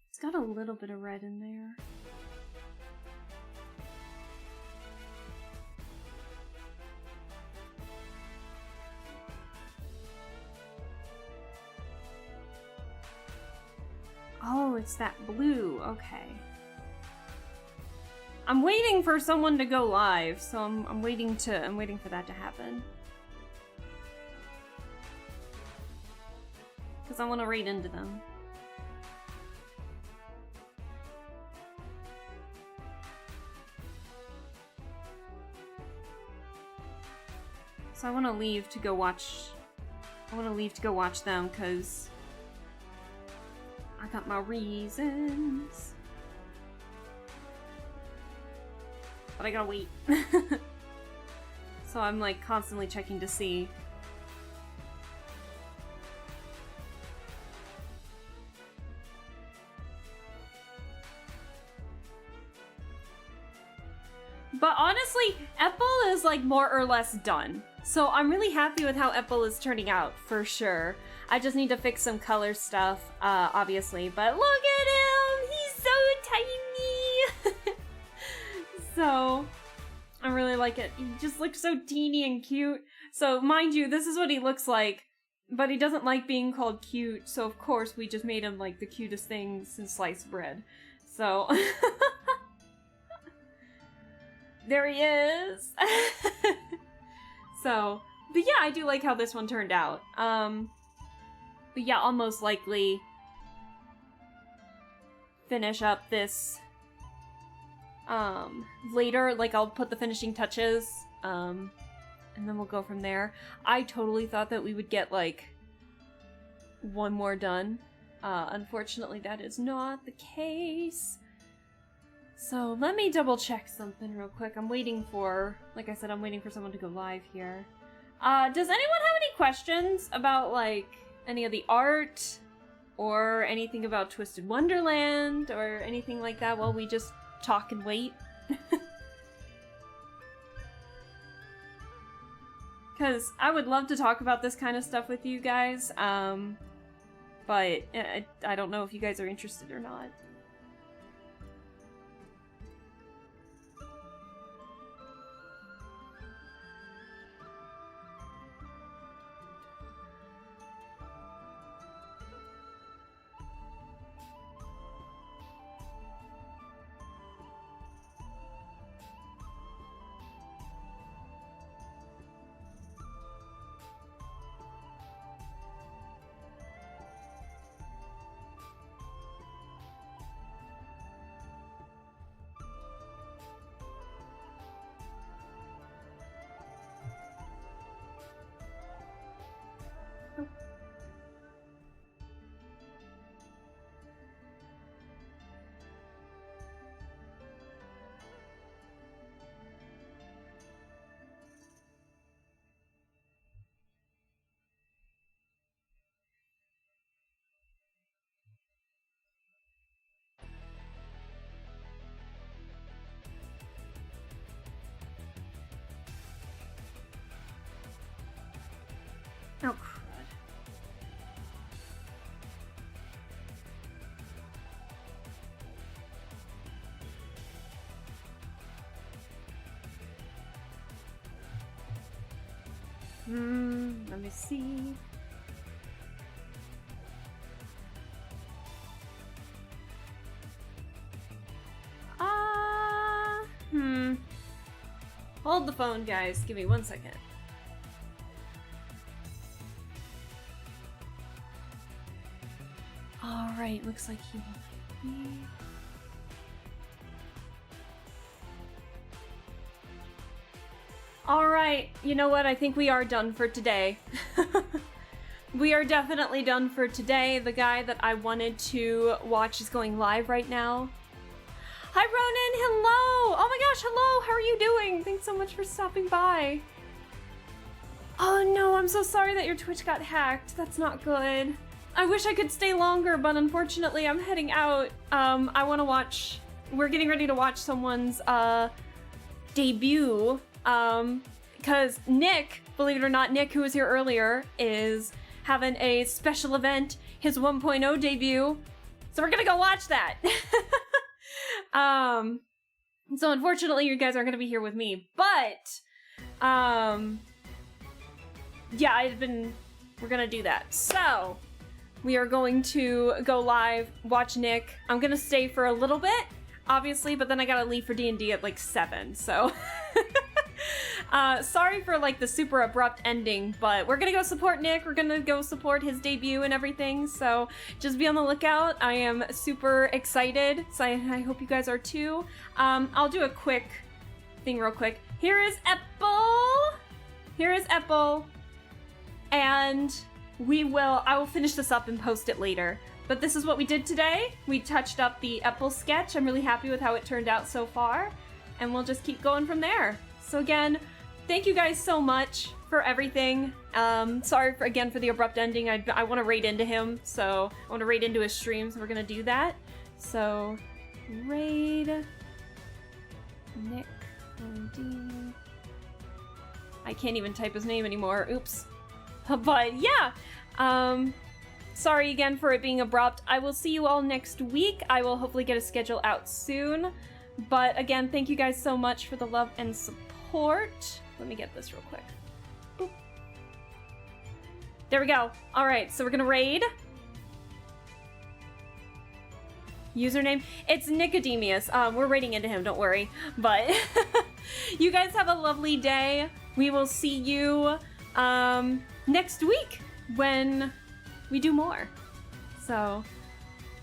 It's got a little bit of red in there. Oh, it's that blue. Okay. I'm waiting for someone to go live, so I'm waiting for that to happen. Cause I want to read into them. So I want to leave to go watch. I want to leave to go watch them, cause I got my reasons. But I gotta wait. So I'm like constantly checking to see. But honestly, Epel is like more or less done. So I'm really happy with how Epel is turning out, for sure. I just need to fix some color stuff, obviously. But look at him! He's so tiny! So, I really like it. He just looks so teeny and cute. So, mind you, this is what he looks like. But he doesn't like being called cute, so of course we just made him like the cutest thing since sliced bread. So... there he is! So, but yeah, I do like how this one turned out. But yeah, I'll most likely finish up this later. Like, I'll put the finishing touches, and then we'll go from there. I totally thought that we would get, like, one more done. Unfortunately, that is not the case. So, let me double check something real quick. I'm waiting for, like I said, I'm waiting for someone to go live here. Does anyone have any questions about, like, any of the art? Or anything about Twisted Wonderland? Or anything like that while we just talk and wait? Because I would love to talk about this kind of stuff with you guys, but I don't know if you guys are interested or not. Oh, crud. Let me see. Hold the phone, guys. Give me 1 second. Alright, looks like he will be. Alright, you know what? I think we are done for today. We are definitely done for today. The guy that I wanted to watch is going live right now. Hi, Ronan! Hello! Oh my gosh, hello! How are you doing? Thanks so much for stopping by. Oh no, I'm so sorry that your Twitch got hacked. That's not good. I wish I could stay longer, but unfortunately I'm heading out. I want to watch... We're getting ready to watch someone's, debut. Because Nick, believe it or not, Nick, who was here earlier, is having a special event, his 1.0 debut. So we're gonna go watch that. So unfortunately you guys aren't gonna be here with me, but, yeah, we're gonna do that. So, we are going to go live, watch Nick. I'm gonna stay for a little bit, obviously, but then I gotta leave for D&D at like 7, so. Sorry for like the super abrupt ending, but we're gonna go support Nick. We're gonna go support his debut and everything, so just be on the lookout. I am super excited, so I hope you guys are too. I'll do a quick thing real quick. Here is Epel! Here is Epel. And I will finish this up and post it later. But this is what we did today. We touched up the Epel sketch. I'm really happy with how it turned out so far. And we'll just keep going from there. So again, thank you guys so much for everything. Sorry again for the abrupt ending. I want to raid into him, so I want to raid into his stream, so we're gonna do that. So, raid Nick D. I can't even type his name anymore. Oops. But yeah, sorry again for it being abrupt. I will see you all next week. I will hopefully get a schedule out soon. But again, thank you guys so much for the love and support. Let me get this real quick. Boop. There we go. Alright, so we're gonna raid. Username? It's Nickodemeus. We're raiding into him, don't worry. But you guys have a lovely day. We will see you next week when we do more. So,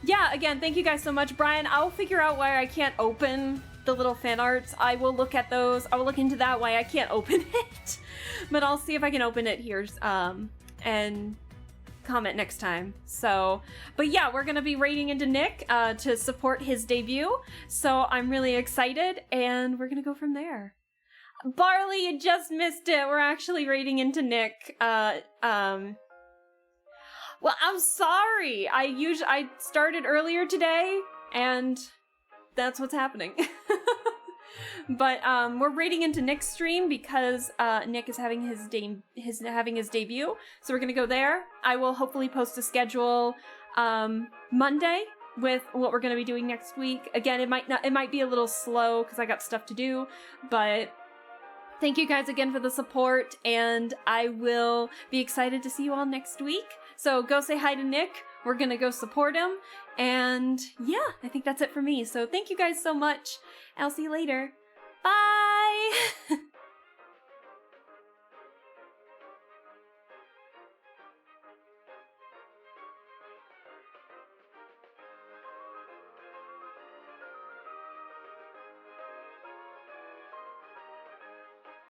yeah, again, thank you guys so much. Brian, I'll figure out why I can't open the little fan arts. I will look at those. I will look into that, why I can't open it. But I'll see if I can open it here and comment next time. So, but yeah, we're gonna be raiding into Nick to support his debut. So I'm really excited, and we're gonna go from there. Barley, you just missed it. We're actually raiding into Nick. Well, I'm sorry. I started earlier today, and that's what's happening. But we're raiding into Nick's stream because Nick is having his debut. So we're gonna go there. I will hopefully post a schedule Monday with what we're gonna be doing next week. Again, it might be a little slow because I got stuff to do, but thank you guys again for the support, and I will be excited to see you all next week. So go say hi to Nick. We're gonna go support him, and yeah, I think that's it for me. So thank you guys so much. I'll see you later. Bye!